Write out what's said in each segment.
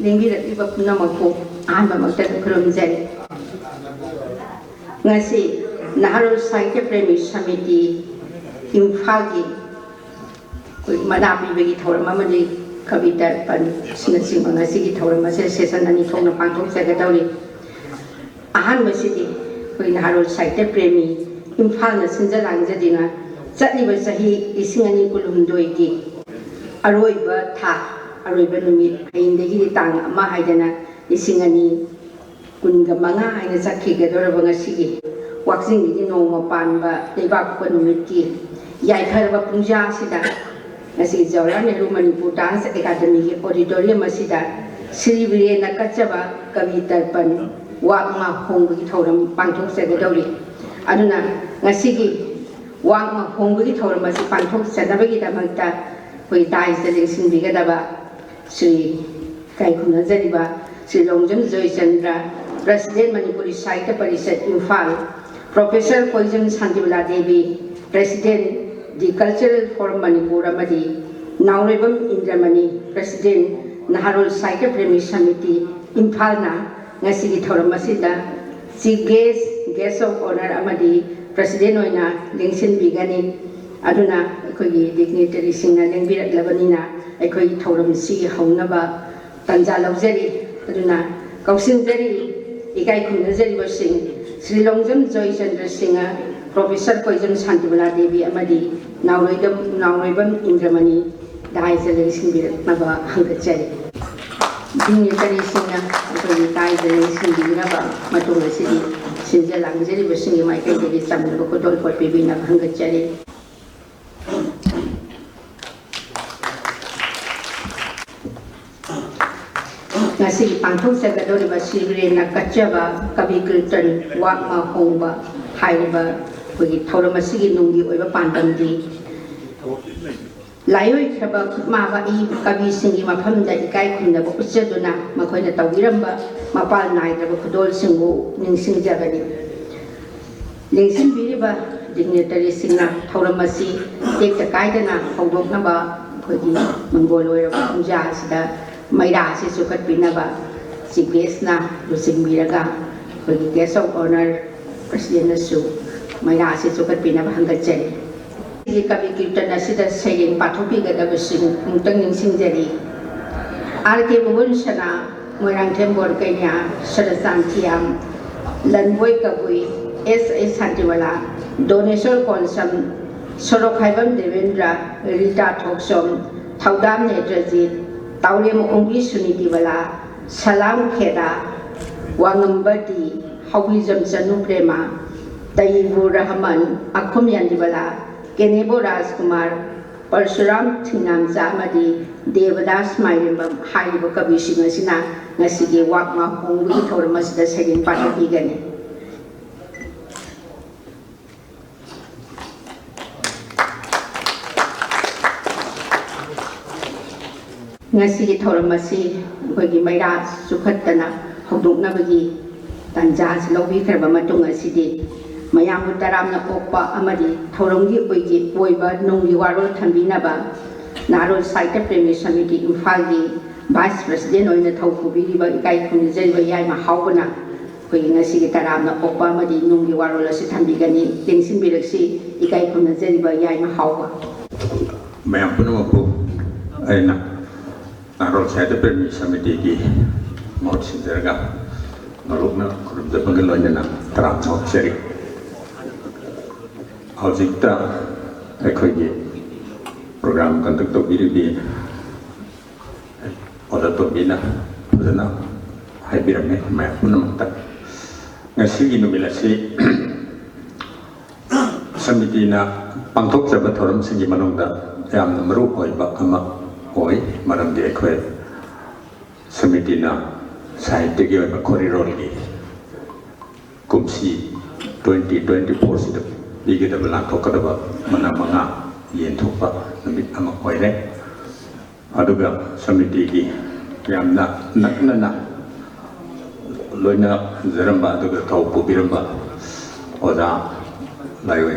ꯂꯦꯡꯕꯤꯔꯛꯂꯤꯕ ꯄꯨꯝꯅꯃꯛꯄꯨ ꯑꯍꯥꯟꯕꯃꯛꯇ ꯈꯨꯔꯨꯝꯖꯔꯤ ꯉꯁꯤ ꯅꯍꯥꯔꯣꯜ ꯁꯥꯍꯤꯇ꯭ꯌ ꯄ꯭ꯔꯦꯃꯤ ꯁꯃꯤꯇꯤ ꯏꯝꯐꯥꯜꯒꯤ ꯃꯅꯥ ꯄꯤꯕꯒꯤ ꯊꯧꯔꯝ ꯑꯃꯗꯤ ꯀꯕꯤ ꯗꯔꯄꯟ ꯑꯁꯤꯅꯆꯤꯡꯕ ꯉꯁꯤꯒꯤ ꯊꯧꯔꯝ ꯑꯁꯤ ꯁꯦꯁꯟ ꯑꯅꯤ ꯊꯣꯛꯅ ꯄꯥꯡꯊꯣꯛꯆꯒꯗꯧꯔꯤ ꯑꯍꯥꯟꯕꯁꯤꯗꯤ ꯅꯍꯥꯔꯣꯜ ꯁꯥꯍꯤꯇ꯭ꯌ ꯄ꯭ꯔꯦꯃꯤ ꯏꯝꯐꯥꯜꯅ ꯁꯤꯟꯖ ꯂꯥꯡꯖꯗꯨꯅ ꯆꯠꯂꯤꯕ ꯆꯍꯤ 2022ꯒꯤ ꯑꯔꯣꯏꯕ ꯊꯥ ꯑꯔꯣꯏꯕ ꯅꯨꯃꯤꯠ ꯍꯌꯦꯡꯗꯒꯤꯗꯤ ꯇꯥꯡ 1 ꯍꯥꯏꯗꯅ 2025 ꯍꯥꯏꯅ ꯆꯠꯈꯤꯒꯗꯧꯔꯕ ꯉꯁꯤꯒꯤ ꯋꯥꯛꯆꯤꯡꯒꯤ ꯅꯣꯡꯃ ꯄꯥꯟꯕ ꯂꯩꯕꯥꯛꯄꯣꯛꯄ ꯅꯨꯃꯤꯠꯀꯤ ꯌꯥꯏꯐꯔꯕ ꯄꯨꯡꯖꯥ ꯑꯁꯤꯗ ngasi Jawaharlal Nehru Manipur Dance Academy ki auditorium asida Sri Virendra Kachaba Kavi Darpan Wangma Honggi Thoram Pangthok Sagadori aduna ngasi gi Wangma Honggi Thoram asi Pangthok Sadabagi Damakta koi dai selection bigadaba Sri Kaikhuna Jariba Sri Longjam Joy Chandra President Manipuri Sahitya Parishad Imphal Professor Koijam Santibala Devi President the Cultural Forum Manipur Amadi Nauribam Indramani President Naharol Sahitya Premi Samiti Imphalna Ngasigi Thoramasida Chief Guest of Honor Amadi President Oina Lengsin Bigani Aduna Ekogi Dignitary Singna Lengbirak Labanina Ekogi Thoram Si Honaba Tanja Lauzeri Aduna Kausin Zeri Ikai Kunazeri Basing Sri Longjam Joy Chandra Singha Professor Koijam Santibala Devi Amadi Nauribam Indramani Dai Selection Biraknaba Hangachari Dignitary Singha Dai Selection Biraba Matunga City Sinja Langzeri Basingi Michael Devi Samna Kodol for Pibina Hangachari Nasi Pangthok Sagadori Sri Virendra Kachaba Kavi Kirtan Wangma Hongba Haiba Kogi Thoramasigi Nungi Oiba Pandamdi Layoi Kraba Mava I Kavi Singi Mapamda Ikai Kunda Usaduna Makoina Tawiramba Mapal Naida Kudol Singo Ningsing Jabani Ningsing Biriba Dignitary Singna Thoramasi Take the Kaidana Hogoknaba Kogi Mongoloya Jazda Maira Sukat Pinaba Sigesna Lusing Miraga Kogi Guest of Honor President Su Maira Sukat Pinaba Hangachari Kavi Kirtan Asida saying Patopi Gadabasing Mutang Sinjari Arke Bunsana Murang Tembor Kenya Sadasantiam Lanboy Kabui S.A. Santiwala Donation Konsam Sorokhaivam Devendra Rita Thoksom Thaudam Nedrajit Taurem Ongi Sunitiwala Salam Kheda Wangambati Hawizam Sanu Prema Tayyibur Rahman Akhum Yandibala Kenebo Rajkumar Parshuram Thinam Zamadi Devadas Mairimbam Haiba Kavi Singasina Ngasigi Wangma Honggi Thoramasida Sagin Patapigani Ngasigi Thoramasi Kogi Maira Sukhatana Hogdoknabagi Tanjas Lobi Kraba Matung Asidi Mayamu Taramna Okpa Amadi Thorongi Oigi Oiba Nungi Warol Tambinaba Narol Sahitya Premi Samiti Imphali Vice President Oina Thokubiriba Ikai Kunizaiba Yaima Haubana Kogi Ngasigi Taramna Okpa Amadi Nungi Warol Asi Tambigani Lengsin Biraksi Ikai Kunizaiba Yaima Hauba Mayam Punamapu Aina Narol Sahitya Premi Samiti ki Maut Sinjarga Narukna Kurubda Pangaloyana Taram Chok Seri Hojikta Ekogi Program Conduct of Biribi Oda Tobina Pudana Haibirame Mapunamata Ngasigi Nubilasi Samitina Pangtok Sabatorum Singi Manunda Yam Namaru Oiba Ama Oi Madam de Eque Samitina Sahitya Oiba Koriroli Kumsi 2024 Sida Bigida Balang Tokadaba Manamanga Yen Topa Namit Amakoire Aduga Samitigi Yamna Naknana Loina Zaramba Aduga Taupu Biramba Oda Layo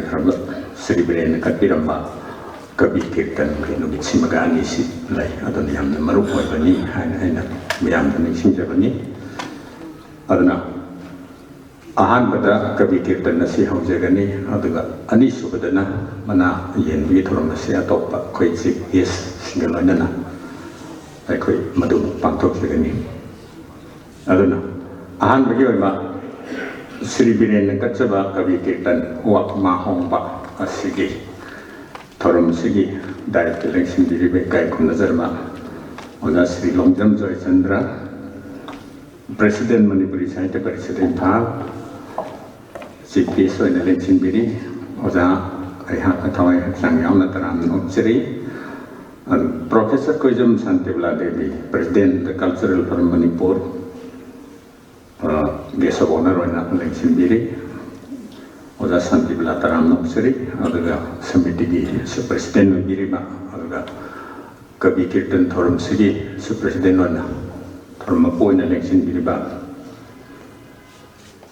Sri Virendra Kapiramba Kabi Kirtan Kino Bitsimagani si Lai Adoniam the Marupo Bani and Miam the Nation Javani Adana Ahan Bada Kabi Kirtan Nasi Haujagani Adaga Anisu Badana Mana Yen Vitorum Sia Topa Quaitsi Yes Singalana like Madu Pantok Sagani Adana Ahan Bagima Sri Biren Katsaba Kabi Kirtan Wak Mahomba Asigi Thorum Sigi, Direct Election Diribe Kai Kunazarma, Oda Sri Longjam Joy Chandra, President Manipuri Saita President Pa, CPSO in Election Biri, Oda Atawai Sangyam Nataram Nopsiri, and Professor Kojum Santibla Devi, President the Cultural from Manipur, Guest of Honor in Election Biri. Oda Santibla Taram Nopsiri, Adaga Samitigi, President Biriba, Adaga Kabi Kirtan Thorum Sigi, President Wana, Thorumapo in election Biriba,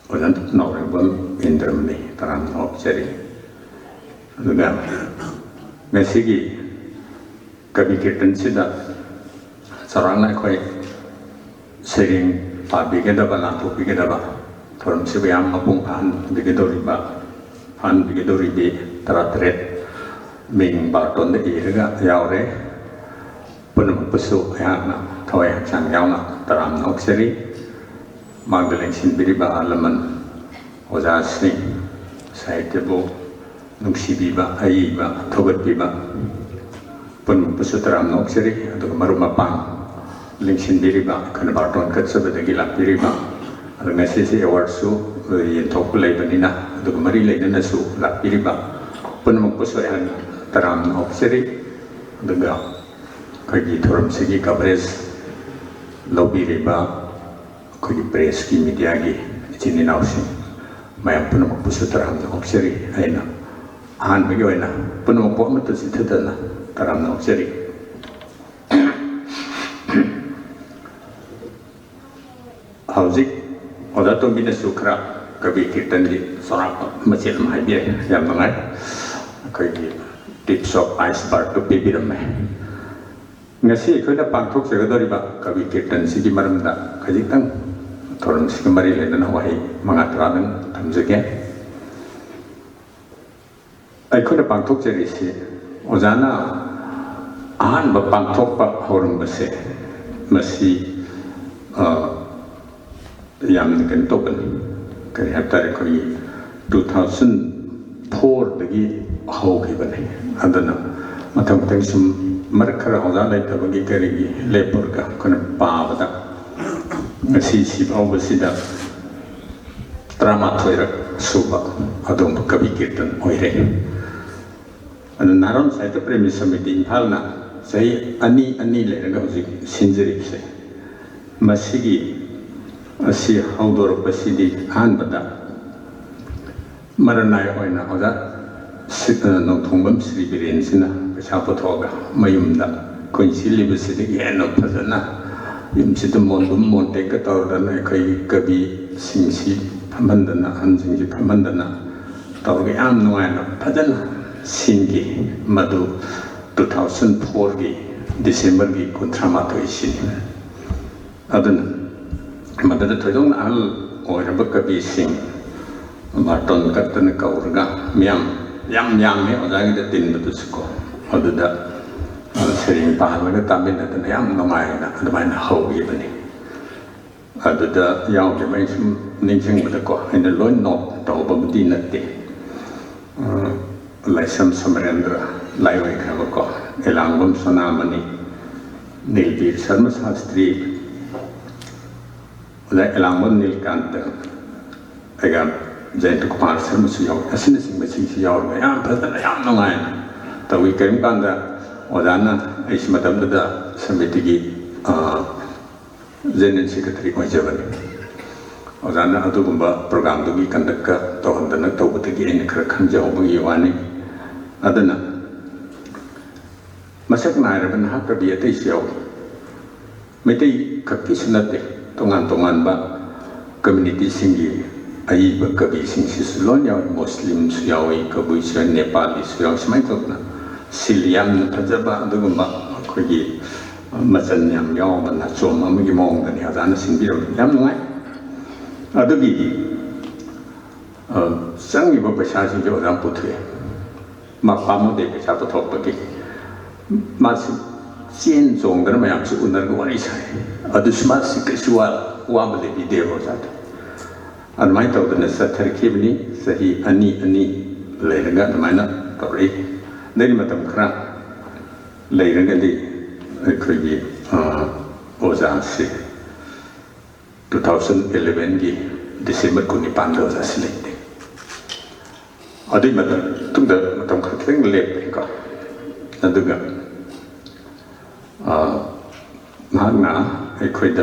Oda Norabum in Germany, Taram Nopsiri, Adaga Mesigi Kabi Kirtan Sida, Sarana Quay, saying Pabigedaba, Nato Bigedaba. From Sibiam Mapung Pan, Bigedoriba, Pan Bigedoribi, Taratret, Ming Barton the Iriga, Yaure, Punum Pusu, Yana, Toy Chan Yauna, Taram Noxeri, Magdalene Sin Biriba Alaman, Ozasni, Saitebo, Nuxibiba, Aiba, Togat Biba, Punum Pusu Taram Noxeri, the Maruma Pan, Linkshin Biriba, Kanabarton Katsaba, the Gila Biriba. The message awards so in top Labanina, the Marie Lena so, La Piriba, Punamukusoyan, Taram Oxeri, the Ga, Kagi Torum Sigi Cabres, Lobiriba, Kagi Preski Midiagi, Chininausi, Mayam Punamukusutaram Oxeri, Aina, Han Bigoina, Punamukomata Citadana, Taram Oxeri. How's Oda to mina sukra Kabi Kirtan di Sorak Masjid Mahibir yang mengat Kagi tips of iceberg to pibiramai Ngasi kena pangtok segadori ba Kabi Kirtan sigi maramda kajitang Thorum sigi mari ledan Hawaii mangatradan tamzege Ay kena pangtok serisi Ozana Ahan ba pangtok pa horum base Masih Yam kan token kari haftar kari 2004 dagi hau ki bane adana matam tang sum markara hoda lai tabagi kari lepur ka kana pa bada ngasi si bau basida drama thoira suba adom kabi kirtan oire ana naron saita premi samiti imphalna sai ani le raga hoji sinjari se masigi Asi Haudor Basidi Hanbada Maranai Oina Oda no Tumbam Sri Birin Sina, Chapotoga, Mayumda, Coincili Basidi, and of Pazana, Yimsitamondum Montecatordana, Kabi, Singsi, Pamandana, Hansingi Pamandana, Torgam Noana, Padana, Singi, Madu, 2004, December, Contramato Isin. Adana. Madada Tadong Al or Bakabi Sing Marton Captain Kaurga, Miam, Yam or Zagda Tindusko, Oda Sering Pan with a Tamin at the Yam Nomina, the Mine How evening. Ada Yao Jamaican Ninjing with the Co in the Loin Not, Tobabdina Day. Lysam Samarendra, Live Havako, Elangum Sonamani, Nilbir Sarmas Street. Elangman Nilkanta, I got Zentuk Parson, assisting the Six Yaw, I am President, I am no line. The weekend Ganda, Odana, is Madame the Samitigi, Zen Secretary of Germany. Odana Adugumba program to be conducted, Tohanda Tobutigi in Krakanja Yawani, Adana Masak Nairavan Hakabi at Asia. Mete Kakisnate. Tongan ba community singi ai ba kabi sing si Sulonia Muslims yawi kabuisya Nepali yaw smai tokna Silian Pajaba, Dugumba, Kogi, Masanyam Yom, and Nachom, Amigimong, and Hazana Sinbiro, Yamway. Adobe Sangi Babashi Joram Putri, Mapamo de Pachapatopaki, Mas Sien Zong, the Mayams Unarguaris, Adusmat Sikisual, Wabli Devosat. And my thought in a satirically, Sahi Ani, Layanga, the Mana, Tori. Nerimatam Kran Layrangadi Krigi Ozansi 2011 December Kunipan was asleep. Adimatam took the Matam Kring Lep Naduga Magna I could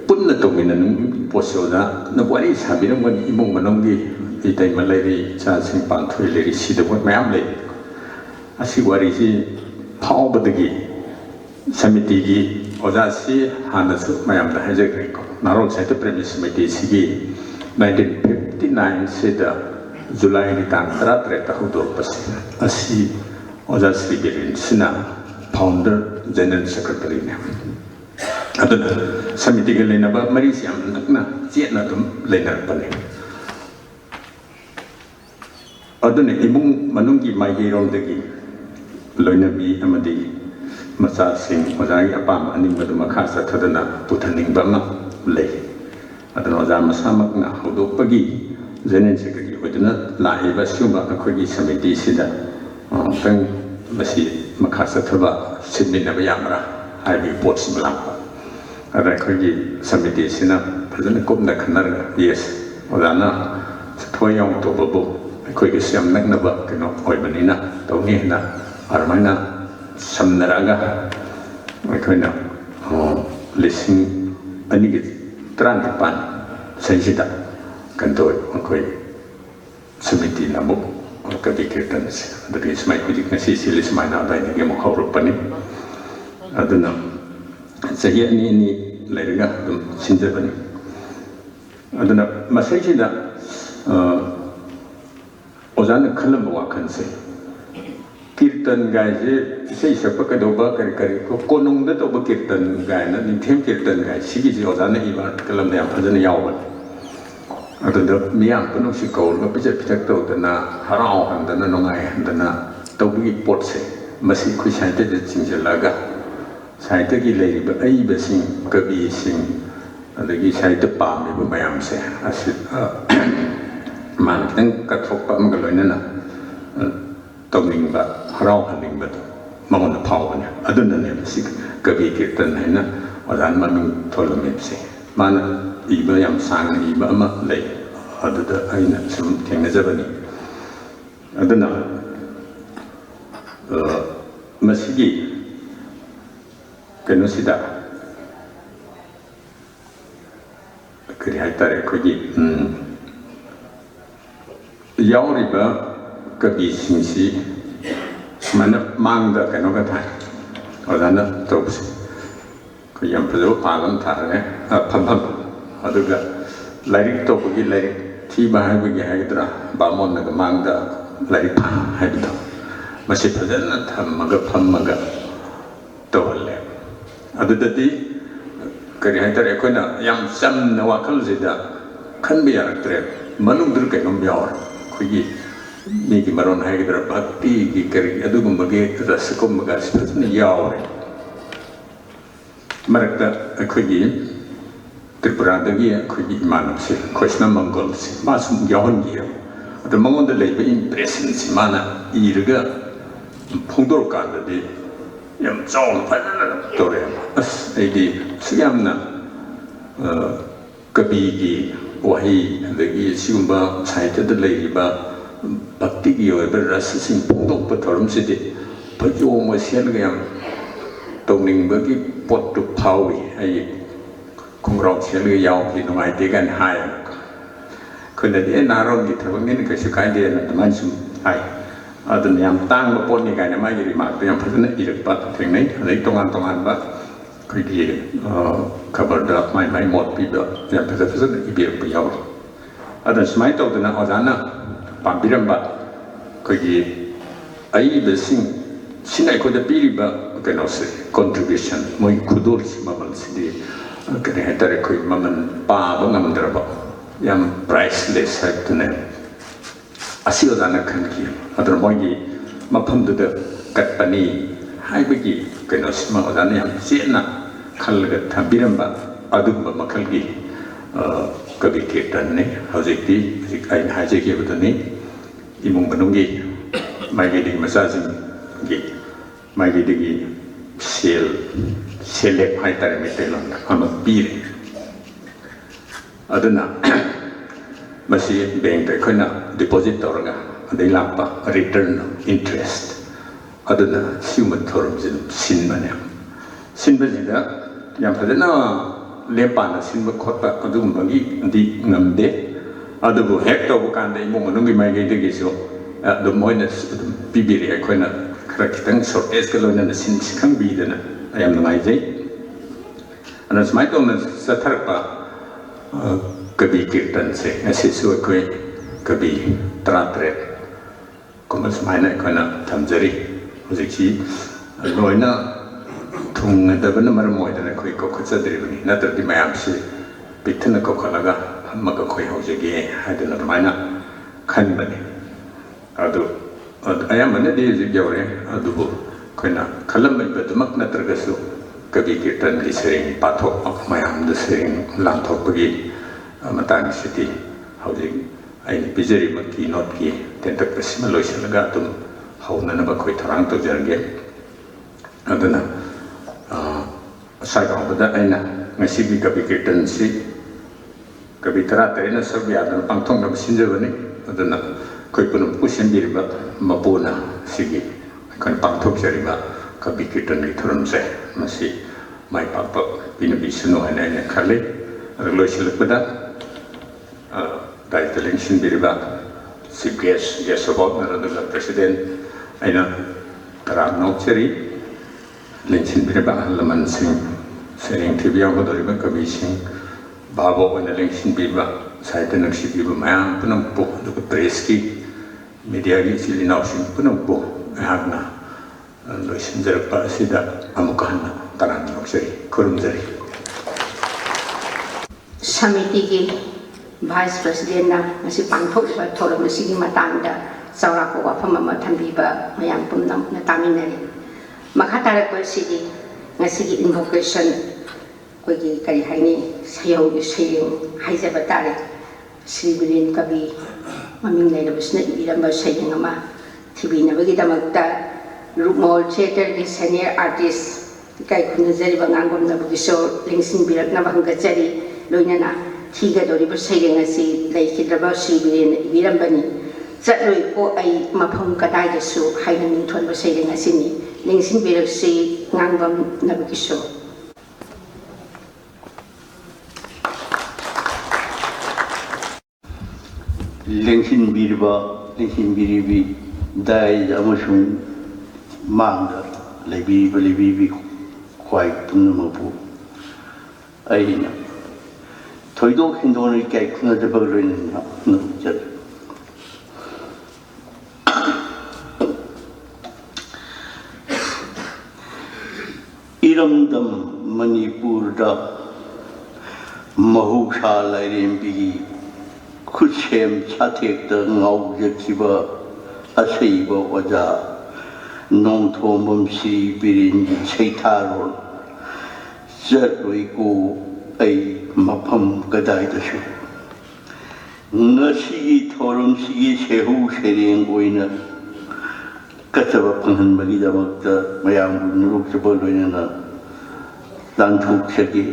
put the Tomin and Posoda, nobody is having one Imong Manongi. Itay Malay Chasing Pantry Lady see the word Mamley. I see what is he Paul Badagi Samitigi Ozasi Hanas Mayam the Hazagrico. Narrow set the premise Medisi 1959 said July Nitan Tratreta Hudopas. I see Ozasi Birin Sina Pounder General Secretary. I don't know. Samitigal in about Marisiam Nakna, Zietnatum Leonard Pane. Aduna Imung Manungi Mayiron degi Loinabi Amadi Masa Sing Ozai Apam Aning Madumakasa Tadana Putaning Bama Lay Adanoza Masamakna Hodopagi Zenin Secretary Udana Laiba Suma Akwagi Samiti Sida Tang Masi Makasa Taba Sidney Nabayamra Ivy Ports Blanca Arakwagi Samiti Sina President Kubna Kanara yes Odana Toyong Tobobo Quick Sam Magnaba, Oibanina, Tonina, Armana, Samnaraga, listening a nigget, Trantapan, Sensita, Canto, Submiti Nabo, or Kabikitans. That is my weakness, is my now by the game of horror penny. I don't know. Say any Lerga, Sinjabani. I don't know. Masajida. Ozana Kalamba can say. Kirtan guys, say Sapakadoba, Konung that over Kirtan guy, and Tim Kirtan guy, she is Ozana Ivan Kalamia, Pazan Yawan. Other the Mian Panushiko, the Pichetto, the Na Harao, and the Nanongai, and the Na Tobi Portse, Masi Kushanted Sinjalaga, Saitaki lady, but I be sing, Kabi sing, and the Gisai the Palm, Mayam say, I said, Man, then cut for Pamgalona, Toming but Harauning but Mamma Power, other than him, sick, Gabi Kirtan Hena, or Anmaming Tolomipsi. Man, Ibayam sang Ibama lay, other than Aina, some Tenazabani. I don't know. Masigi Kenosida Krihatare Koji. Yauriba Kabi Sinsi Mana Manga Kanogata or Dana Tops Kayam Pado Palam Tare, Pam Aduga Larry Topogi Larry Tiba Habi Hydra Bamon Manga Larry Pan Hydra Masipadana Tamaga Pamaga Tole Adudadi Karihata Ekona Yam Sam Nawakal Zida can be a trip Manum Durkanum Kuyi Niki Maron Hydra Bhakti Gikari Adugumage Rasikumagas Yauri Marakta Akuyi Tripurandagi Kuyi Manus, Krishna Mongols, Masum Yahongia, the Mongon the labor impressions Mana Irga Pundorka the Yam Zong Torem as a Siamna Kabigi. Wahi and the Sumba cited the lady ba Bhakti or Rassin Pundo Patorum City, but you almost Helgam Toning Buggy pot to Powie, a congratulatory yaw in my dig and higher. Could at the end narrow it because you can't get at the mansion high. Other than Yam Tang upon the kind of my remark, the President Irpat thing, they don't want to have covered up my mod people, the President Ibir Piao. Others might of the Ozana, Pambiramba, 거기 아이베싱 신의 거다 비리바 그노스 contribution 뭐이 구도르시 마만스디 그래 했다래 거기 마만 빠방 남들어봐 양 priceless 했더네 아시오다나 큰기 아들 뭐이 마품드드 갓바니 하이베기 그노스 마오다네 양 시나 칼르가 담비름바 아두바 마칼기 거기 기했다네 하직디 아이 하직이부터니 이몽근웅기 마이게디 마사징기 마이게디기 셀렉 하이타레 메텔론다 아마 비레 아드나 마시 뱅크 코나 디포지트 토르가 아데라파 리턴 인트레스트 아드나 휴먼 토름진 신마냐 신바지다 양파데나 레파나 신바 코타 아두금바기 디 남데 아두부 헥토부 칸데 이몽근웅기 마이게디기소 the moina bibiri akoina khara kitang shortage ka loina na sin sikhang bi dana ayam ngai jai anas mai to na sathar pa kabi kirtan se ase su koi kabi tratre komas mai na akoina thamjari hojiki loina thung da bana mar moi dana koi ko khacha dri bani na tar di mayam se bithna ko khalaga maga koi hojigi hadana mai na khan bani 아두 아야만에 대해서 겨울에 아두고 그나 칼럼베드막 나트르가서 거기 기탄 리세링 파토 마야함드 세링 란토프기 마탄시티 하우지 아이 비저리 막기 노트기 텐탁 프시마 로이실가 좀 하우나나 바코이 타랑토 저게 아드나 사이가보다 아이나 ngasibi kabi kitansi kabi teraterina serbiadan pangtong na sinjabani adana koi punum pusin biriba mapuna sigi kan pangthok jariba kabi kitan ni thuram se masi mai papa binabi suno ane khale aglo silpada dai television biriba CPS about na president aina taram nokcheri lensin biriba laman sing sering tibia bodoriba kabi sing babo ane lensin biriba saita nakshi biriba mayam punam po duk press ki media gi sili nausin punam po ahna loisin jarpa sida amukana taran nokcheri kurumjari Samiti gi Vice President na masi pangthok ba thoram sigi matangda saura ko wafam ma thambiba mayam pumnam na taminari makhatara ko sigi ngasigi invocation ko gi kari haini sayo gi saying haijaba tare Sri Biren Kabi maming lai labasna ibiramba saying ama thibina bagi damakta Rukmol Theater gi senior artist kai khunjari bangangom na bugiso lingsin birak na bangachari loinana thiga dori ba saying asi lai kidraba Sri Biren ibirambani chatloi ko ai mapham kadai da su haina mingthon ba saying asini lingsin birak si ngangbam na bugiso Lengsin biribi dai amasung mangda lebi kwai punmapu aina thoido hindoni kai khuna de bagrin no jat iramdam manipur da mahusha lairembi खुशेम छातेक ngau jekiba aseiba oja nongthomam si birin cheitharon jaroi ko ai mapham kadai da shu ngasi thorom si sehu sereng oina kataba panghan bagi damakta mayam nuruk seboloina na danthuk segi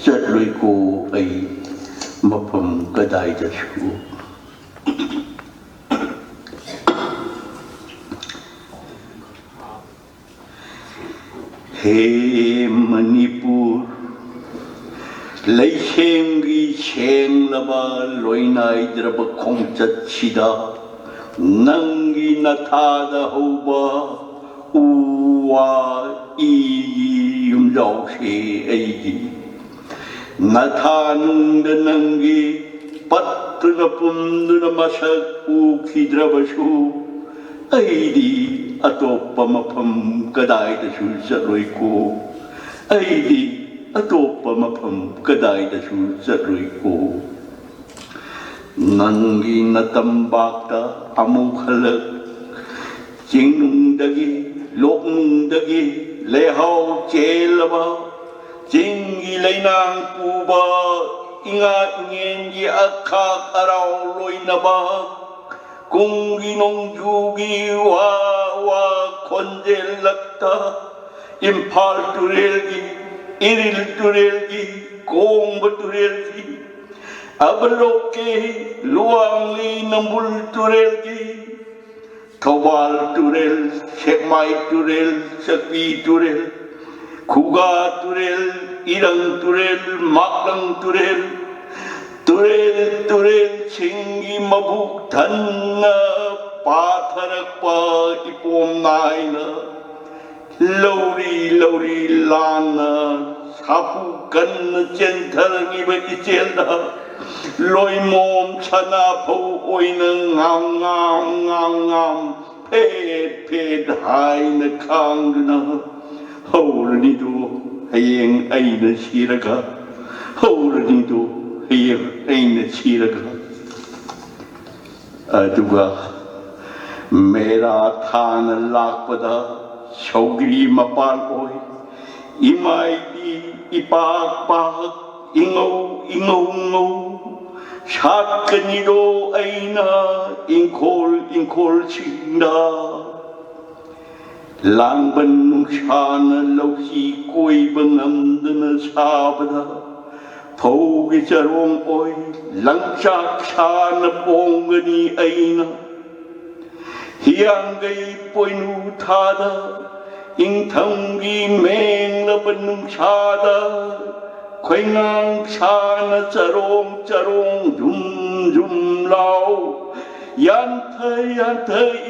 jaroi ko ai mapam kadai da shu he manipur leishengi cheng laba loinai draba khongchat chida nangi nathada hoba uwa I yum lao she ai Nathanung nangi patna punduna masak ukidrabashu ไอ้ดีอโตปมพมก็ได้แต่ชูจะรวยโกไอ้ดีอโตปมพมก็ได้แต่ชูจะรวยโกnangi natambakta amukhalak jingnung dagi loknung dagi lehau chelwa jingi leinang puba inga ingen yi akhak arau loinaba kungi nong jugi wa konjel lakta impal turelgi iril turelgi kong turelgi Abloke luang li nambul turel ki Thawal turel, Shekmai turel, Sakpi turel Khuga turel, Irang turel, Maklang turel Turel Chingi mabuk dhanna Patharak pa ipom naina Lori lana Sapu kan jenthar ngiba ichelda lôi mồm chana phô ôi nơ ngam phết hai nơ khang nơ hầu ra đi tu hayeng ai nơ chi ra ka hầu ra đi tu hayeng ai nơ chi ra ka aduga mera than lak pada chogri mapal oi imai di ipak pak ingau Shakanido aina inkol chinda Langban nung shana lauhi koi bangam dana sabada Pogi charong oi langchak shana pongani aina Hiyangai poinu thada ingthangi meng labanung shada Khoi ngang chana charong dum lao Yan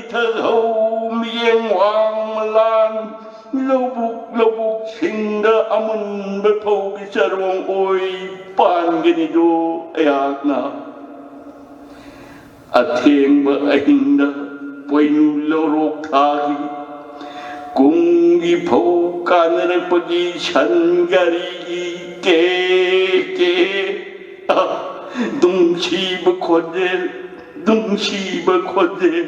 thơ hâu mieng wang malan Lâu buk singda amun bepau ki charong oi pan gani do ayak na Atheng ba ahinda poinu lorok thagi Kungi phau kanar pagi changari ke dung chi ba khodel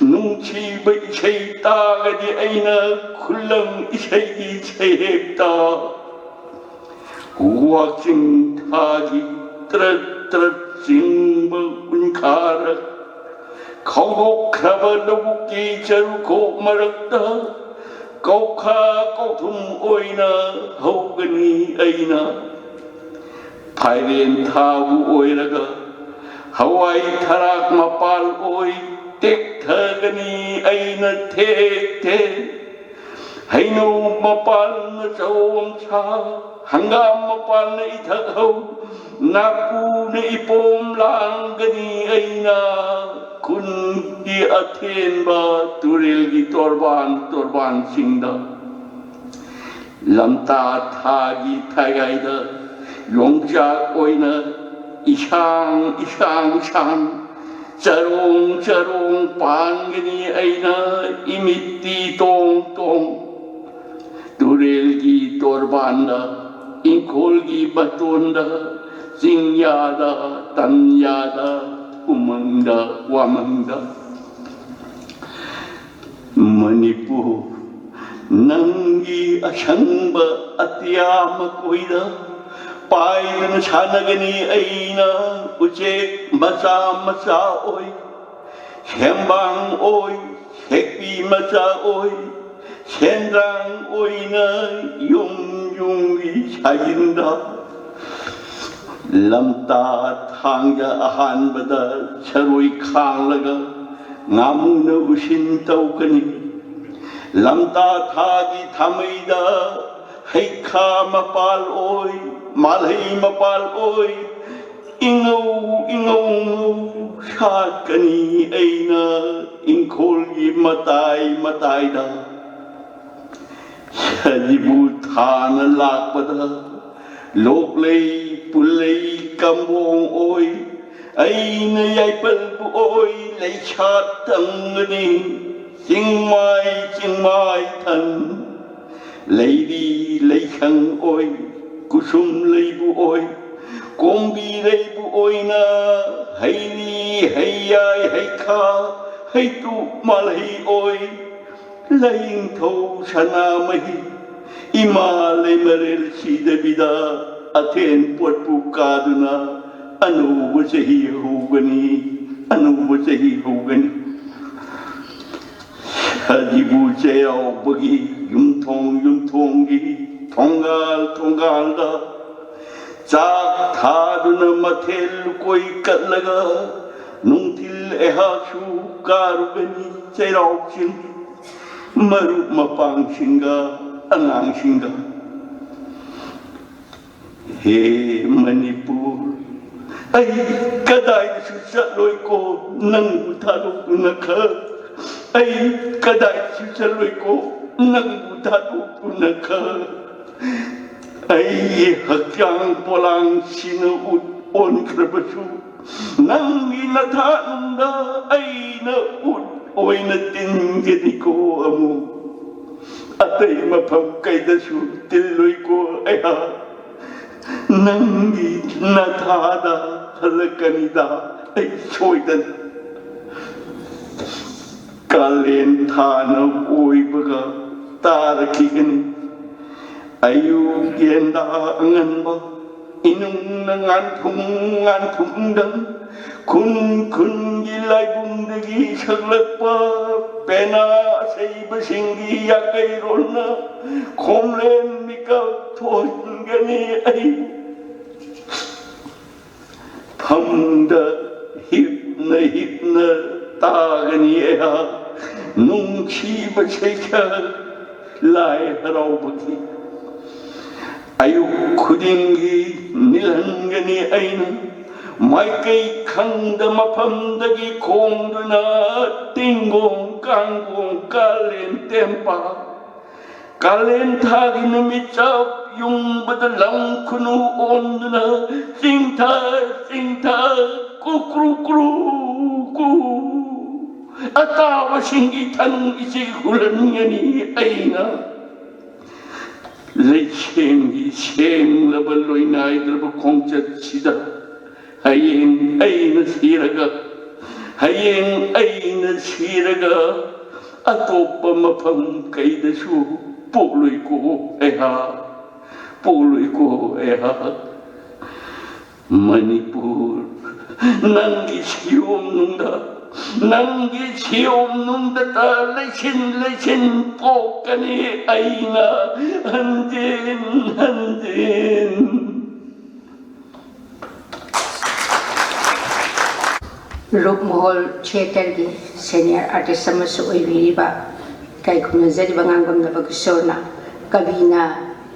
nung chi ba chei ta ga di aina khulam chei ta wa ching tha gi trat ching ba un khar khau go khaba lu ki charu ko marak ta kau kha kau thum oina hau gani aina Thairen thawu oiraga Hawaii tharak mapal oi tek thagani aina tek Hainu mapal na chawam cha Hangam mapal na ithak hau Napu na ipom langgani aina Kun di Athen ba turil gi torban singda Lamta thagi thagaida Longja oina ishang charong pangani aina imiti tong turel gi torbanda inkol gi batonda singyada tanyada umanda wamanda Manipur nangi ashangba atyama koida Paidan chanagani aina ujek macha oi Shembang oi shekpi macha oi Shendrang oi na yung chayinda Lamta thangya ahan bada charoi khang laga Ngamu na ushin taukani Lamta thagi thamaida Haikha mapal oi Malhay mapal oi Ingaw Shakani aina Inkol gi matay da Shajibu thana lakpada Loklay pulay kambong oi ꯑꯩꯅ ꯌꯥꯏꯄꯜꯕꯨ ꯑꯣꯏ ꯂꯩꯁꯥꯠ ꯇꯝꯒꯅꯤ ꯆꯤꯡꯃꯥꯏ ꯊꯟ ꯂꯩꯔꯤ ꯂꯩꯁꯪ ꯑꯣꯏ ꯀꯨꯁꯨꯝ ꯂꯩꯕꯨ ꯑꯣꯏ ꯀꯣꯝꯕꯤ ꯂꯩꯕꯨ ꯑꯣꯏꯅ ꯍꯩꯔꯤ ꯍꯩꯌꯥꯏ ꯍꯩꯈꯥ ꯍꯩꯇꯨ ꯃꯥꯜꯍꯩ ꯑꯣꯏ ꯂꯥꯏꯅꯤꯡꯊꯧ ꯁꯅꯥꯃꯍꯤ ꯏꯃꯥ ꯂꯩꯃꯔꯦꯜ ꯁꯤꯗꯕꯤꯗ ꯑꯊꯦꯟ ꯄꯣꯠꯄꯨ ꯀꯥꯗꯨꯅ ꯑꯅꯧꯕ ꯆꯍꯤ ꯍꯧꯒꯅꯤ ꯑꯅꯧꯕ ꯆꯍꯤ ꯍꯧꯒꯅꯤ ꯁꯖꯤꯕꯨ ꯆꯩꯔꯥꯎꯕꯒꯤ ꯌꯨꯝꯊꯣꯡꯒꯤ ꯊꯣꯡꯒꯥꯜꯗ ꯆꯥꯛ ꯊꯥꯗꯨꯅ ꯃꯊꯦꯜ ꯂꯨꯀꯣꯏ ꯀꯠꯂꯒ ꯅꯨꯡꯊꯤꯜ ꯑꯩꯍꯥꯛꯁꯨ ꯀꯥꯔꯨꯒꯅꯤ ꯆꯩꯔꯥꯎ ꯆꯤꯡ ꯃꯔꯨꯞ ꯃꯄꯥꯡꯁꯤꯡꯒ ꯑꯉꯥꯡꯁꯤꯡꯒ ꯍꯦ ꯃꯅꯤꯄꯨꯔ ꯑꯩ ꯀꯗꯥꯏꯗꯁꯨ ꯆꯠꯂꯣꯏꯀꯣ ꯅꯪꯕꯨ ꯊꯥꯗꯣꯛꯇꯨꯅ ꯑꯩ ꯀꯗꯥꯏꯗꯁꯨ ꯆꯠꯂꯣꯏꯀꯣ ꯅꯪꯕꯨ ꯊꯥꯗꯣꯛꯇꯨꯅ ꯑꯩꯒꯤ ꯍꯛꯆꯥꯡ ꯄꯣꯂꯥꯡꯁꯤꯅ ꯑꯣꯟꯈ꯭ꯔꯕꯁꯨ ꯅꯪꯒꯤ ꯅꯊꯥꯅꯨꯡꯗ ꯑꯩꯅ ꯑꯣꯏꯅ ꯇꯤꯟꯒꯅꯤꯀꯣ ꯑꯃꯨꯛ ꯑꯇꯩ ꯃꯐꯝ ꯀꯩꯗꯁꯨ ꯇꯤꯜꯂꯣꯏꯀꯣ ꯑꯩꯍꯥꯛ ꯅꯪꯒꯤ ꯅꯊꯥꯗ ꯍꯜꯂꯛꯀꯅꯤꯗ ꯑꯩ ꯁꯣꯏꯗꯅ ꯀꯥꯂꯦꯟ ꯊꯥꯅ ꯑꯣꯏꯕꯒ ꯇꯥꯔꯛꯈꯤꯒꯅꯤ ꯑꯌꯨꯛ ꯌꯦꯟꯗꯥ ꯑꯉꯟꯕ ꯏꯅꯨꯡꯅ ꯉꯥꯟꯊꯨꯝꯗꯪ ꯈꯨꯟꯒꯤ ꯂꯥꯏꯕꯨꯡꯗꯒꯤ ꯁꯛꯂꯛꯄ ꯄꯦꯅꯥ ꯑꯁꯩꯕꯁꯤꯡꯒꯤ ꯌꯥꯀꯩꯔꯣꯜꯅ ꯈꯣꯝꯂꯦꯟ ꯃꯤꯀꯞ ꯊꯣꯛꯍꯟꯒꯅꯤ ꯑꯩ ꯐꯝꯗ ꯍꯤꯞꯅ ꯇꯥꯒꯅꯤ ꯑꯩꯍꯥꯛ ꯅꯨꯡꯁꯤꯕ ꯁꯩꯁꯛ ꯂꯥꯏ ꯍꯔꯥꯎꯕꯒꯤ ꯑꯌꯨꯛ ꯈꯨꯗꯤꯡꯒꯤ ꯅꯤꯜꯍꯟꯒꯅꯤ ꯑꯩꯅ ꯃꯥꯏꯀꯩ ꯈꯪꯗ ꯃꯐꯝꯗꯒꯤ ꯈꯣꯡꯗꯨꯅ ꯇꯤꯡꯒꯣꯡ ꯀꯥꯡꯒꯣꯡ ꯀꯥꯂꯦꯟ ꯇꯦꯝꯄꯥ ꯀꯥꯂꯦꯟ ꯊꯥꯒꯤ ꯅꯨꯃꯤꯠ ꯆꯞ ꯌꯨꯡꯕꯗ ꯂꯝ ꯈꯨꯅꯨ ꯑꯣꯟꯗꯨꯅ ꯆꯤꯡꯊ ꯀꯨꯀ꯭ꯔꯨ ꯀ꯭ꯔꯨ ꯑꯇꯥꯕꯁꯤꯡꯒꯤ ꯊꯅꯨꯡ ꯏꯆꯦ ꯍꯨꯜꯍꯟꯒꯅꯤ ꯑꯩꯅ ꯂꯩꯁꯦꯡꯒꯤ ꯁꯦꯡꯂꯕ ꯂꯣꯏꯅꯥꯏꯗ꯭ꯔꯕ ꯈꯣꯡꯆꯠꯁꯤꯗ ꯍꯌꯦꯡ ꯑꯩꯅ ꯁꯤꯔꯒ ꯑꯇꯣꯞꯄ ꯃꯐꯝ ꯀꯩꯗꯁꯨ ꯄꯣꯛꯂꯣꯏꯀꯣ ꯑꯩꯍꯥꯛ ꯃꯅꯤꯄꯨꯔ ꯅꯪꯒꯤ ꯁꯤꯌꯣꯝꯅꯨꯡꯗ ꯂꯩꯆꯤꯟ ꯄꯣꯛꯀꯅꯤ ꯑꯩꯅ ꯍꯟꯖꯤꯟ ꯔꯨꯞꯃꯣꯍꯣꯜ ꯊꯤꯌꯦꯇꯔꯒꯤ ꯁꯦꯅꯤꯌꯔ ꯑꯥꯔꯇꯤꯁ ꯑꯃꯁꯨ ꯑꯣꯏꯕꯤꯔꯤꯕ ꯏꯀꯥꯏ ꯈꯨꯝꯅꯖꯔꯤꯕ ꯉꯥꯡꯕꯝꯅꯕ ꯀꯤꯁꯣꯔꯅ ꯀꯕꯤꯅ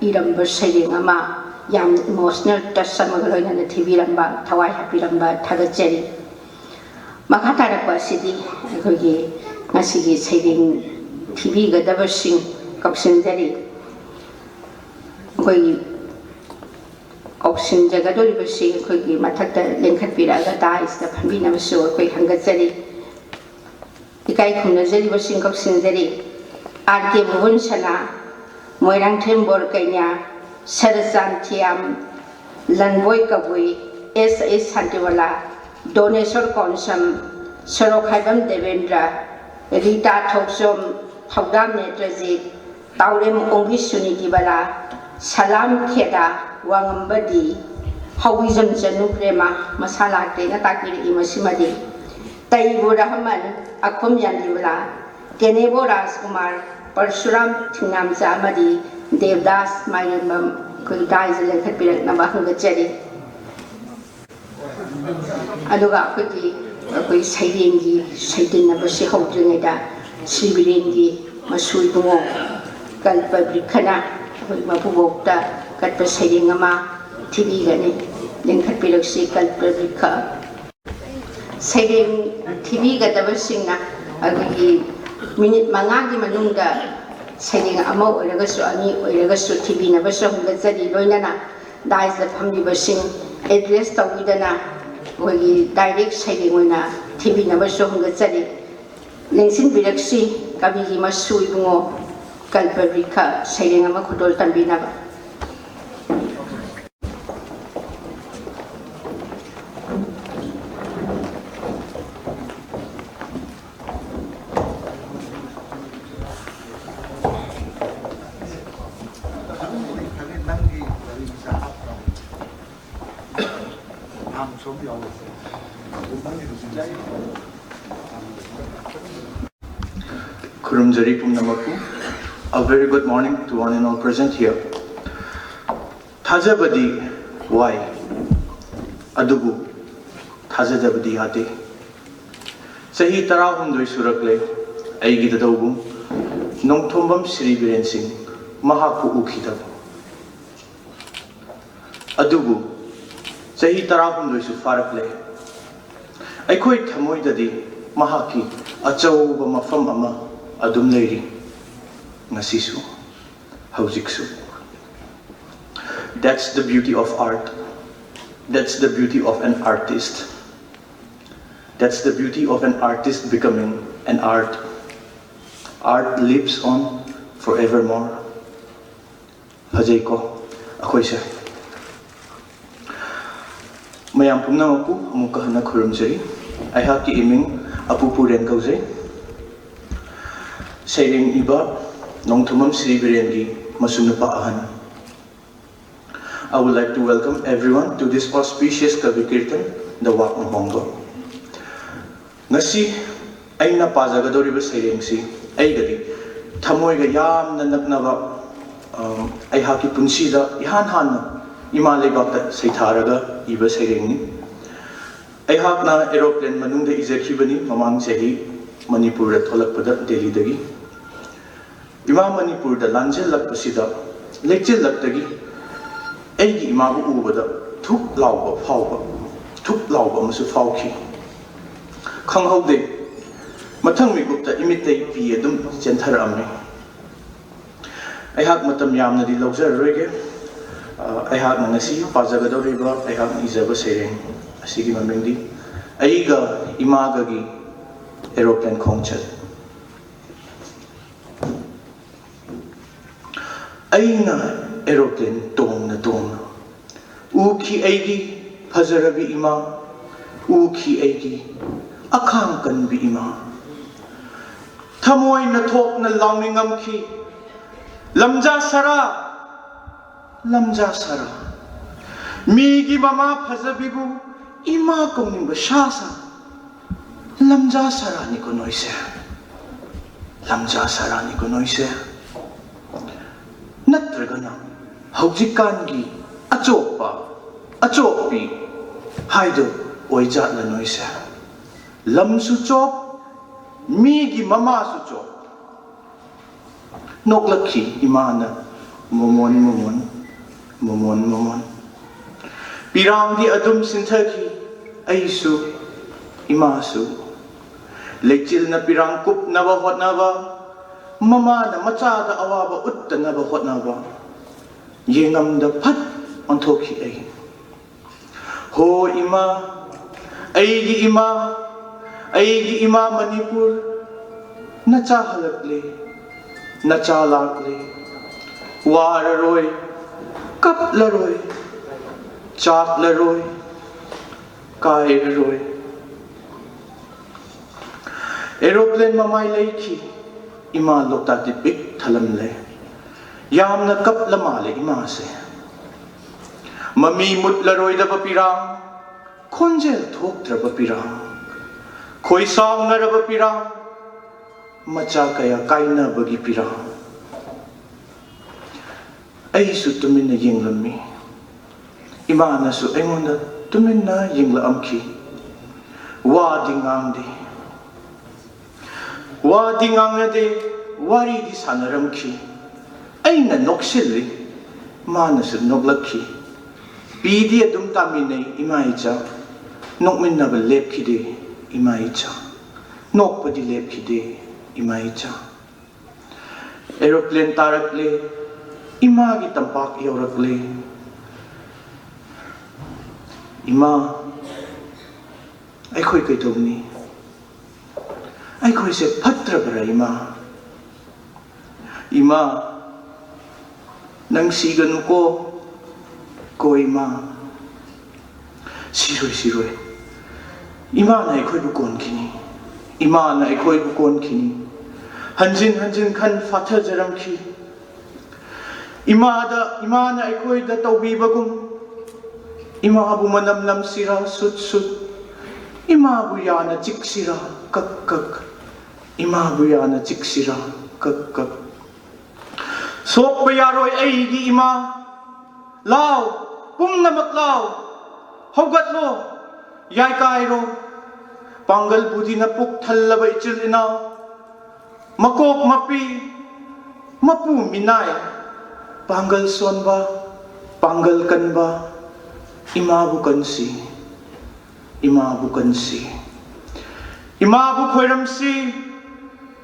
ꯏꯔꯝꯕ ꯁꯩꯔꯦꯡ ꯑꯃ ꯌꯥꯝꯅ ꯏꯃꯣꯁꯅꯦꯜ ꯇꯆ ꯑꯃꯒ ꯂꯣꯏꯅꯅ ꯊꯤꯕꯤꯔꯝꯕ ꯊꯋꯥꯏ ꯍꯥꯞꯄꯤꯔꯝꯕ ꯊꯥꯒꯠꯆꯔꯤ ꯃꯈꯥ ꯇꯥꯔꯛꯄ ꯑꯁꯤꯗꯤ ꯑꯩꯈꯣꯏꯒꯤ ꯉꯁꯤꯒꯤ ꯁꯩꯔꯦꯡ ꯊꯤꯕꯤꯒꯗꯕꯁꯤꯡ ꯀꯧꯁꯤꯟꯖꯔꯤ ꯑꯩꯈꯣꯏꯒꯤ ꯀꯧꯁꯤꯟꯖꯒꯗꯧꯔꯤꯕꯁꯤ ꯑꯩꯈꯣꯏꯒꯤ ꯃꯊꯛꯇ ꯂꯦꯡꯈꯠꯄꯤꯔꯛꯑꯒ ꯗꯥꯏꯁꯇ ꯐꯝꯕꯤꯅꯕꯁꯨ ꯑꯩꯈꯣꯏ ꯍꯪꯒꯠꯆꯔꯤ इकाई खुमनजरिबसिंग कौसिनजरी आर के भुवन सना मोइरांगथेम बोरकैन्या सरचांथियाम लनबोय कबुई एस एस शांतिवाला डोनेश्वर कौनसम सरोखाइबम देवेंद्र रीता थोक्सोम थौदाम नेत्रजीत ताउरेम ओंबी सुनीतिबाला सलाम खेदा वांगम्बदी हौविजम चनु प्रेमा मसालाक्तेना ताकिरि मसिमदी तैबु रहमान अखुम यानीबला केनेबो राजकुमार परशुराम थिंगामजा मदी देवदास मायरमम कुदाइज लेखपिरकनबा हंगचरी अदुगा अखोई सैरेंगी सैदिनबसे हौद्रिङैदा सिबिरेंगी मसुइबुङो कल्प वृक्षना अखोई मबुबोक्ता कल्प सैरेंग अमा थिबिगने लेखपिरकसी कल्प वृक्ष सैरेंग थिबिगदबसिंगना अखोई मिनिट मंगागी मनुंगदा सैरेंग अमा ओइरगसु अनि ओइरगसु थिबिनबसु हंगचरी लोइनना दाइज फम्बिबसिंग एड्रेस तौबिदना ꯑꯩꯈꯣꯏꯒꯤ ꯗꯥꯏꯔꯦꯛ ꯁꯩꯔꯦꯡ ꯑꯣꯏꯅ ꯊꯤꯕꯤꯅꯕꯁꯨ ꯍꯣꯠꯅꯖꯔꯤ ꯂꯦꯡꯁꯤꯟꯕꯤꯔꯛꯁꯤ ꯀꯕꯤꯒꯤ ꯃꯁꯨ ꯏꯕꯨꯡꯉꯣ ꯀꯜꯄꯕ꯭ꯔꯤꯈ ꯁꯩꯔꯦꯡ ꯑꯃ ꯈꯨꯗꯣꯜ ꯇꯝꯕꯤꯅꯕ Kurumjari Pumnamaku, a very good morning to one and all present here. Thajabadi, why? Adubu, Thajabadi Hati. Sahi Tarahundui Surakle, Aigita Dobu, Nongtombam Sri Biren Singh, Mahaku Ukitabu. Adubu, Sahi Tarahundui Sufarakle. Aikoi Tamoidadi, Mahaki, Achau Mafam Ama. Adum Lady Nasisu Hauziksu. That's the beauty of art. That's the beauty of an artist. That's the beauty of an artist becoming an art. Art lives on forevermore. Hajaiko Akoisa Mayam Pumnamaku Mukahana Kurumjari. I have the iming Apupu Renkauze. Sailing Iba, Nongtumam Sri Birengi, Masunapa Ahan. I would like to welcome everyone to this auspicious Kavi Kirtan, the Wak Mahongo. Nasi, Aina Pazagadoriba Sailing Si, Aigadi, Tamoiga Yam Nanaknava, Aihaki Punsida, Ihan Hana, Imale Bata Saitaraga, Iba Sailing. Aihakna aeroplane Manunda Izakibani, Mamang Sehi, Manipur at Tolakpada, Delhi Dagi. Ima Manipur da Lanjil Lakpasida, Lectil Laktagi, Egi Imabu Ubada, Tuk Lauba, Pauba, Tuk Lauba Musu Fauki. Kang Hode, Matang Migupta imitate Piedum Centarame. I have Matam Yamna di Lozer Rege, I have Nanasi, Pazagado River, I have Izaba Sering, Sigi Mamendi, Aiga Imagagi, Aeroplane Kongchat. Aina aeroplane tong na Uki aigi Hazarabi ima Uki aigi Akang kan bi ima Tamoy na thok na laumingam ki Lamja Sara Migi mama Hazabibu Ima kong shasa Lamja Sara ni ko noise Lamja Sara ni ko noise Natragana, Haujikangi, Achopi, Haido, Oijat la noise. Lam suchop, Migi mama suchop. Noklaki, Imana, Momon. Pirang di adum sintaki, Aisu, Imasu. Lekchil na pirang kup nava hot nava. Mama na machada awaba utta naba hot naba Yengam da pat ontoki ay Ho ima Aigi ima Manipur Nacha halakle Nacha lakle Wara roy Kap la roy Chak la roy Kai roy Aeroplane mamay laiki Ima lokta tipik thalam le Yam na kap lamale ima se Mami mut laroy da papirang Konjel thok tra papirang Koi sang na ra papirang Macha kaya kaina bagi pirang Ay su tumin na yinglammi Ima na su engon na tumin na yingla amki Wa dingang di Wadi ngang de wari di sanaram ki Aina noksilli Manasu noglaki Pidi adum tamine imaicha Nokmin naba lep ki de imaicha Nokpa di lep ki de imaicha Aeroplane tarakle Imagi tampak yorakle Ima ꯑꯩꯈꯣꯏ ꯀꯩꯗꯧꯅꯤ ꯑꯩꯈꯣꯏꯁꯦ ꯐꯠꯇ꯭ꯔꯕ꯭ꯔꯥ ꯏꯃꯥ 이마 nang siganuko ko ima siroy ima na ikhoy bukon kini ima na ikhoy bukon kini hanjin khan fatha jaram ki ima na ikhoy da tawbi bagum ima bu manam nam sira sut ima bu yana chik sira kak ima bu yana chik sira kak Sok bayaroy aigi ima Lao Pumnamak lao Hogat lo Yai kairo Pangal budi na puk thalaba ichil inaw Makok mapi Mapu minay Pangal sonba Pangal kanba Ima bukansi Ima bukansi Ima bukhoiramsi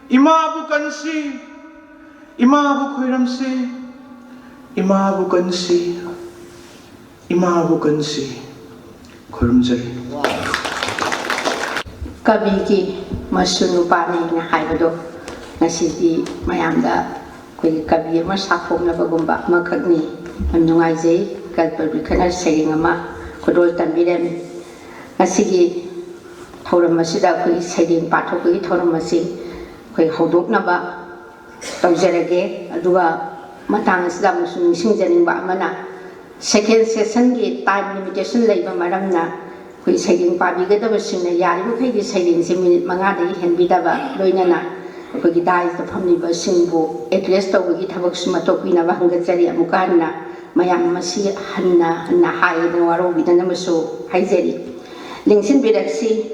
Ima bukansi Ima bu khairamse Ima bu kansi khairamjari Kabi ki masunu pani na haibado nasidi mayamda koi kabi ma sakhom na bagumba makhagni amnungai jei kalpari khana sering ama kodol tambirem nasigi thoram masida koi sering pathokoi thoram masi koi hodok na ba tawjarage aduga matang asida musun singjaning ba amana second session gi time limitation leiba maramna koi sailing pabi ga daba singna yari bu khai gi sailing se minute manga dai henbi daba loinana koi gi dai ta phamni ba singbu address taw gi thabak suma topina ba hanga chari amukanna mayam masi hanna hai na waro gi dana masu haijeri lingsin biraksi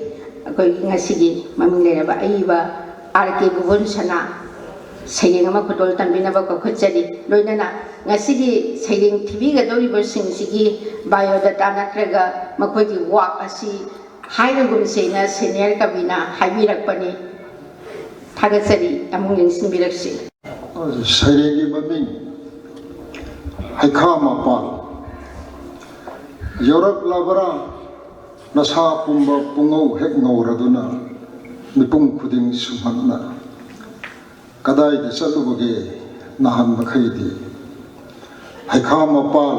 koi ngasi gi maming le ba aiba RK bubun sana Sailing ama kudol tambina ba kakhachari loinana ngasigi sailing TV ga dori bersing sigi biodata natraga makoi gi work asi haira gum seina senior kabina haibirakpani thagachari amung lingsin biraksi sailing gi maming haikha mapa yorak labara nasa pumba pungau hek ngauraduna mipung khuding sumhanna kadai de salubage nahan bakhaidi haikha mapal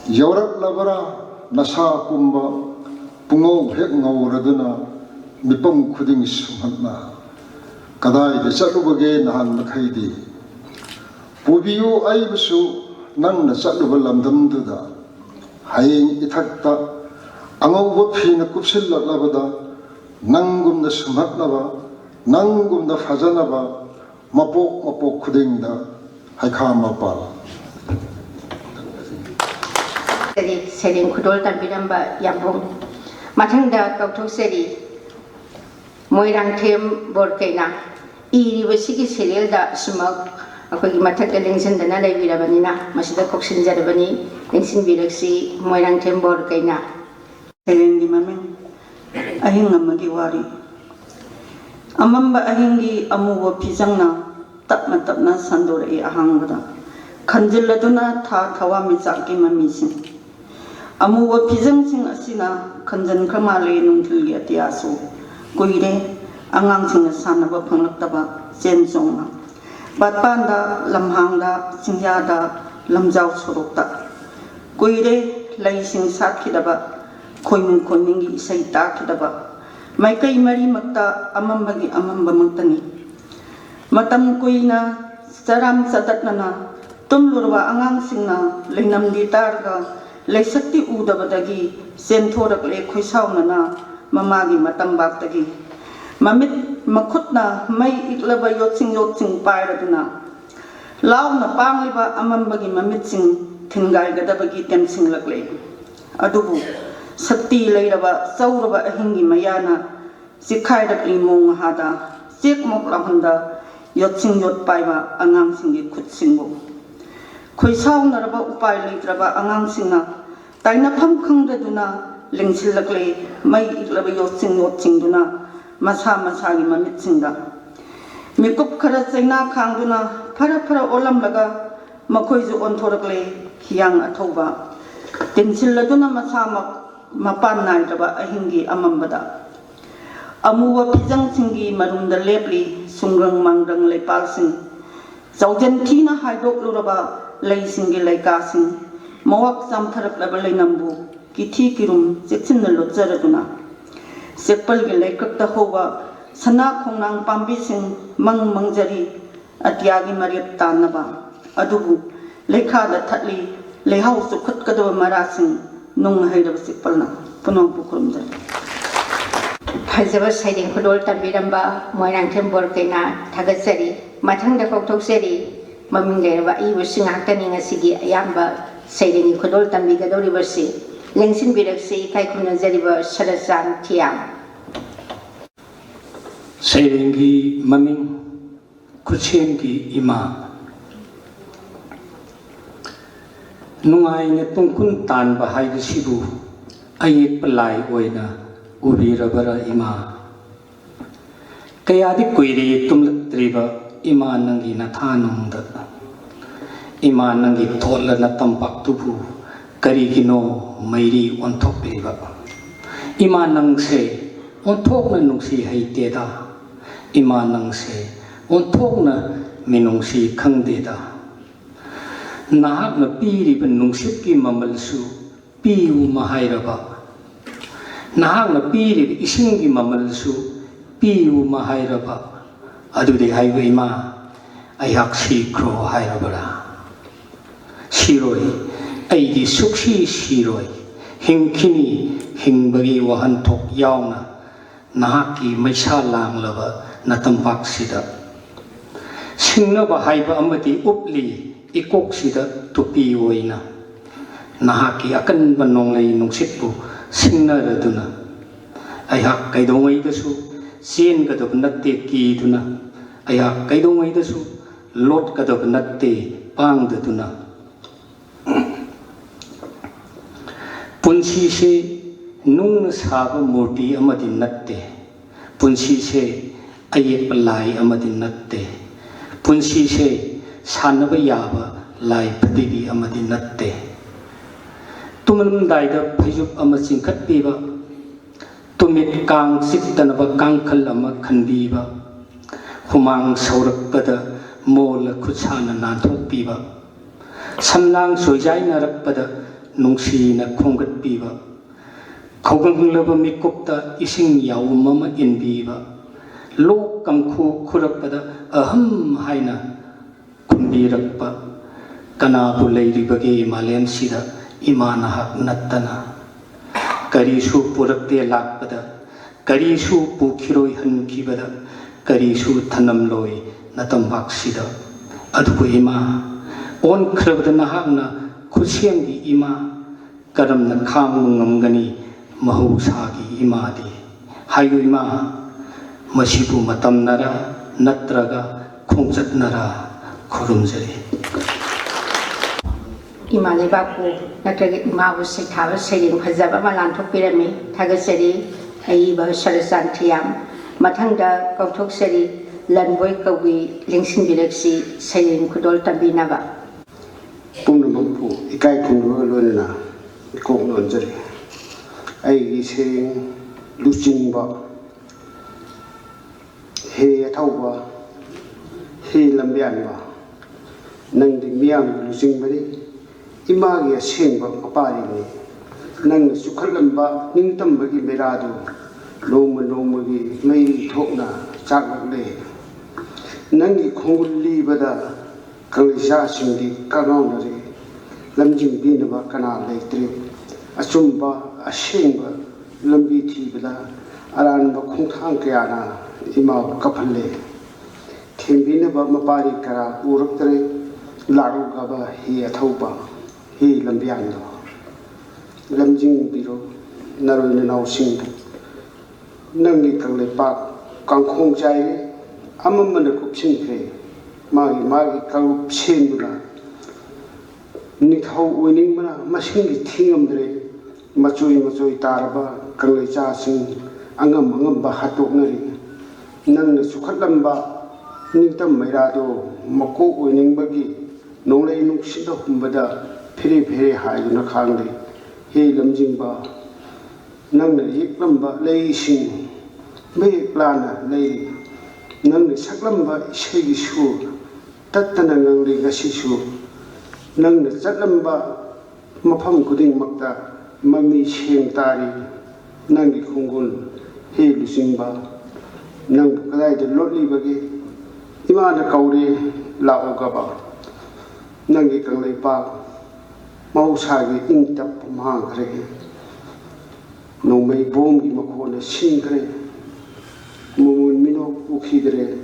yorak labara nasa kumba pungo hek ngauraduna mipam khuding sumhanna kadai de salubage nahan bakhaidi pubiyu aibusu nangna salubal lamdam duda hayeng ithakta angauba phina kupsillabada nangumna sumhatnaba nangumna fajanaba mapok khudingda haikha mapal sering khudol tambiramba yambong mathangda kauthok seri moirang them borkaina iri basigi serial da sumak akoi mathakta lengsin dana leibirabanina masida koksin jarabani lengsin biraksi moirang them borkaina serengi mamen ahing amagi wari Amamba ahingi amuwa pizangna tapna sandore ahangada kanjiladuna tha thawami chaki mamisin amuwa pizang sing asina kanjan kramale nungthil yatiaso koire angang sing sanaba phanglaktaba chensongna batpanda lamhangda singyada lamjau sorokta koire laising sakhidaba khoimung khoningi isai takidaba Maikai mari makta amambagi amamba maktani matam kuina saram satatnana tumlurwa angang singna lengnam di targa leisakti udabadagi senthorak le khoisawnana mamagi matam baktagi mamit makhutna mai iklaba yotsing pairaduna lawna pangliba amambagi mamit sing thingai gadabagi temsing lakle adubu Sakti leiraba sauraba ahingi mayana sikhairak limong hada sek mok lahanda yotsing yot paiba angang singi khutsingbo khoisau naraba upai leitraba angang singna taina pham khangdaduna lengsilakle mai iklaba yotsing duna masa gi mamit singda mikup khara chaina khangduna phara olam laga makhoi ju onthorakle hiyang athoba tinsilladuna masa ꯃꯄꯥꯟ ꯅꯥꯏꯗ꯭ꯔꯕ ꯑꯍꯤꯡꯒꯤ ꯑꯃꯝꯕꯗ ꯑꯃꯨꯕ ꯐꯤꯖꯪꯁꯤꯡꯒꯤ ꯃꯔꯨꯝꯗ ꯂꯦꯞꯂꯤ ꯁꯨꯡꯒ꯭ꯔꯪ ꯃꯥꯡꯒ꯭ꯔꯪ ꯂꯩꯄꯥꯛꯁꯤꯡ ꯆꯥꯎꯖꯟ ꯊꯤꯅ ꯍꯥꯏꯗꯣꯛꯂꯨꯔꯕ ꯂꯩꯁꯤꯡꯒꯤ ꯂꯩꯀꯥꯁꯤꯡ ꯃꯋꯥꯛ ꯆꯥꯝꯊꯔꯛꯂꯕ ꯂꯩꯅꯝꯕꯨ ꯀꯤꯊꯤ ꯀꯤꯔꯨꯝ ꯆꯦꯛꯁꯤꯟꯅ ꯂꯣꯠꯆꯔꯗꯨꯅ ꯆꯦꯛꯄꯜꯒꯤ ꯂꯩꯀꯛꯇ ꯍꯧꯕ ꯁꯅꯥ ꯈꯣꯡꯅꯥꯡ ꯄꯥꯝꯕꯤꯁꯤꯡ ꯃꯪꯖꯔꯤ ꯑꯇꯤꯌꯥꯒꯤ ꯃꯔꯦꯞ ꯇꯥꯟꯅꯕ ꯑꯗꯨꯕꯨ ꯂꯩꯈꯥꯗ ꯊꯠꯂꯤ ꯂꯩꯍꯥꯎ ꯆꯨꯞꯈꯠꯀꯗꯕ ꯃꯔꯥꯁꯤꯡ ꯅꯨꯡ ꯍꯩꯔꯕ ꯆꯦꯛꯄꯜꯅ ꯄꯨꯝꯅꯃꯛꯄꯨ ꯈꯨꯔꯨꯝꯖꯔꯤ ꯐꯖꯕ ꯁꯩꯔꯦꯡ ꯈꯨꯗꯣꯜ ꯇꯝꯕꯤꯔꯝꯕ ꯃꯣꯏꯔꯥꯡꯊꯦꯝ ꯕꯣꯔꯀꯩꯅ ꯊꯥꯒꯠꯆꯔꯤ ꯃꯊꯪꯗ ꯀꯧꯊꯣꯛꯆꯔꯤ ꯃꯃꯤꯡ ꯂꯩꯔꯕ ꯑꯏꯕꯁꯤꯡ ꯉꯥꯛꯇꯅꯤ ꯉꯁꯤꯒꯤ ꯑꯌꯥꯝꯕ ꯁꯩꯔꯦꯡꯒꯤ ꯈꯨꯗꯣꯜ ꯇꯝꯕꯤꯒꯗꯧꯔꯤꯕꯁꯤ ꯂꯦꯡꯁꯤꯟꯕꯤꯔꯛꯁꯤ ꯏꯀꯥꯏ ꯈꯨꯝꯅꯖꯔꯤꯕ ꯁꯔꯠꯆꯥꯟ ꯊꯤꯌꯥꯝ ꯁꯩꯔꯦꯡꯒꯤ ꯃꯃꯤꯡ ꯈꯨꯠꯁꯦꯝꯒꯤ ꯏꯃꯥ ꯅꯨꯡꯉꯥꯏꯅ ꯇꯨꯡꯀꯨꯟ ꯇꯥꯟꯕ ꯍꯥꯏꯕꯁꯤꯕꯨ ꯑꯌꯦꯛꯄ ꯂꯥꯏ ꯑꯣꯏꯅ ꯎꯕꯤꯔꯕꯔꯥ ꯏꯃꯥ ꯀꯌꯥꯗꯤ ꯀꯨꯏꯔꯦ ꯇꯨꯝꯂꯛꯇ꯭ꯔꯤꯕ ꯏꯃꯥ ꯅꯪꯒꯤ ꯅꯊꯥꯅꯨꯡꯗ ꯏꯃꯥ ꯅꯪꯒꯤ ꯊꯣꯠꯂꯅ ꯇꯝꯄꯥꯛꯇꯨꯕꯨ ꯀꯔꯤꯒꯤꯅꯣ ꯃꯩꯔꯤ ꯑꯣꯟꯊꯣꯛꯂꯤꯕ ꯏꯃꯥ ꯅꯪꯁꯦ ꯑꯣꯟꯊꯣꯛꯅ ꯅꯨꯡꯁꯤ ꯍꯩꯇꯦꯗ 이마 낭세 온톡나 미농시 ꯈꯪꯗꯦꯗ ꯅꯍꯥꯛꯅ ꯄꯤꯔꯤꯕ ꯅꯨꯡꯁꯤꯠꯀꯤ ꯃꯃꯜꯁꯨ ꯄꯤꯌꯨꯃ ꯍꯥꯏꯔꯕ ꯅꯍꯥꯛꯅ ꯄꯤꯔꯤꯕ 이승기 ꯃꯃꯜꯁꯨ ꯄꯤꯌꯨꯃ ꯍꯥꯏꯔꯕ ꯑꯗꯨꯗꯤ ꯍꯥꯏꯕ 이마 ꯑꯩꯍꯥꯛ 시ꯈ꯭ꯔꯣ 하이러버라 시로이 ꯑꯩꯗꯤ ꯁꯨꯛ시 시로이 ꯍꯤꯡꯈꯤꯅꯤ ꯍꯤꯡꯕꯒꯤ ꯋꯥꯍꯟꯊꯣꯛ ꯌꯥꯎꯅ ꯅꯍꯥꯛꯀꯤ ꯃꯩꯁꯥ ꯂꯥꯡꯂꯕ ꯅꯇꯝꯄꯥꯛꯁꯤꯗ ꯁꯤꯡꯅꯕ ꯍꯥꯏꯕ ꯑꯃꯗꯤ ꯎꯞꯂꯤ ꯏꯀꯣꯛꯁꯤꯗ ꯇꯨꯄꯤ ꯑꯣꯏꯅ ꯅꯍꯥꯛꯀꯤ ꯑꯀꯟꯕ ꯅꯣꯡꯂꯩ ꯅꯨꯡꯁꯤꯠꯄꯨ ꯁꯤꯡꯅꯔꯗꯨꯅ ꯑꯩꯍꯥꯛ ꯀꯩꯗꯧꯉꯩꯗꯁꯨ ꯆꯦꯟꯒꯗꯕ ꯅꯠꯇꯦ ꯀꯤꯗꯨꯅ ꯑꯩꯍꯥꯛ ꯀꯩꯗꯧꯉꯩꯗꯁꯨ ꯂꯣꯠꯀꯗꯕ ꯅꯠꯇꯦ ꯄꯥꯡꯗꯗꯨꯅ ꯄꯨꯟꯁꯤꯁꯦ ꯅꯨꯡꯅ ꯁꯥꯕ ꯃꯨꯔꯇꯤ ꯑꯃꯗꯤ ꯅꯠꯇꯦ ꯄꯨꯟꯁꯤꯁꯦ ꯑꯌꯦꯛꯄ ꯂꯥꯏ ꯑꯃꯗꯤ ꯅꯠꯇꯦ ꯄꯨꯟꯁꯤꯁꯦ ꯁꯥꯟꯅꯕ ꯌꯥꯕ ꯂꯥꯏ ꯐꯗꯤꯒꯤ ꯑꯃꯗꯤ ꯅꯠꯇꯦ ꯇꯨꯝꯂꯝꯗꯥꯏꯗ ꯐꯩꯖꯨꯞ ꯑꯃ ꯆꯤꯡꯈꯠꯄꯤꯕ ꯇꯨꯃꯤꯠ ꯀꯥꯡ ꯆꯤꯛꯇꯅꯕ ꯀꯥꯡꯈꯜ ꯑꯃ ꯈꯟꯕꯤꯕ ꯍꯨꯃꯥꯡ ꯁꯧꯔꯛꯄꯗ ꯃꯣꯜꯂ ꯈꯨꯠꯁꯥꯅ ꯅꯥꯟꯊꯣꯛꯄꯤꯕ ꯁꯝꯂꯥꯡ ꯁꯣꯏꯖꯥꯏꯅꯔꯛꯄꯗ ꯅꯨꯡꯁꯤꯅ ꯈꯣꯝꯒꯠꯄꯤꯕ ꯈꯧꯒꯪꯂꯕ ꯃꯤꯀꯨꯞꯇ ꯏꯁꯤꯡ ꯌꯥꯎꯝ ꯑꯃ ꯏꯟꯕꯤꯕ ꯂꯣꯛ ꯀꯝꯈꯨ ꯈꯨꯔꯛꯄꯗ ꯑꯍꯝ ꯍꯥꯏꯅ ꯈꯨꯝꯕꯤꯔꯛꯄ ꯀꯅꯥꯕꯨ ꯂꯩꯔꯤꯕꯒꯦ ꯃꯥꯂꯦꯝꯁꯤꯗ ꯏꯃꯥ ꯅꯍꯥꯛ ꯅꯠꯇꯅ ꯀꯔꯤꯁꯨ ꯄꯨꯔꯛꯇꯦ ꯂꯥꯛꯄꯗ ꯀꯔꯤꯁꯨ ꯄꯨꯈꯤꯔꯣꯏ ꯍꯟꯈꯤꯕꯗ ꯀꯔꯤꯁꯨ ꯊꯅꯝꯂꯣꯏ ꯅꯇꯝꯄꯥꯛꯁꯤꯗ ꯑꯗꯨꯕꯨ ꯏꯃꯥ ꯑꯣꯟꯈ꯭ꯔꯕꯗ ꯅꯍꯥꯛꯅ ꯈꯨꯠꯁꯦꯝꯒꯤ ꯏꯃꯥ ꯀꯔꯝꯅ ꯈꯥꯡꯕ ꯉꯝꯒꯅꯤ ꯃꯍꯧꯁꯥꯒꯤ ꯏꯃꯥꯗꯤ ꯍꯥꯏꯌꯨ ꯏꯃꯥ ꯃꯁꯤꯕꯨ ꯃꯇꯝꯅꯔ ꯅꯠꯇ꯭ꯔꯒ ꯈꯣꯡꯆꯠꯅꯔ ꯈꯨꯔꯨꯝꯖꯔꯤ ꯏꯃꯥ ꯂꯩꯕꯥꯛꯄꯨ ꯅꯠꯇ꯭ꯔꯒ ꯏꯃꯥꯕꯨ ꯁꯩꯊꯥꯕ ꯁꯩꯔꯦꯡ ꯐꯖꯕ ꯑꯃ ꯂꯥꯟꯊꯣꯛꯄꯤꯔꯝꯃꯤ ꯊꯥꯒꯠꯆꯔꯤ ꯑꯏꯕ ꯁꯔꯠꯆꯥꯟ ꯊꯤꯌꯥꯝ ꯃꯊꯪꯗ ꯀꯧꯊꯣꯛꯆꯔꯤ ꯂꯟꯕꯣꯏ ꯀꯧꯕꯤ ꯂꯦꯡꯁꯤꯟꯕꯤꯔꯛꯁꯤ ꯁꯩꯔꯦꯡ ꯈꯨꯗꯣꯜ ꯇꯝꯕꯤꯅꯕ ꯄꯨꯝꯅꯃꯛꯄꯨ ꯏꯀꯥꯏ ꯈꯨꯝꯅꯕ ꯂꯣꯏꯅꯅ ꯏꯀꯣꯛ ꯅꯣꯟꯖꯔꯤ ꯑꯩꯒꯤ ꯁꯩꯔꯦꯡ ꯂꯨꯆꯤꯡꯕ ꯍꯦ ꯑꯊꯧꯕ ꯍꯦ ꯂꯝꯕꯤꯌꯥꯟꯕ ꯅꯪꯗꯤ ꯃꯤꯌꯥꯝꯒꯤ ꯂꯨꯆꯤꯡꯕꯅꯤ ꯏꯃꯥꯒꯤ ꯑꯁꯦꯡꯕ ꯃꯄꯥꯔꯤꯅꯤ ꯅꯪꯅ ꯆꯨꯈꯠꯂꯝꯕ ꯅꯤꯡꯇꯝꯕꯒꯤ ꯃꯩꯔꯥꯗꯨ ꯅꯣꯡꯃ ꯅꯣꯡꯃꯒꯤ ꯃꯩ ꯊꯣꯛꯅ ꯆꯥꯛꯂꯛꯂꯦ ꯅꯪꯒꯤ ꯈꯣꯡꯒꯨꯜ ꯂꯤꯕꯗ ꯀꯪꯂꯩꯁꯥꯁꯤꯡꯗꯤ ꯀꯥꯡꯉꯥꯎꯅꯔꯦ ꯂꯝꯖꯤꯡꯕꯤꯅꯕ ꯀꯅꯥ ꯂꯩꯇ꯭ꯔꯦ ꯑꯆꯨꯝꯕ ꯑꯁꯦꯡꯕ ꯂꯝꯕꯤ ꯊꯤꯕꯗ ꯑꯔꯥꯟꯕ ꯈꯣꯡꯊꯥꯡ ꯀꯌꯥꯅ ꯏꯃꯥꯕꯨ ꯀꯞꯍꯜꯂꯦ ꯊꯦꯡꯕꯤꯅꯕ ꯃꯄꯥꯔꯤ ꯀꯌꯥ ꯎꯔꯛꯇ꯭ꯔꯦ ꯂꯥꯛꯂꯨꯒꯕ ꯍꯤ ꯑꯊꯧꯕ ꯍꯤ ꯂꯝꯕꯤꯌꯥꯟꯗꯣ ꯂꯝꯖꯤꯡꯕꯤꯔꯣ ꯅꯔꯣꯏ ꯅꯅꯥꯎꯁꯤꯡꯕꯨ ꯅꯪꯒꯤ ꯀꯪꯂꯩꯄꯥꯛ ꯀꯥꯡꯈꯣꯡ ꯆꯥꯏꯔꯦ ꯑꯃꯝꯕꯅ ꯀꯨꯞꯁꯤꯟꯈ꯭ꯔꯦ ꯃꯥꯒꯤ ꯀꯥꯡꯂꯨꯞ ꯁꯦꯝꯗꯨꯅ ꯅꯤꯡꯊꯧ ꯑꯣꯏꯅꯤꯡꯕꯅ ꯃꯁꯤꯡꯒꯤ ꯊꯤꯉꯝꯗ꯭ꯔꯦ ꯃꯆꯣꯏ ꯇꯥꯔꯕ ꯀꯪꯂꯩꯆꯥꯁꯤꯡ ꯑꯉꯝ ꯑꯉꯝꯕ ꯍꯥꯠꯇꯣꯛꯅꯔꯤ ꯅꯪꯅ ꯆꯨꯈꯠꯂꯝꯕ ꯅꯤꯡꯇꯝ ꯃꯩꯔꯥꯗꯣ ꯃꯀꯣꯛ ꯑꯣꯏꯅꯤꯡꯕꯒꯤ ꯅꯣꯡꯂꯩ ꯅꯨꯡꯁꯤꯠꯅ ꯍꯨꯝꯕꯗ ꯐꯦꯔꯦ ꯐꯦꯔꯦ ꯍꯥꯏꯗꯨꯅ ꯈꯥꯡꯂꯤ ꯍꯦ ꯂꯝꯖꯤꯡꯕ nang na yiklamba leising me plana lei nang na saklamba isegi su tattana ngang ri gasi su nang na chatlamba mafam kuding makta mami seng tari nang di khungul he lusingba nang kadai de lotli bagi imana kauri lao gaba nang gi kanglai pa mau sagi ing tap ma kre no mai bom gi makhona sing kre mumun mino ukhi dre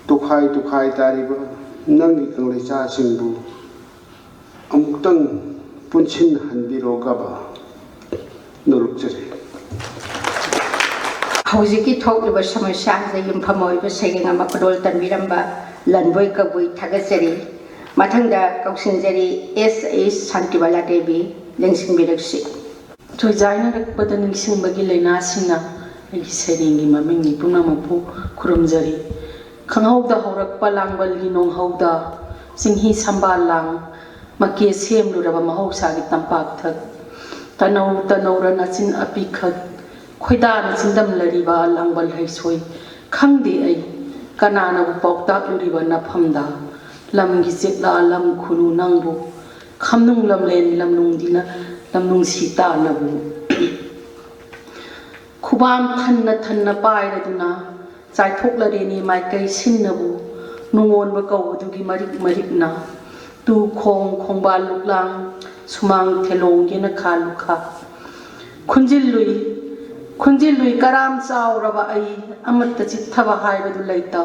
tukhai tari ba nang gi kanglai cha singbu amuktang punchin hanbiro gaba nuruk jare ꯍꯧꯖꯤꯛꯀꯤ ꯊꯣꯛꯂꯤꯕ ꯁꯃꯁ꯭ꯌꯥꯁꯤꯗ ꯌꯨꯝꯐꯝ ꯑꯣꯏꯕ ꯁꯩꯔꯦꯡ ꯑꯃ ꯈꯨꯗꯣꯜ ꯇꯝꯕꯤꯔꯝꯕ ꯂꯟꯕꯣꯏ ꯀꯕꯨꯏ ꯊꯥꯒꯠꯆꯔꯤ ꯃꯊꯪꯗ ꯀꯧꯁꯤꯟꯖꯔꯤ S.H. Shantibala Devi ꯂꯦꯡꯁꯤꯟꯕꯤꯔꯛꯁꯤ ꯊꯣꯏꯖꯥꯏꯅꯔꯛꯄꯗ ꯅꯤꯡꯁꯤꯡꯕꯒꯤ ꯂꯩꯅꯥꯁꯤꯡꯅ ꯑꯩꯒꯤ ꯁꯩꯔꯦꯡꯒꯤ ꯃꯃꯤꯡꯅꯤ ꯄꯨꯝꯅꯃꯛꯄꯨ ꯈꯨꯔꯨꯝꯖꯔꯤ ꯈꯪꯍꯧꯗ ꯍꯧꯔꯛꯄ ꯂꯥꯡꯕꯜꯒꯤ ꯅꯣꯡꯍꯧꯗ ꯆꯤꯡꯍꯤ ꯁꯝꯕꯥꯜ ꯂꯥꯡ ꯃꯀꯦ ꯁꯦꯝꯂꯨꯔꯕ ꯃꯍꯧꯁꯥꯒꯤ ꯇꯝꯄꯥꯛꯊꯛ ꯇꯅꯧ ꯇꯅꯧꯔ ꯅꯆꯤꯟ ꯑꯄꯤꯈꯛ ꯈꯣꯏꯗꯥꯅ ꯆꯤꯟꯗꯝꯂꯔꯤꯕ ꯂꯥꯡꯕꯜ ꯍꯩꯁꯣꯏ ꯈꯪꯗꯦ ꯑꯩ ꯀꯅꯥꯅꯕꯨ ꯄꯥꯎꯇꯥꯛꯂꯨꯔꯤꯕ ꯅꯐꯝꯗ ꯂꯝꯒꯤ ꯆꯦꯛꯂꯥ ꯂꯝ ꯈꯨꯅꯨ ꯅꯪꯕꯨ ꯈꯝꯅꯨꯡ ꯂꯝꯂꯦꯟ ꯂꯝꯅꯨꯡꯗꯤꯅ ꯂꯝꯅꯨꯡꯁꯤ ꯇꯥꯅꯕꯨ ꯈꯨꯕꯥꯝ ꯊꯟꯅ ꯊꯟꯅ ꯄꯥꯏꯔꯗꯨꯅ ꯆꯥꯏꯊꯣꯛꯂꯔꯦꯅꯤ ꯃꯥꯏꯀꯩ ꯁꯤꯟꯅꯕꯨ ꯅꯨꯡꯉꯣꯟꯕ ꯀꯧꯕꯗꯨꯒꯤ ꯃꯔꯤꯛ ꯃꯔꯤꯛꯅ ꯇꯨ ꯈꯣꯡ ꯈꯣꯡꯕꯥꯜ ꯂꯨꯛꯂꯥꯡ ꯁꯨꯃꯥꯡ ꯊꯦꯂꯣꯡ ꯌꯦꯅꯈꯥ ꯂꯨꯈꯥ ꯈꯨꯟꯖꯤꯜꯂꯨꯏ ꯀꯔꯥꯝ ꯆꯥꯎꯔꯕ ꯑꯩ ꯑꯃꯠꯇ ꯆꯤꯠꯊꯕ ꯍꯥꯏꯕꯗꯨ ꯂꯩꯇ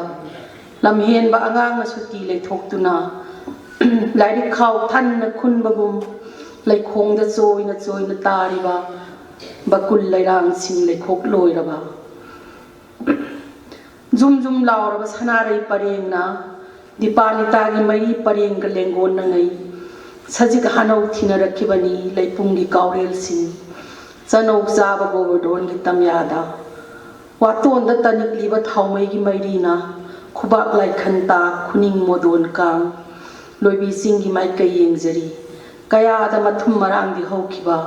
ꯂꯝꯍꯦꯟꯕ ꯑꯉꯥꯡꯅ ꯁꯨꯇꯤ ꯂꯩꯊꯣꯛꯇꯨꯅ ꯂꯥꯏꯔꯤꯛ ꯈꯥꯎ ꯊꯟꯅ ꯈꯨꯟꯕꯒꯨꯝ ꯂꯩꯈꯣꯡꯗ ꯆꯣꯏꯅ ꯆꯣꯏꯅ ꯇꯥꯔꯤꯕ ꯕꯀꯨꯜ ꯂꯩꯔꯥꯡꯁꯤꯡ ꯂꯩꯈꯣꯛ ꯂꯣꯏꯔꯕ ꯖꯨꯝ ꯖꯨꯝ ꯂꯥꯎꯔꯕ ꯁꯅꯥꯔꯩ ꯄꯔꯦꯡꯅ ꯗꯤꯄꯥꯅꯤꯇꯥꯒꯤ ꯃꯔꯤ ꯄꯔꯦꯡꯒ ꯂꯦꯡꯒꯣꯟꯅꯉꯩ ꯁꯖꯤꯛ ꯍꯥꯅꯧ ꯊꯤꯅꯔꯛꯈꯤꯕꯅꯤ ꯂꯩꯄꯨꯡꯒꯤ ꯀꯥꯎꯔꯦꯜꯁꯤꯡ ꯆꯅꯧ ꯆꯥꯕ ꯒꯣꯕꯔꯙꯣꯟꯒꯤ ꯇꯝꯌꯥꯗ ꯋꯥꯇꯣꯟꯗ ꯇꯅꯤꯛꯂꯤꯕ ꯊꯥꯎꯃꯩꯒꯤ ꯃꯩꯔꯤꯅ ꯈꯨꯕꯥꯛ ꯂꯥꯏꯈꯟꯇꯥ ꯈꯨꯅꯤꯡ ꯃꯣꯗꯣꯟ ꯀꯥꯡ ꯂꯣꯏꯕꯤ ꯆꯤꯡꯒꯤ ꯃꯥꯏꯀꯩ ꯌꯦꯡꯖꯔꯤ ꯀꯌꯥꯗ ꯃꯊꯨꯝ ꯃꯔꯥꯡꯗꯤ ꯍꯧꯈꯤꯕ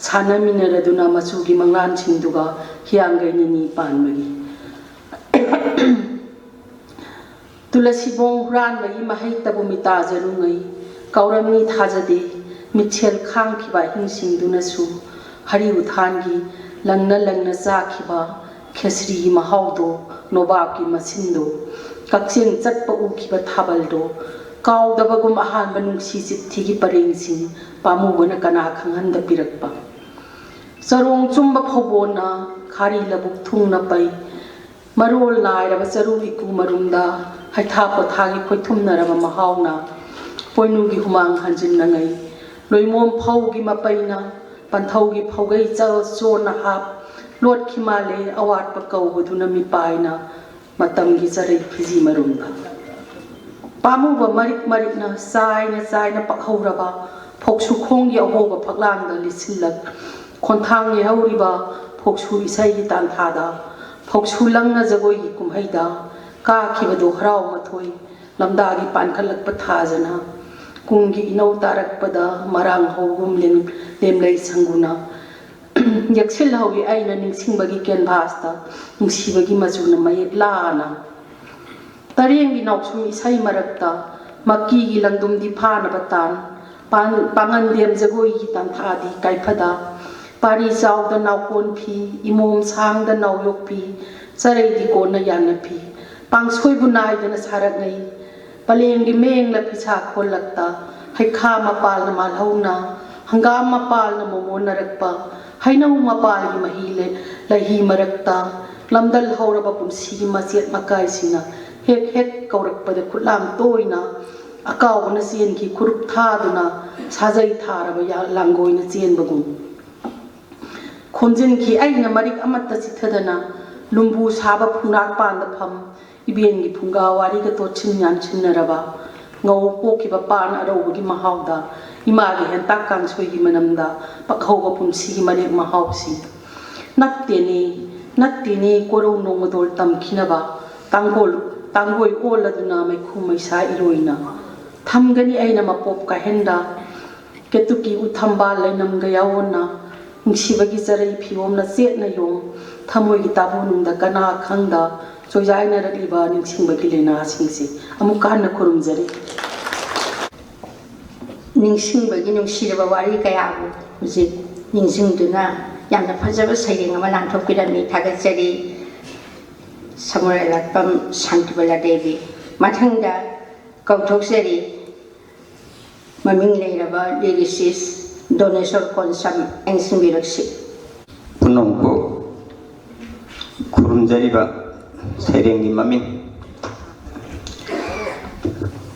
ꯁꯥꯟꯅꯃꯤꯟꯅꯔꯗꯨꯅ ꯃꯆꯨꯒꯤ ꯃꯪꯂꯥꯟꯁꯤꯡꯗꯨꯒ ꯍꯤꯌꯥꯡꯒꯩ ꯅꯤꯅꯤ ꯄꯥꯟꯕꯒꯤ ꯇꯨꯂꯁꯤꯕꯣꯡ ꯍꯨꯔꯥꯟꯕꯒꯤ ꯃꯍꯩꯇꯕꯨ ꯃꯤꯇꯥꯖꯔꯨꯉꯩ ꯀꯧꯔꯝꯅꯤ ꯊꯥꯖꯗꯦ ꯃꯤꯠꯁꯦꯜ ꯈꯥꯡꯈꯤꯕ ꯑꯍꯤꯡꯁꯤꯡꯗꯨꯅꯁꯨ ꯍꯔꯤ ꯎꯊꯥꯟꯒꯤ ꯂꯪꯅ ꯂꯪꯅ ꯆꯥꯈꯤꯕ ꯈꯦꯁ꯭ꯔꯤꯒꯤ ꯃꯍꯥꯎꯗꯣ ꯅꯣꯕꯥꯞꯀꯤ ꯃꯁꯤꯟꯗꯣ ꯀꯛꯆꯤꯡ ꯆꯠꯄ ꯎꯈꯤꯕ ꯊꯥꯕꯜꯗꯣ ꯀꯥꯎꯗꯕꯒꯨꯝ ꯑꯍꯥꯟꯕ ꯅꯨꯡꯁꯤ ꯆꯤꯊꯤꯒꯤ ꯄꯔꯦꯡꯁꯤꯡ ꯄꯥꯝꯃꯨꯕꯅ ꯀꯅꯥ ꯈꯪꯍꯟꯗ ꯄꯤꯔꯛꯄ ꯆꯔꯣꯡ ꯆꯨꯝꯕ ꯐꯧꯕꯣꯟꯅ ꯈꯥꯔꯤ ꯂꯕꯨꯛ ꯊꯨꯡꯅ ꯄꯩ ꯃꯔꯣꯜ ꯅꯥꯏꯔꯕ ꯆꯔꯨ ꯏꯀꯨ ꯃꯔꯨꯝꯗ ꯍꯩꯊꯥ ꯄꯣꯊꯥꯒꯤ ꯈꯣꯏꯊꯨꯝꯅꯔꯕ ꯃꯍꯥꯎꯅ ꯄꯣꯏꯅꯨꯒꯤ ꯍꯨꯃꯥꯡ ꯍꯟꯖꯤꯟꯅꯉꯩ ꯂꯣꯏꯃꯣꯝ ꯐꯧꯒꯤ ꯃꯄꯩꯅ ꯄꯟꯊꯧꯒꯤ ꯐꯧꯒꯩ ꯆꯣꯟꯅ ꯍꯥꯞ ꯂꯣꯠꯈꯤ ꯃꯥꯜꯂꯦ ꯑꯋꯥꯠꯄ ꯀꯧꯕꯗꯨꯅ ꯃꯤꯄꯥꯏꯅ ꯃꯇꯝꯒꯤ ꯆꯔꯩ ꯐꯤꯖꯤ ꯃꯔꯨꯝꯗ ꯄꯥꯝꯃꯨꯕ ꯃꯔꯤꯛ ꯃꯔꯤꯛꯅ ꯆꯥꯏꯅ ꯄꯛꯍꯧꯔꯕ ꯐꯣꯛꯁꯨꯈꯣꯡꯒꯤ ꯑꯍꯣꯕ ꯐꯛꯂꯥꯡꯗ ꯂꯤꯠꯁꯤꯜꯂꯛ ꯈꯣꯟꯊꯥꯡ ꯌꯩꯍꯧꯔꯤꯕ ꯐꯣꯛꯁꯨ ꯏꯁꯩꯒꯤ ꯇꯥꯟꯊꯥꯗ ꯐꯣꯛꯁꯨ ꯂꯪꯅ ꯖꯒꯣꯏꯒꯤ ꯀꯨꯝꯍꯩꯗ ꯀꯥꯈꯤꯕꯗꯣ ꯍꯔꯥꯎ ꯃꯊꯣꯏ ꯂꯝꯗꯥꯒꯤ ꯄꯥꯟꯈꯠꯂꯛꯄ ꯊꯥꯖꯅ ꯀꯨꯡꯒꯤ ꯏꯅꯧ ꯇꯥꯔꯛꯄꯗ ꯃꯔꯥꯡ ꯍꯧꯒꯨꯝ ꯂꯦꯝꯂꯩ ꯁꯪꯒꯨꯅ ꯌꯦꯛꯁꯤꯜꯍꯧꯏ ꯑꯩꯅ ꯅꯤꯡꯁꯤꯡꯕꯒꯤ ꯀꯦꯟꯚꯥꯁꯇ ꯅꯨꯡꯁꯤꯕꯒꯤ ꯃꯆꯨꯅ ꯃꯌꯦꯛ ꯂꯥꯅ ꯇꯔꯦꯡꯒꯤ ꯅꯥꯎꯁꯨꯝ ꯏꯁꯩ ꯃꯔꯛꯇ ꯃꯛꯀꯤꯒꯤ ꯂꯪꯗꯨꯝꯗꯤ ꯐꯥꯅꯕ ꯇꯥꯟ ꯄꯥꯡꯉꯟꯗꯦꯝ ꯖꯒꯣꯏꯒꯤ ꯇꯥꯟꯊꯥꯗꯤ ꯀꯥꯏꯐꯗ ꯄꯥꯔꯤ ꯆꯥꯎꯗ ꯅꯥꯎꯀꯣꯟ ꯐꯤ ꯏꯃꯣꯝ ꯁꯥꯡꯗ ꯅꯥꯎꯌꯣꯛ ꯐꯤ ꯆꯔꯩꯗꯤ ꯀꯣꯟꯅ ꯌꯥꯟꯅ ꯐꯤ ꯄꯥꯡꯁꯣꯏꯕꯨ ꯅꯥꯏꯗꯅ ꯁꯥꯔꯛꯅꯩ ꯄꯂꯦꯝꯒꯤ ꯃꯦꯡꯂ ꯐꯤꯁꯥ ꯈꯣꯜꯂꯛꯇ ꯍꯩꯈꯥ ꯃꯄꯥꯜꯅ ꯃꯥꯜꯍꯧꯅ ꯍꯪꯒꯥꯝ ꯃꯄꯥꯜꯅ ꯃꯣꯃꯣꯟꯅꯔꯛꯄ ꯍꯩꯅꯧ ꯃꯄꯥꯜꯒꯤ ꯃꯍꯤ ꯂꯩꯍꯤ ꯃꯔꯛꯇ ꯂꯝꯗꯜ ꯍꯧꯔꯕ ꯄꯨꯟꯁꯤꯒꯤ ꯃꯆꯦꯠ ꯃꯀꯥꯏꯁꯤꯡꯅ ꯍꯦꯛ ꯍꯦꯛ ꯀꯧꯔꯛꯄꯗ ꯈꯨꯠꯂꯥꯝ ꯇꯣꯏꯅ ꯑꯀꯥꯎꯕꯅ ꯆꯦꯟꯈꯤ ꯈꯨꯔꯨꯞ ꯊꯥꯗꯨꯅ ꯁꯥꯖꯩ ꯊꯥꯔꯕ ꯂꯥꯡꯒꯣꯏꯅ ꯆꯦꯟꯕꯒꯨꯝ ꯈꯣꯝꯖꯤꯟꯈꯤ ꯑꯩꯅ ꯃꯔꯤꯛ ꯑꯃꯠꯇ ꯆꯤꯊꯗꯅ ꯂꯨꯝꯕꯨ ꯁꯥꯕ ꯐꯨꯡꯅꯥꯛ ꯄꯥꯟꯗ ꯐꯝ इबेंगी फुंगा वारीगा तोचिन यानचिन्नरबा ngau pokiba pan araugi mahauda imagi henta kangsoi manamda pakhauba pumsi mari mahausi natteni koro nongodol tamkhinaba tangoi oladuna mai khumai sa iroina thamgani aina mapop ka henda ketuki uthamba lainam ga yawona ꯅꯨꯡꯁꯤꯕꯒꯤ ꯆꯔꯩ ꯐꯤꯌꯣꯝꯅ ꯆꯦꯠꯅ ꯌꯣꯝ ꯊꯃꯣꯏꯒꯤ ꯇꯥꯕꯨꯅꯨꯡꯗ ꯀꯅꯥ ꯈꯪꯗ ꯆꯣꯏꯖꯥꯏꯅꯔꯛꯂꯤꯕ ꯅꯤꯡꯁꯤꯡꯕꯒꯤ ꯂꯥꯏꯅꯥꯁꯤꯡꯁꯤ ꯑꯃꯨꯛ ꯍꯟꯅ ꯈꯨꯔꯨꯝꯖꯔꯤ ꯅꯤꯡꯁꯤꯡꯕꯒꯤ ꯅꯨꯡꯁꯤꯔꯕ ꯋꯥꯔꯤ ꯀꯌꯥꯕꯨ ꯍꯧꯖꯤꯛ ꯅꯤꯡꯁꯤꯡꯗꯨꯅ ꯌꯥꯝꯅ ꯐꯖꯕ ꯁꯩꯔꯦꯡ ꯑꯃ ꯂꯥꯟꯊꯣꯛꯄꯤꯔꯝꯃꯤ ꯊꯥꯒꯠꯆꯔꯤ ꯁꯃꯨꯔꯥꯏꯂꯥꯠꯄꯝ ꯁꯥꯟꯇꯤꯕꯂꯥ ꯗꯦꯕꯤ ꯃꯊꯪꯗ ꯀꯧꯊꯣꯛꯆꯔꯤ ꯃꯃꯤꯡ ꯂꯩꯔꯕ ꯂꯤꯔꯤꯁꯤꯁ ꯗꯣꯅꯦꯁꯣꯔ ꯀꯣꯟꯁꯝ ꯑꯦꯡꯁꯤꯡꯕꯤꯔꯛꯁꯤ ꯄꯨꯝꯅꯃꯛꯄꯨ ꯈꯨꯔꯨꯝꯖꯔꯤꯕ ꯁꯩꯔꯦꯡꯒꯤ ꯃꯃꯤꯡ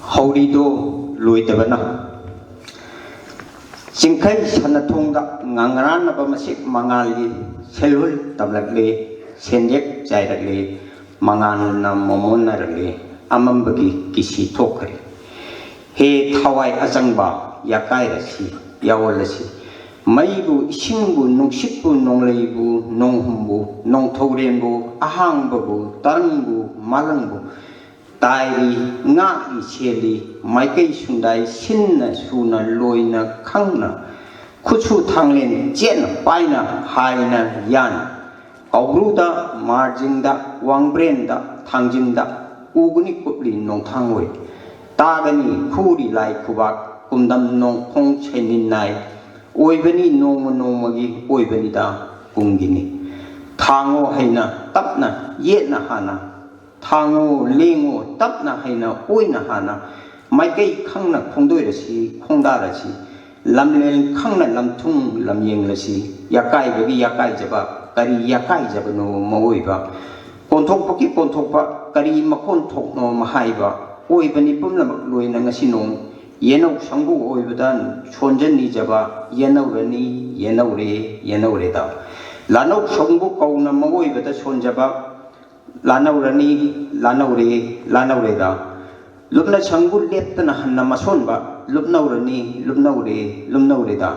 ꯍꯧꯔꯤꯗꯣ ꯂꯣꯏꯗꯕꯅ ꯆꯤꯡꯈꯩ ꯁꯅꯊꯣꯡꯗ ꯉꯥꯡꯔꯥꯟꯅꯕ ꯃꯁꯤꯛ ꯃꯉꯥꯜꯒꯤ ꯁꯦꯜꯍꯨꯜ ꯇꯝꯂꯛꯂꯤ ꯁꯦꯟꯌꯦꯛ ꯆꯥꯏꯔꯛꯂꯤ ꯃꯉꯥꯜꯅ ꯃꯃꯣꯟꯅꯔꯛꯂꯤ ꯑꯃꯝꯕꯒꯤ ꯀꯤꯁꯤ ꯊꯣꯛꯈ꯭ꯔꯦ ꯍꯦ ꯊꯋꯥꯏ ꯑꯆꯪꯕ ꯌꯥꯀꯥꯏꯔꯁꯤ ꯌꯥꯎꯜꯂꯁꯤ ꯃꯩꯕꯨ ꯏꯁꯤꯡꯕꯨ ꯅꯨꯡꯁꯤꯠꯄꯨ ꯅꯣꯡꯂꯩꯕꯨ ꯅꯣꯡꯍꯨꯝꯕꯨ ꯅꯣꯡꯊꯧꯔꯦꯟꯕꯨ ꯑꯍꯥꯡꯕꯕꯨ ꯇꯔꯪꯕꯨ ꯃꯥꯂꯪꯕꯨ ꯇꯥꯏꯔꯤ ꯉꯥꯛꯏ ꯁꯦꯜꯂꯤ ꯃꯥꯏꯀꯩ ꯁꯨꯡꯗꯥꯏ ꯁꯤꯟꯅ ꯁꯨꯅ ꯂꯣꯏꯅ ꯈꯪꯅ ꯈꯨꯠꯁꯨ ꯊꯥꯡꯂꯦꯟ ꯆꯦꯠꯅ ꯄꯥꯏꯅ ꯍꯥꯏꯅ ꯌꯥꯟ ꯀꯧꯕ꯭ꯔꯨꯗ ꯃꯥꯔꯖꯤꯡꯗ ꯋꯥꯡꯕ꯭ꯔꯦꯟꯗ ꯊꯥꯡꯖꯤꯡꯗ ꯎꯒꯅꯤ ꯀꯨꯞꯂꯤ ꯅꯣꯡꯊꯥꯡꯑꯣꯏ ꯇꯥꯒꯅꯤ ꯈꯨꯔꯤ ꯂꯥꯏ ꯈꯨꯕꯥꯛ ꯀꯨꯝꯗꯝ ꯅꯣꯡꯈꯣꯡ ꯁꯩꯅꯤꯟꯅꯥꯏ ꯑꯣꯏꯕꯅꯤ ꯅꯣꯡꯃ ꯅꯣꯡꯃꯒꯤ ꯑꯣꯏꯕꯅꯤꯗ ꯄꯨꯡꯒꯤꯅꯤ ꯊꯥꯡꯉꯣ ꯍꯩꯅ ꯇꯞꯅ ꯌꯦꯠꯅ ꯍꯥꯟꯅ ꯊꯥꯡꯉꯣ ꯂꯦꯡꯉꯣ ꯇꯞꯅ ꯍꯩꯅ ꯑꯣꯏꯅ ꯍꯥꯟꯅ ꯃꯥꯏꯀꯩ ꯈꯪꯅ ꯈꯣꯡꯗꯣꯏꯔꯁꯤ ꯈꯣꯡꯗꯥꯔꯁꯤ ꯂꯝꯂꯦꯟ ꯈꯪꯅ ꯂꯝꯊꯨꯡ ꯂꯝꯌꯦꯡꯂꯁꯤ ꯌꯥꯀꯥꯏꯕꯒꯤ ꯌꯥꯀꯥꯏꯖꯕ ꯀꯔꯤ ꯌꯥꯀꯥꯏꯖꯕꯅꯣ ꯃꯑꯣꯏꯕ ꯀꯣꯟꯊꯣꯛꯄꯒꯤ ꯀꯣꯟꯊꯣꯛꯄ ꯀꯔꯤ ꯃꯈꯣꯟ ꯊꯣꯛꯅꯣ ꯃꯍꯥꯏꯕ ꯑꯣꯏꯕꯅꯤ ꯄꯨꯝꯅꯃꯛ ꯂꯣꯏꯅ ꯉꯁꯤ ꯅꯣꯡ ꯌꯦꯅꯧ ꯁꯪꯒꯨ ꯑꯣꯏꯕꯗ ꯁꯣꯟꯖꯟꯅꯤꯖꯕ ꯌꯦꯅꯧꯔꯅꯤ ꯌꯦꯅꯧꯔꯦ ꯌꯦꯅꯧꯔꯦꯗ ꯂꯥꯅꯧ ꯁꯪꯒꯨ ꯀꯧꯅ ꯃꯑꯣꯏꯕꯗ ꯁꯣꯟꯖꯕ ꯂꯥꯅꯧꯔꯅꯤ ꯂꯥꯅꯧꯔꯦ ꯂꯥꯅꯧꯔꯦꯗ ꯂꯨꯞꯅ ꯁꯪꯒꯨ ꯂꯦꯞꯇꯅ ꯍꯟꯅ ꯃꯁꯣꯟꯕ ꯂꯨꯞꯅꯧꯔꯅꯤ ꯂꯨꯞꯅꯧꯔꯦ ꯂꯨꯞꯅꯧꯔꯦꯗ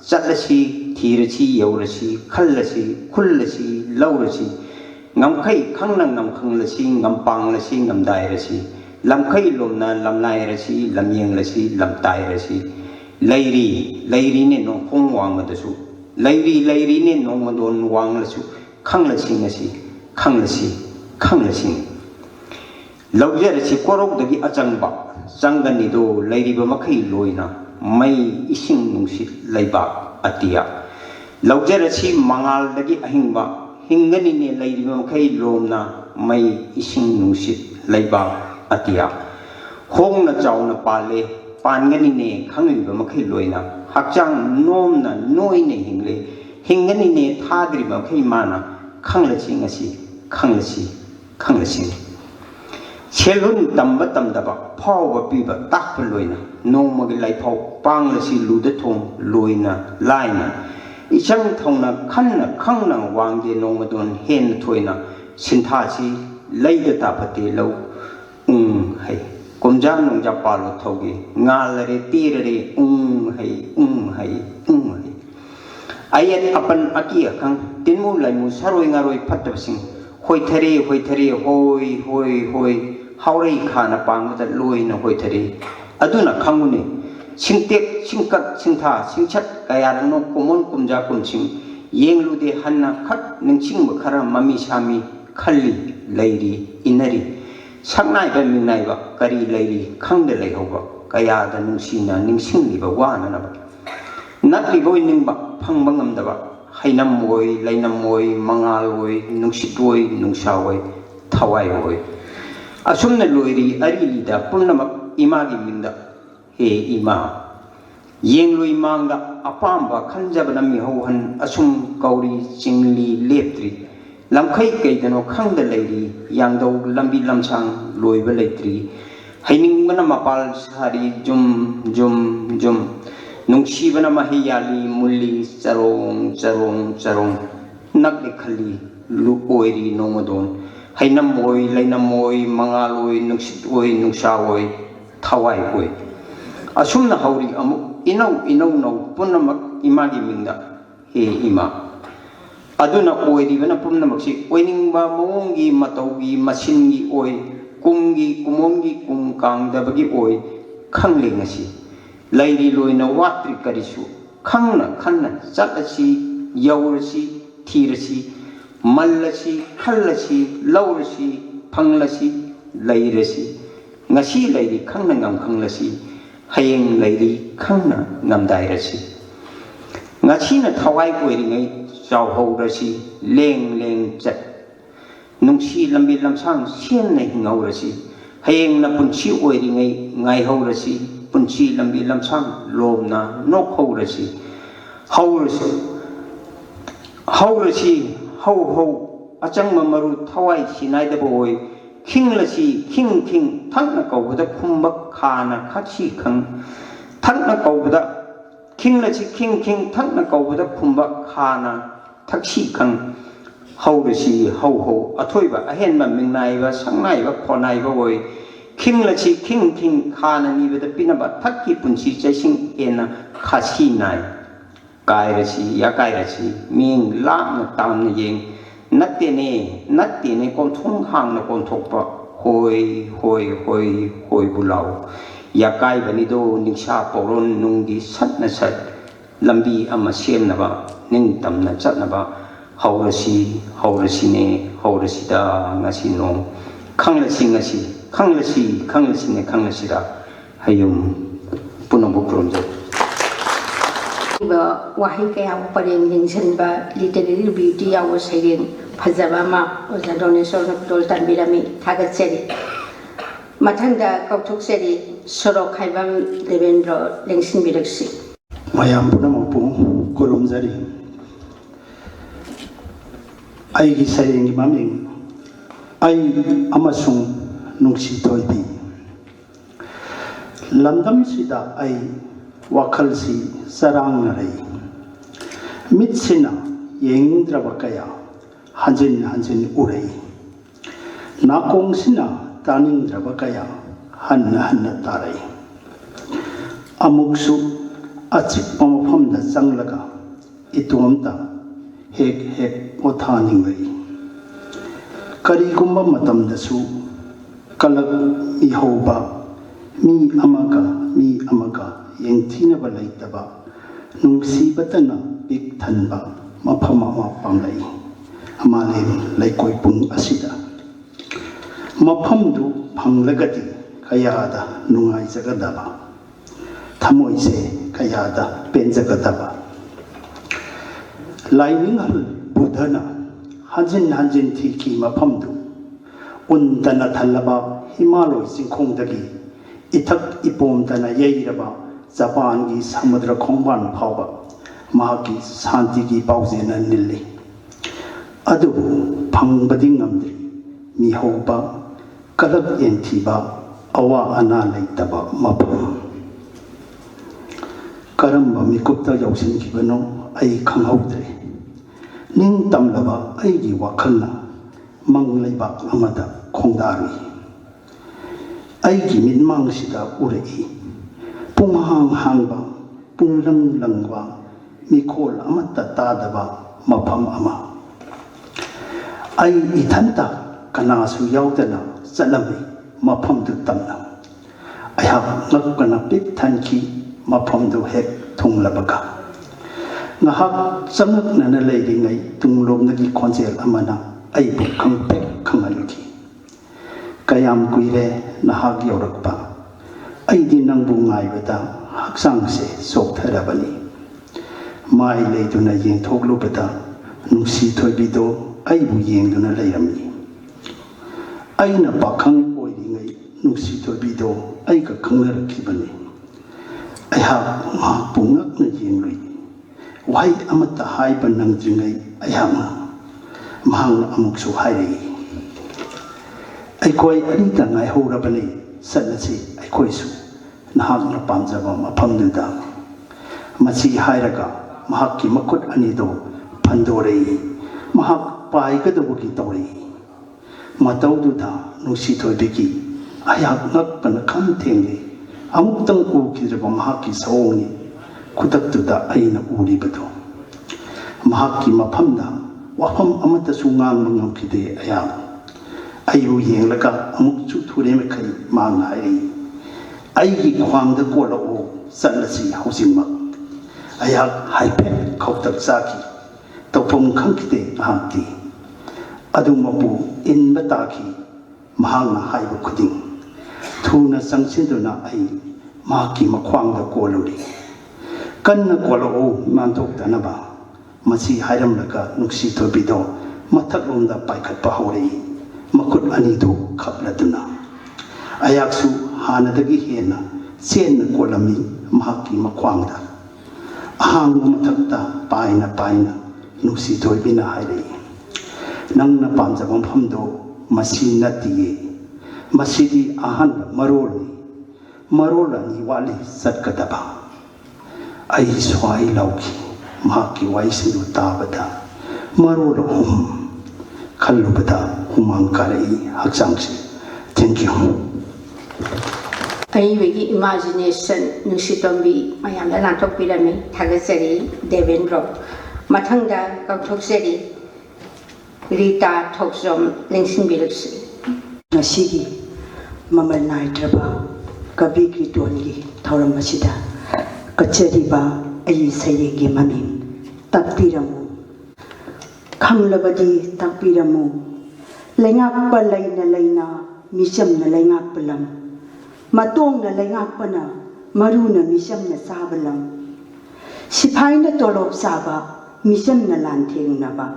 ꯆꯠꯂꯁꯤ ꯊꯤꯔꯁꯤ ꯌꯧꯔꯁꯤ ꯈꯜꯂꯁꯤ ꯈꯨꯜꯂꯁꯤ ꯂꯧꯔꯁꯤ ꯉꯝꯈꯩ ꯈꯪꯅ ꯉꯝꯈꯪꯂꯁꯤ ꯉꯝꯄꯥꯡꯂꯁꯤ ꯉꯝꯗꯥꯏꯔꯁꯤ ꯂꯝꯈꯩ ꯂꯣꯝꯅ ꯂꯝꯅꯥꯏꯔꯁꯤ ꯂꯝꯌꯦꯡꯂꯁꯤ ꯂꯝꯇꯥꯏꯔꯁꯤ ꯂꯩꯔꯤ ꯂꯩꯔꯤꯅꯦ ꯅꯣꯡꯈꯣꯡ ꯋꯥꯡꯃꯗꯁꯨ ꯂꯩꯔꯤ ꯂꯩꯔꯤꯅꯦ ꯅꯣꯡꯃꯗꯣꯟ ꯋꯥꯡꯂꯁꯨ ꯈꯪꯂꯁꯤ ꯉꯁꯤ ꯈꯪꯂꯁꯤ ꯈꯪꯂꯁꯤ ꯂꯧꯖꯔꯁꯤ ꯀꯣꯔꯧꯗꯒꯤ ꯑꯆꯪꯕ ꯆꯪꯒꯅꯤꯗꯣ ꯂꯩꯔꯤꯕ ꯃꯈꯩ ꯂꯣꯏꯅ ꯃꯩ ꯏꯁꯤꯡ ꯅꯨꯡꯁꯤꯠ ꯂꯩꯕꯥꯛ ꯑꯇꯤꯌꯥ ꯂꯧꯖꯔꯁꯤ ꯃꯉꯥꯜꯗꯒꯤ ꯑꯍꯤꯡꯕ ꯍꯤꯡꯒꯅꯤꯅꯦ ꯂꯩꯔꯤꯕ ꯃꯈꯩ ꯂꯣꯝꯅ ꯃꯩ ꯏꯁꯤꯡ ꯅꯨꯡꯁꯤꯠ ꯂꯩꯕꯥꯛ ꯑꯇꯤꯌꯥ ꯍꯣꯡꯅ ꯆꯥꯎꯅ ꯄꯥꯜꯂꯦ ꯄꯥꯟꯒꯅꯤꯅꯦ ꯈꯪꯂꯤꯕ ꯃꯈꯩ ꯂꯣꯏꯅ ꯍꯛꯆꯥꯡ ꯅꯣꯝꯅ ꯅꯣꯏꯅ ꯍꯤꯡꯂꯦ ꯍꯤꯡꯒꯅꯤꯅꯦ ꯊꯥꯗ꯭ꯔꯤꯕ ꯃꯈꯩ ꯃꯥꯅ ꯈꯪꯂꯁꯤ ꯉꯁꯤ ꯈꯪꯂꯁꯤ ꯈꯪꯂꯁꯤ ꯁꯦꯜꯍꯨꯟ ꯇꯝꯕ ꯇꯝꯗꯕ ꯐꯥꯎꯕ ꯄꯤꯕ ꯇꯥꯛꯄ ꯂꯣꯏꯅ ꯅꯣꯡꯃꯒꯤ ꯂꯥꯏꯐꯥꯎ ꯄꯥꯡꯂꯁꯤ ꯂꯨꯗ ꯊꯣꯡ ꯂꯣꯏꯅ ꯂꯥꯏꯅ इचंग थौना खन्ना खंगना वांगे नोंगदोन हेन थोइना सिंथासी लैदा तापते लौ है कुमजा नोंजा पालो थौगे ngalare tirare है ayat apan aki akang tinmu laimu saroi ngaroi phatabsing hoithare hoi haurei khana pangda loina hoithare aduna khangune singtek singkat singtha singchat kayarang no komon kumja kumsing yenglude hanna khat ningsing khara mami sami khalli leiri inari saknai ba mingnai ba kari leiri khangde leihoba kaya da nungsina ningsing liba wana na ba natli boy ningba phangba ngamdaba hainam oi leinam oi mangal oi nungsit oi nungsa oi thawai oi asumna loiri ari lida punnamak imagi minda he ima yenglui mangda apamba khanjabana mi hohan asum kauri chingli leptri lamkhai kaidano khangda leiri yangdau lambi lamsang loiba leitri hainingmana mapal sari jum nungsibana mahiyali mulli charong nakli khali lu oiri nomadon hainam oi leinam oi mangal oi nungsit oi nungsa oi thawai oi asumna hauri amuk inau no punamak imagi mingda he ima aduna oiri bana punamak si oiningba mongi mataugi masingi oi kumgi kumongi kumkangda bagi oi khangling asi lairi loina watri karisu khangna khanna chatasi ꯌꯧꯔꯁꯤ ꯊꯤꯔꯁꯤ ꯃꯜꯂꯁꯤ ꯈꯜꯂꯁꯤ ꯂꯧꯔꯁꯤ ꯐꯪꯂꯁꯤ ꯂꯩꯔꯁꯤ ꯉꯁꯤ ꯂꯩꯔꯤ ꯈꯪꯅ ꯉꯝꯈꯪꯂꯁꯤ ꯍꯌꯦꯡ ꯂꯩꯔꯤ ꯈꯪꯅ ꯉꯝꯗꯥꯏꯔꯁꯤ ꯉꯁꯤꯅ ꯊꯋꯥꯏ ꯑꯣꯏꯔꯤꯉꯩ ꯆꯥꯎꯍꯧꯔꯁꯤ ꯂꯦꯡ ꯂꯦꯡ ꯆꯠ ꯅꯨꯡꯁꯤ ꯂꯝꯕꯤ ꯂꯝꯁꯥꯡ ꯁꯦꯟꯅ ꯍꯤꯡꯍꯧꯔꯁꯤ ꯍꯌꯦꯡꯅ ꯄꯨꯟꯁꯤ ꯑꯣꯏꯔꯤꯉꯩ ꯉꯥꯏꯍꯧꯔꯁꯤ ꯄꯨꯟꯁꯤ ꯂꯝꯕꯤ ꯂꯝꯁꯥꯡ ꯂꯣꯝꯅ ꯅꯣꯛꯍꯧꯔꯁꯤ ꯍꯧꯔꯁꯤ ꯍꯧ ꯍꯧ ꯑꯆꯪꯕ ꯃꯔꯨ ꯊꯋꯥꯏ ꯁꯤꯅꯥꯏꯗꯕ ꯑꯣꯏ ꯈꯤꯡꯂꯁꯤ ꯈꯤꯡ ꯈꯤꯡ ꯊꯛꯅ ꯀꯧꯕꯗ ꯈꯨꯝꯕ ꯈꯥꯅ ꯈꯛꯁꯤ ꯈꯪ ꯊꯛꯅ ꯀꯧꯕꯗ ꯈꯤꯡꯂꯁꯤ ꯈꯤꯡ ꯈꯤꯡ ꯊꯛꯅ ꯀꯧꯕꯗ ꯈꯨꯝꯕ ꯈꯥꯅ ꯊꯛꯁꯤ ꯈꯪ ꯍꯧꯔꯁꯤ ꯍꯧ ꯍꯧ ꯑꯊꯣꯏꯕ ꯑꯍꯦꯟꯕ ꯃꯤꯡꯅꯥꯏꯕ ꯁꯛꯅꯥꯏꯕ ꯈꯣꯟꯅꯥꯏꯕ ꯑꯣꯏ ꯈꯤꯡꯂꯁꯤ ꯈꯤꯡ ꯈꯤꯡ ꯈꯥꯅ ꯅꯤꯕꯗ ꯄꯤꯅꯕ ꯊꯛꯀꯤ ꯄꯨꯟꯁꯤ ꯆꯩꯁꯤꯡ ꯍꯦꯟꯅ ꯈꯥꯁꯤ ꯅꯥꯏ ꯀꯥꯏꯔꯁꯤ ꯌꯥꯀꯥꯏꯔꯁꯤ ꯃꯤꯡ ꯂꯥꯞꯅ ꯇꯥꯝꯅ ꯌꯦꯡ ꯅꯠꯇꯦꯅꯦ ꯀꯣꯟꯊꯣꯡ ꯍꯥꯡꯅ ꯀꯣꯟꯊꯣꯛꯄ ꯍꯣꯏ ꯍꯣꯏ ꯍꯣꯏ ꯍꯣꯏꯕꯨ ꯂꯥꯎ ꯌꯥꯀꯥꯏꯕꯅꯤꯗꯣ ꯅꯤꯡꯁꯥ ꯄꯧꯔꯣꯟ ꯅꯨꯡꯒꯤ ꯁꯠꯅ ꯁꯠ ꯂꯝꯕꯤ ꯑꯃ ꯁꯦꯝꯅꯕ ꯅꯤꯡꯇꯝꯅ ꯆꯠꯅꯕ ꯍꯧꯔꯁꯤꯅꯦ ꯍꯧꯔꯁꯤꯗ ꯉꯁꯤ ꯅꯣꯡ ꯈꯪꯂꯁꯤ ꯉꯁꯤ ꯈꯪꯂꯁꯤꯅꯦ ꯈꯪꯂꯁꯤꯗ ꯍꯌꯨꯝ ꯄꯨꯝꯅꯃꯛ ꯈꯨꯔꯨꯝꯖꯩ ꯋꯥꯍꯩ ꯀꯌꯥ ꯄꯔꯦꯡ ꯌꯦꯡꯁꯤꯟꯕ ꯂꯤꯇꯔꯦꯔꯤ ꯕ꯭ꯌꯨꯇꯤ ꯌꯥꯎꯕ ꯁꯩꯔꯦꯡ ꯐꯖꯕ ꯑꯃ ꯑꯣꯖꯥ ꯗꯣꯅꯦꯁꯣꯔꯅ ꯈꯨꯗꯣꯜ ꯇꯝꯕꯤꯔꯝꯃꯤ ꯊꯥꯒꯠꯆꯔꯤ ꯃꯊꯪꯗ ꯀꯧꯊꯣꯛꯆꯔꯤ ꯁꯣꯔꯣꯛ ꯈꯥꯏꯕꯝ ꯗꯦꯕꯦꯟꯗ꯭ꯔ ꯂꯦꯡꯁꯤꯟꯕꯤꯔꯛꯁꯤ ꯃꯌꯥꯝ ꯄꯨꯝꯅꯃꯛꯄꯨ ꯈꯨꯔꯨꯝꯖꯔꯤ ꯑꯩꯒꯤ ꯁꯩꯔꯦꯡꯒꯤ ꯃꯃꯤꯡ ꯑꯩ ꯑꯃꯁꯨꯡ ꯅꯨꯡꯁꯤ ꯊꯣꯏꯕꯤ ꯂꯝꯗꯝꯁꯤꯗ ꯑꯩ ꯋꯥꯈꯜꯁꯤ ꯆꯔꯥꯡꯅꯔꯩ ꯃꯤꯠꯁꯤꯅ ꯌꯦꯡꯅꯤꯡꯗ꯭ꯔꯕ ꯀꯌꯥ ꯍꯟꯖꯤꯟ ꯍꯟꯖꯤꯟ ꯎꯔꯩ ꯅꯥꯀꯣꯡꯁꯤꯅ ꯇꯥꯅꯤꯡꯗ꯭ꯔꯕ ꯀꯌꯥ ꯍꯟꯅ ꯍꯟꯅ ꯇꯥꯔꯩ ꯑꯃꯨꯛꯁꯨ ꯑꯆꯤꯛꯄ ꯃꯐꯝꯗ ꯆꯪꯂꯒ ꯏꯇꯣꯝꯇ ꯍꯦꯛ ꯍꯦꯛ ꯄꯣꯊꯥꯅꯤꯡꯂꯩ ꯀꯔꯤꯒꯨꯝꯕ ꯃꯇꯝꯗꯁꯨ ꯀꯂꯛ ꯏꯍꯧꯕ ꯃꯤ ꯑꯃꯒ ꯌꯦꯡꯊꯤꯅꯕ ꯂꯩꯇꯕ ꯅꯨꯡꯁꯤꯕꯇꯅ ꯄꯤꯛ ꯊꯟꯕ ꯃꯐꯝ ꯑꯃ ꯄꯥꯝꯂꯛꯏ ꯃꯥꯂꯦꯝ ꯂꯩꯀꯣꯏꯄꯨꯡ ꯑꯁꯤꯗ ꯃꯐꯝꯗꯨ ꯐꯪꯂꯒꯗꯤ ꯀꯌꯥꯗ ꯅꯨꯡꯉꯥꯏꯖꯒꯗꯕ ꯊꯃꯣꯏꯁꯦ ꯀꯌꯥꯗ ꯄꯦꯟꯖꯒꯗꯕ ꯂꯥꯏꯅꯤꯡꯍꯜ ꯕꯨꯙꯅ ꯍꯟꯖꯤꯟ ꯍꯟꯖꯤन ꯊꯤꯈꯤ ꯃꯐꯝꯗꯨ ꯎꯟꯗꯅ ꯊꯜꯂꯕ ꯍꯤꯃꯥꯂꯣꯏ ꯆꯤꯡꯈꯣꯡꯗꯒꯤ ꯏꯊꯛ ꯏꯄꯣꯝꯗꯅ ꯌꯩꯔꯕ ꯖꯄꯥꯟꯒꯤ ꯁꯃꯨꯗ꯭ꯔ ꯈꯣꯡꯕꯥꯟ ꯐꯥꯎꯕ ꯃꯍꯥꯛꯀꯤ ꯁꯥꯟꯇꯤꯒꯤ ꯄꯥꯎꯖꯦꯜꯅ ꯅꯤꯜꯂꯤ ꯑꯗꯨꯕꯨ ꯐꯪꯕꯗꯤ ꯉꯝꯗ꯭ꯔꯤ ꯃꯤꯍꯧꯕ ꯀꯂꯛ ꯌꯦꯟꯊꯤꯕ ꯑꯋꯥ ꯑꯅꯥ ꯂꯩꯇꯕ ꯃꯐꯝ ꯀꯔꯝꯕ ꯃꯤꯀꯨꯞꯇ ꯌꯧꯁꯤꯟꯈꯤꯕꯅꯣ ꯑꯩ ꯈꯪꯍꯧꯗ꯭ꯔꯦ ꯅꯤꯡꯇꯝꯂꯕ ꯑꯩꯒꯤ ꯋꯥꯈꯜꯅ ꯃꯪ ꯂꯩꯕꯥꯛ ꯑꯃꯗ ꯈꯣꯡꯗꯥꯔꯨꯏ ꯑꯩꯒꯤ ꯃꯤꯠꯃꯥꯡꯁꯤꯗ ꯎꯔꯛꯏ ꯄꯨꯡꯍꯥꯡ ꯍꯥꯡꯕ ꯄꯨꯡꯂꯪ ꯂꯪꯕ ꯃꯤꯈꯣꯜ ꯑꯃꯠꯇ ꯇꯥꯗꯕ ꯃꯐꯝ ꯑꯃ ꯑꯩ ꯏꯊꯟꯇ ꯀꯅꯥꯁꯨ ꯌꯥꯎꯗꯅ ꯆꯠꯂꯝꯃꯤ ꯃꯐꯝꯗꯨ ꯇꯝꯅ ꯑꯩꯍꯥꯛ ꯉꯛꯄꯅ ꯄꯤꯛ ꯊꯟꯈꯤ ꯃꯐꯝꯗꯨ ꯍꯦꯛ ꯊꯨꯡꯂꯕꯒ ꯉꯥꯏꯍꯥꯛ ꯆꯪꯉꯛꯅꯅ ꯂꯩꯔꯤꯉꯩ ꯇꯨꯡꯂꯣꯝꯗꯒꯤ ꯈꯣꯟꯖꯦꯜ ꯑꯃꯅ ꯑꯩꯕꯨ ꯈꯪꯄꯦꯛ ꯈꯪꯍꯟꯈꯤ ꯀꯌꯥꯝ ꯀꯨꯏꯔꯦ ꯅꯍꯥꯛ ꯌꯧꯔꯛꯄ ꯑꯩꯗꯤ ꯅꯪꯕꯨ ꯉꯥꯏꯕꯗ ꯍꯛꯆꯥꯡꯁꯦ ꯆꯣꯛꯊꯔꯕꯅꯤ ꯃꯥꯏ ꯂꯩꯗꯨꯅ ꯌꯦꯡꯊꯣꯛꯂꯨꯕꯗ ꯅꯨꯡꯁꯤ ꯊꯣꯏꯕꯤꯗꯣ ꯑꯩꯕꯨ ꯌꯦꯡꯗꯨꯅ ꯂꯩꯔꯝꯃꯤ ꯑꯩꯅ ꯄꯥꯈꯪ ꯑꯣꯏꯔꯤꯉꯩ ꯅꯨꯡꯁꯤ ꯊꯣꯏꯕꯤꯗꯣ ꯑꯩꯒ ꯈꯪꯅꯔꯛꯈꯤꯕꯅꯤ ꯑꯩꯍꯥꯛ ꯃꯍꯥꯛꯄꯨ ꯉꯛꯅ ꯌꯦꯡꯂꯨꯏ ꯋꯥꯍꯩ ꯑꯃꯠꯇ ꯍꯥꯏꯕ ꯅꯪꯗ꯭ꯔꯤꯉꯩ ꯑꯩꯍꯥꯛꯅ ꯃꯍꯥꯛꯅ ꯑꯃꯨꯛꯁꯨ ꯍꯥꯏꯔꯛꯏ ꯑꯩꯈꯣꯏ ꯑꯅꯤꯇ ꯉꯥꯏꯍꯧꯔꯕꯅꯤ ꯆꯠꯂꯁꯤ ꯑꯩꯈꯣꯏꯁꯨ ꯅꯍꯥꯛꯅ ꯄꯥꯝꯖꯕ ꯃꯐꯝꯗꯨꯗ ꯃꯁꯤ ꯍꯥꯏꯔꯒ ꯃꯍꯥꯛꯀꯤ ꯃꯈꯨꯠ ꯑꯅꯤꯗꯣ ꯐꯟꯗꯣꯔꯛꯏ ꯃꯍꯥꯛ ꯄꯥꯏꯒꯗꯧꯕꯒꯤ ꯇꯧꯔꯛꯏ ꯃꯇꯧꯗꯨꯗ ꯅꯨꯡꯁꯤ ꯊꯣꯏꯕꯤꯒꯤ ꯑꯩꯍꯥꯛ ꯉꯛꯄꯅ ꯈꯝ ꯊꯦꯡꯂꯤ ꯑꯃꯨꯛꯇꯪ ꯎꯈꯤꯗ꯭ꯔꯕ ꯃꯍꯥꯛꯀꯤ ꯁꯑꯣꯡꯅꯤ ꯈꯨꯗꯛꯇꯨꯗ ꯑꯩꯅ ꯎꯔꯤꯕꯗꯣ ꯃꯍꯥꯛꯀꯤ ꯃꯐꯝꯗ ꯋꯥꯐꯝ ꯑꯃꯠꯇꯁꯨ ꯉꯥꯡꯕ ꯉꯝꯈꯤꯗꯦ ꯑꯩꯍꯥꯛ ꯑꯩꯕꯨ ꯌꯦꯡꯂꯒ ꯑꯃꯨꯛꯁꯨ ꯊꯨꯔꯦꯃꯈꯩ ꯃꯍꯥꯛꯅ ꯍꯥꯏꯔꯛꯏ ꯑꯩꯒꯤ ꯈ꯭ꯋꯥꯡꯗ ꯀꯣꯜꯂꯛꯑꯣ ꯆꯠꯂꯁꯤ ꯍꯧꯖꯤꯛꯃꯛ ꯑꯩꯍꯥꯛ ꯍꯥꯏꯐꯦꯠ ꯈꯧꯇꯛ ꯆꯥꯈꯤ tawphom khangkite ahamti adumapu inba taki mahangna haiba khuding thuna sangsiduna ai maki makhwangda koluri kanna kolao mantok tanaba masi hairam laka nuksi thobido mathak lomda paikhat pa hore makut ani do khapladuna ayaksu hanadagi hena sen kolami mahaki makhwangda ahang mathakta paina nuksi thoibina haire nangna pamjaba mhamdo masi natiye masidi ahan marol ani wali satkadaba ai swai lauki mahaki waisindu tabada marol khallubada humang karai haksangsi thank you ꯑꯩꯕꯒꯤ imagination ꯅꯨꯡꯁꯤꯇꯣꯝꯕꯤ ꯃꯌꯥꯝꯗ ꯂꯥꯟꯊꯣꯛꯄꯤꯔꯝꯃꯤ ꯊꯥꯒꯠꯆꯔꯤ ꯗꯦꯕꯦꯟꯗ꯭ꯔꯣ ꯃꯊꯪꯗ ꯀꯧꯊꯣꯛꯆꯔꯤ ꯔꯤꯇꯥ ꯊꯣꯛꯆꯣꯝ ꯂꯦꯡꯁꯤꯟꯕꯤꯔꯛꯁꯤ ꯉꯁꯤꯒꯤ ꯃꯃꯜ ꯅꯥꯏꯗ꯭ꯔꯕ ꯀꯕꯤ ꯀ꯭ꯔꯤꯇꯣꯟꯒꯤ ꯊꯧꯔꯝ ꯑꯁꯤꯗ ꯀꯠꯆꯔꯤꯕ ꯑꯩꯒꯤ ꯁꯩꯔꯦꯡꯒꯤ ꯃꯃꯤꯡ ꯇꯥꯛꯄꯤꯔꯝꯃꯨ ꯈꯪꯂꯕꯗꯤ ꯇꯥꯛꯄꯤꯔꯝꯃꯨ ꯂꯩꯉꯥꯛꯄ ꯂꯩꯅ ꯃꯤꯆꯝꯅ ꯂꯩꯉꯥꯛꯄ ꯂꯝ ꯃꯇꯣꯡꯅ ꯂꯩꯉꯥꯛꯄꯅ ꯃꯔꯨꯅ ꯃꯤꯆꯝꯅ ꯆꯥꯕ ꯂꯝ ꯁꯤꯐꯥꯏꯅ ꯇꯣꯂꯣꯞ ꯆꯥꯕ ꯃꯤꯆꯝꯅ ꯂꯥꯟꯊꯦꯡꯅꯕ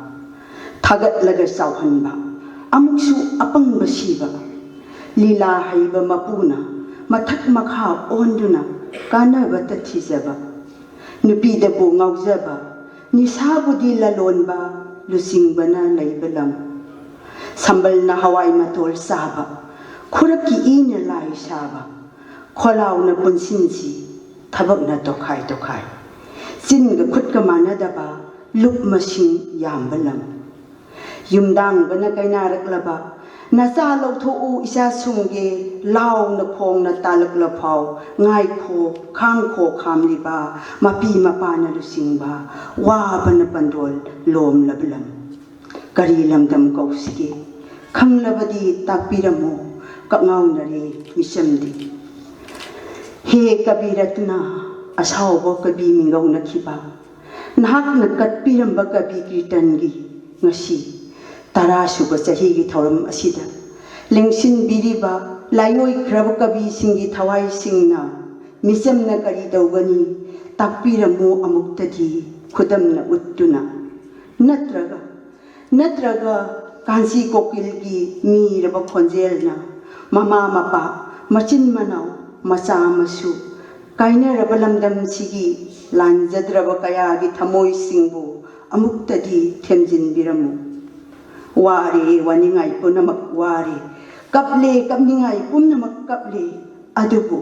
ꯊꯥꯒꯠꯂꯒ ꯆꯥꯎꯍꯟꯕ ꯑꯃꯨꯛꯁꯨ ꯑꯄꯪꯕ ꯁꯤꯕ ꯂꯤꯂꯥ ꯍꯩꯕ ꯃꯄꯨꯅ ꯃꯊꯛ ꯃꯈꯥ ꯑꯣꯟꯗꯨꯅ ꯀꯥꯟꯅꯕꯇ ꯊꯤꯖꯕ ꯅꯨꯄꯤꯗꯕꯨ ꯉꯥꯎꯖꯕ ꯅꯤꯁꯥꯕꯨꯗꯤ ꯂꯂꯣꯟꯕ ꯂꯨꯆꯤꯡꯕꯅ ꯂꯩꯕ ꯂꯝ ꯁꯝꯕꯜꯅ ꯍꯋꯥꯏ ꯃꯇꯣꯜ ꯆꯥꯕ ꯈꯨꯔꯛꯀꯤ ꯏꯅ ꯂꯥꯏ ꯁꯥꯕ ꯈꯣꯜꯂꯥꯎꯅ ꯄꯨꯟꯁꯤꯟꯁꯤ ꯊꯕꯛꯅ ꯇꯣꯈꯥꯏ ꯆꯤꯟꯒ ꯈꯨꯠꯀ ꯃꯥꯟꯅꯗꯕ ꯂꯨꯞ ꯃꯁꯤꯡ ꯌꯥꯝꯕ ꯂꯝ ꯌꯨꯝꯗꯥꯡꯕꯅ ꯀꯩꯅꯥꯔꯛꯂꯕ ꯅꯆꯥ ꯂꯧꯊꯣꯛꯎ ꯏꯆꯥꯁꯨꯡꯒꯦ ꯂꯥꯎꯅ ꯈꯣꯡꯅ ꯇꯥꯜꯂꯛꯂꯐꯥꯎ ꯉꯥꯏꯈꯣ ꯈꯥꯡꯈꯣ ꯈꯥꯝꯂꯤꯕ ꯃꯄꯤ ꯃꯄꯥꯅ ꯂꯨꯆꯤꯡꯕ ꯋꯥꯕꯅ ꯄꯟꯗꯣꯜ ꯂꯣꯝꯂꯕ ꯂꯝ ꯀꯔꯤ ꯂꯝꯗꯝ ꯀꯧꯁꯤꯒꯦ ꯈꯪꯂꯕꯗꯤ ꯇꯥꯛꯄꯤꯔꯝꯃꯨ ꯀꯛꯉꯥꯎꯅꯔꯦ ꯃꯤꯆꯝꯗꯤ ꯍꯦ ꯀꯕꯤ ꯔꯠꯅ ꯑꯁꯥꯎꯕ ꯀꯕꯤ ꯃꯤꯡꯒꯧꯅꯈꯤꯕ ꯅꯍꯥꯛꯅ ꯀꯠꯄꯤꯔꯝꯕ ꯀꯕꯤ ꯀꯤꯔꯇꯟꯒꯤ ꯉꯁꯤ 10ꯁꯨꯕ ꯆꯍꯤꯒꯤ ꯊꯧꯔꯝ ꯑꯁꯤꯗ ꯂꯦꯡꯁꯤꯟꯕꯤꯔꯤꯕ ꯂꯥꯏꯑꯣꯏꯈ꯭ꯔꯕ ꯀꯕꯤꯁꯤꯡꯒꯤ ꯊꯋꯥꯏꯁꯤꯡꯅ ꯃꯤꯆꯝꯅ ꯀꯔꯤ ꯇꯧꯒꯅꯤ ꯇꯥꯛꯄꯤꯔꯝꯃꯨ ꯑꯃꯨꯛꯇꯗꯤ ꯈꯨꯗꯝꯅ ꯎꯠꯇꯨꯅ ꯅꯠꯇ꯭ꯔꯒ ꯀꯥꯟꯆꯤ ꯀꯣꯀꯤꯜꯒꯤ ꯃꯤꯔꯕ ꯈꯣꯟꯖꯦꯜꯅ ꯃꯃꯥ ꯃꯄꯥ ꯃꯆꯤꯟ ꯃꯅꯥꯎ ꯃꯆꯥ ꯃꯁꯨ ꯀꯥꯏꯅꯔꯕ ꯂꯝꯗꯝꯁꯤꯒꯤ ꯂꯥꯟꯖꯗ꯭ꯔꯕ ꯀꯌꯥꯒꯤ ꯊꯃꯣꯏꯁꯤꯡꯕꯨ ꯑꯃꯨꯛꯇꯗꯤ ꯊꯦꯝꯖꯤꯟꯕꯤꯔꯝꯃꯨ ꯋꯥꯔꯦ ꯋꯥꯅꯤꯡꯉꯥꯏ ꯄꯨꯝꯅꯃꯛ ꯋꯥꯔꯦ ꯀꯞꯂꯦ ꯀꯞꯅꯤꯡꯉꯥꯏ ꯄꯨꯝꯅꯃꯛ ꯀꯞꯂꯦ ꯑꯗꯨꯕꯨ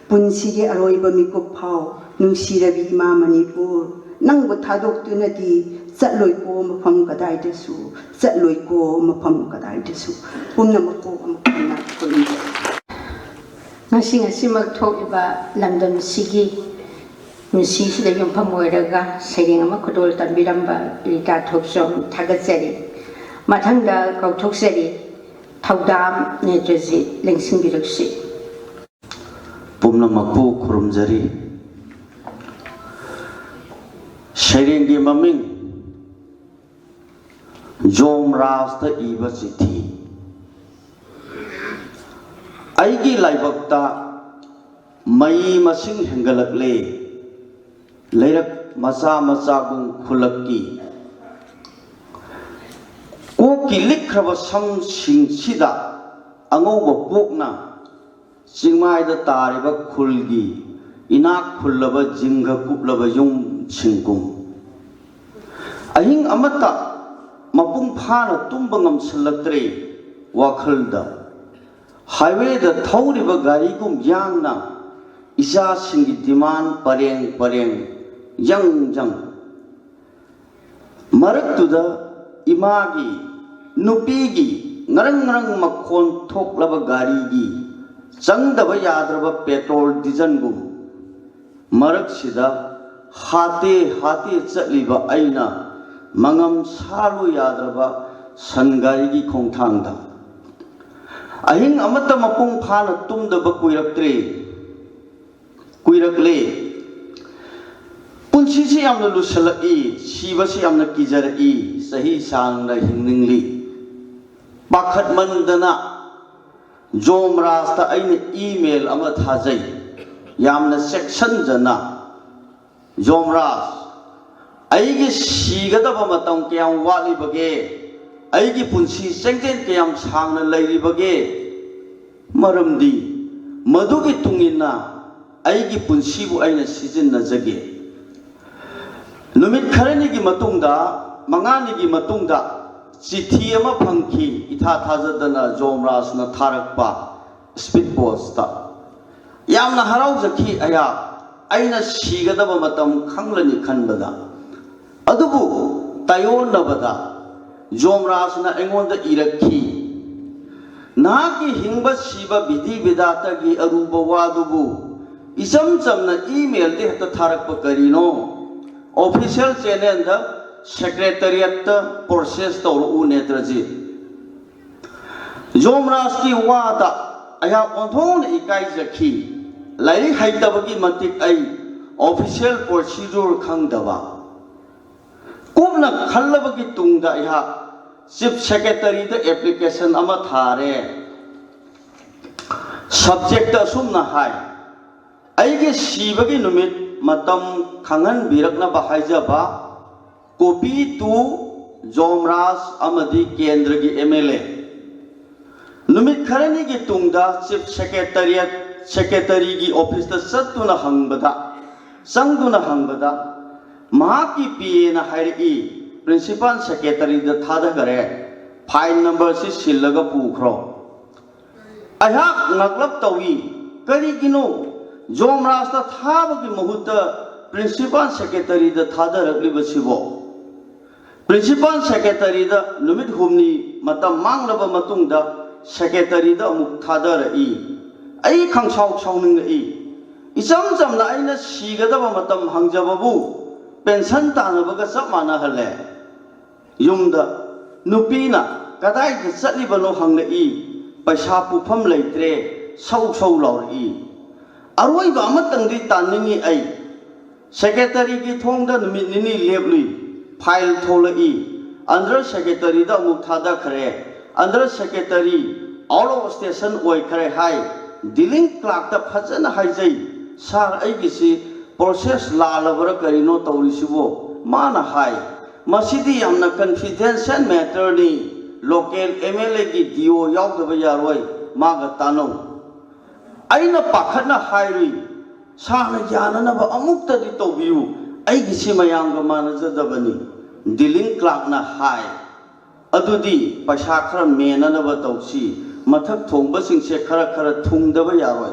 ꯄꯨꯟꯁꯤꯒꯤ ꯑꯔꯣꯏꯕ ꯃꯤꯀꯨꯞ ꯐꯥꯎ ꯅꯨꯡꯁꯤꯔꯕꯤ ꯏꯃꯥ ꯃꯅꯤꯄꯨꯔ ꯅꯪꯕꯨ ꯊꯥꯗꯣꯛꯇꯨꯅꯗꯤ ꯆꯠꯂꯣꯏꯀꯣ ꯃꯐꯝ ꯀꯗꯥꯏꯗꯁꯨ ꯆꯠꯂꯣꯏꯀꯣ ꯃꯐꯝ ꯀꯗꯥꯏꯗꯁꯨ ꯄꯨꯝꯅꯃꯛꯄꯨ ꯑꯃꯨꯛ ꯍꯟꯅ ꯈꯨꯔꯨꯝꯖꯔꯤ ꯉꯁꯤꯃꯛ ꯊꯣꯛꯏꯕ ꯂꯝꯗꯝꯁꯤꯒꯤ ꯄꯨꯟꯁꯤꯁꯤꯗ ꯌꯨꯝꯐꯝ ꯑꯣꯏꯔꯒ ꯁꯩꯔꯦꯡ ꯑꯃ ꯈꯨꯗꯣꯜ ꯇꯝꯕꯤꯔꯝꯕ ꯔꯤꯇꯥ ꯊꯣꯛꯆꯣꯝ ꯊꯥꯒꯠꯆꯔꯤ ꯃꯊꯪꯗ ꯀꯧꯊꯣꯛꯆꯔꯤ ꯊꯧꯗꯥꯝ ꯅꯦꯇ꯭ꯔꯖꯤꯠ ꯂꯦꯡꯁꯤꯟꯕꯤꯔꯛꯁꯤ ꯄꯨꯝꯅꯃꯛꯄꯨ ꯈꯨꯔꯨꯝꯖꯔꯤ ꯁꯩꯔꯦꯡꯒꯤ ꯃꯃꯤꯡ ꯖꯣꯝ ꯔꯥꯖꯇ ꯏꯕ ꯆꯤꯊꯤ ꯑꯩꯒꯤ ꯂꯥꯏꯕꯛꯇ ꯃꯩ ꯃꯁꯤꯡ ꯍꯦꯟꯒꯠꯂꯛꯂꯦ ꯂꯩꯔꯛ ꯃꯆꯥꯒꯨꯝ ꯈꯨꯜꯂꯛꯀꯤ ꯀꯣꯛꯀꯤ ꯂꯤꯛꯈ꯭ꯔꯕ ꯁꯝꯁꯤꯡꯁꯤꯗ ꯑꯉꯧꯕ ꯄꯣꯛꯅ ꯆꯤꯡꯃꯥꯏꯗ ꯇꯥꯔꯤꯕ ꯈꯨꯜꯒꯤ ꯏꯅꯥꯛ ꯈꯨꯜꯂꯕ ꯖꯤꯡꯒ ꯀꯨꯞꯂꯕ ꯌꯨꯝꯁꯤꯡꯒꯨꯝ ꯑꯍꯤꯡ ꯑꯃꯠꯇ ꯃꯄꯨꯡ ꯐꯥꯅ ꯇꯨꯝꯕ ꯉꯝꯁꯤꯜꯂꯛꯇ꯭ꯔꯦ ꯋꯥꯈꯜꯗ हाईवे थौरीब गारीगुम यांगना इचासिंगी डिमांड परेंग परेंग यंग जंग मरक्तुदा Imangi नुपीगी Narang Narang मखोन थोकलब गारीगी चंगदब याद्रब petrol diesel गुम मरक्सिदा हाते हाते चलिब अइना मंगम सालु याद्रब संगारीगी खोंथांगदा अहिंग अमत मपुंग फान तुमदब कुइरक्ले पुंसी से यामना लुसलकी सीबा से यामना किजरई सही सांगना हिंगनिंगली पाखत मंदना जोम रास्ता अइने ईमेल अमा थाजै यामना सेक्शन जना जोम रास अइगे सीगदबा मतम कयाम वालिबगे अइगी पुंसी सेंगजेन कयाम सांगना लैरिबगे मरमदी मधुगी तुंगिना अइगी पुंसीबु अइना सिजिन्नजगे नुमित खरनिगी मतुंगदा मंगानिगी मतुंगदा चिठी अमा फंखी इथा थाजदना जोमरासना थारकपा स्पीड पोस्टा यामना हराउजखी अया अइना सीगदबा मतम खंगलनि खनबदा अदुबु तायोनबदा जोमरासना एंगोंदा इरखी नाकी हिंबा सीबा विधि विधातगी अरुबा वादुबु इसम चमना ईमेल दे हत थारकपा करिनो ऑफिशियल चैनल द सेक्रेटरिएट प्रोसेस तौरु नेत्रजी जोमरास की वादा अया ओंथोन इकाई जखी लाई हाइतबगी मतिक आई ऑफिशियल प्रोसीजर खंगदबा कुबना खल्लबगी तुंगदा अया चीफ सेक्रेटरी द एप्लीकेशन अमा थारे सब्जेक्ट असुमना हाय अइगे सीबगी नुमित मतम खंगन बिरकना बहाइजबा कॉपी टू जोमरास अमदी केंद्र की एमएलए नुमित खरनी की तुंगदा चीफ सेक्रेटरी की ऑफिस द सत्तुना हंगबदा संगुना हंगबदा महाकी पीए ना हाइरई प्रिंसिपल सेक्रेटरी द थादा करे फाइल नंबर से सिलगा पुखरो अयाक नगलब तवी करिगिनो जोमरास थाबगी मुहूर्त प्रिंसिपल सेक्रेटरी द थादरबो प्रिंसिपल सेक्रेटरी द नुमित हुमनी मतम मांगलब मतुंगदा सेक्रेटरी द अमुक थादरई आई खंगसाव सावनिंगई इचम चमना आइना सीगदब मतम हंगजबबु पेंशन तानबगा सब माना हले युमदा नुपीना कदाई द चलिबनो हंगई पैसा पुफम लेत्रे सौ सौ लौरई अरोई बामतंगदी तानिंगी आई सेक्रेटरी की थोंगदा नुमित निनी लेबलुई फाइल थोलई अंडर सेक्रेटरी दा अमुक थादा खरे under secretary out of station ओय खरे हाय डीलिंग क्लार्क दा फजन हाइजै सार आइगिसी प्रोसेस लालबर करिनो तौरिसिबो माना हाय मसिदी यामना कॉन्फिडेंशियल मैटर नि लोकल एमएलए की डीओ यावदबा यारोय मागा तानो अइना पाखना हाइरुई साना याननबा अमुक्तदि तौबियु अइगिसी मयांगा मानजदबनी डीलिंग क्लार्क ना हाय अदुदी पैसा खर मेननबा तौसी मथक थोंबसिंगसे खर खर थुंगदबा यारोय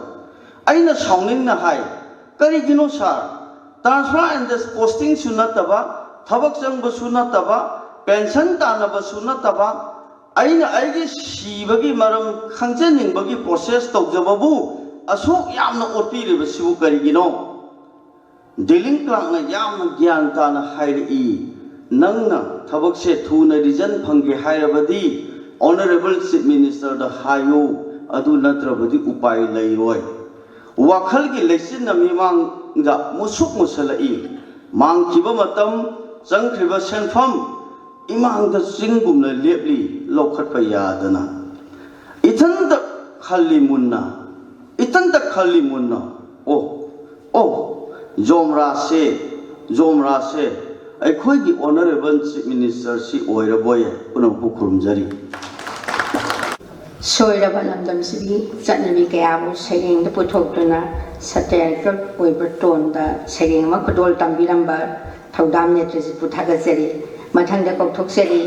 अइना साउनिंगना हाय करिगिनो सार ट्रांसफर एंड पोस्टिंग सुनतबा थबक चंग सुनतबा पेंशन तानबा सुनतबा अइना अइगे सीबगी मरम खंजनिंगबगी प्रोसेस तौजबबु असोक यामना ओटिरिबसिबु करिगिनो डीलिंग क्लार्कना यामना ज्ञान ताना हाइरई नंगना थबक से थुना रिजन फंगे हाइरबदी ऑनरेबल चीफ मिनिस्टर द हायो अदु नत्रबदी उपाय लैरोय वाखल की लेसिन मिमांग दा मुसुक मुसलई मांगखिबा मतम चंगखिबा सेनफम इमांग द सिंगुमना लेबली लौखटपा यादना इथन द खल्ली मुन्ना इतन तक खाली मुन्ना ओ जोमरासे अखोई की ऑनरेबल चीफ मिनिस्टर सी ओइरबोय पुनः खुरुमजरी सोइरबा लमदम सिबी चटनबी कयाबु सेरेंग द पुथोक्तुना सटेरिकल ओइबर टोनदा सेरेंग मा खडोल तंबिरंबा थौदाम नेत्रजि पुथागजरी मथंग कौथोक्सरी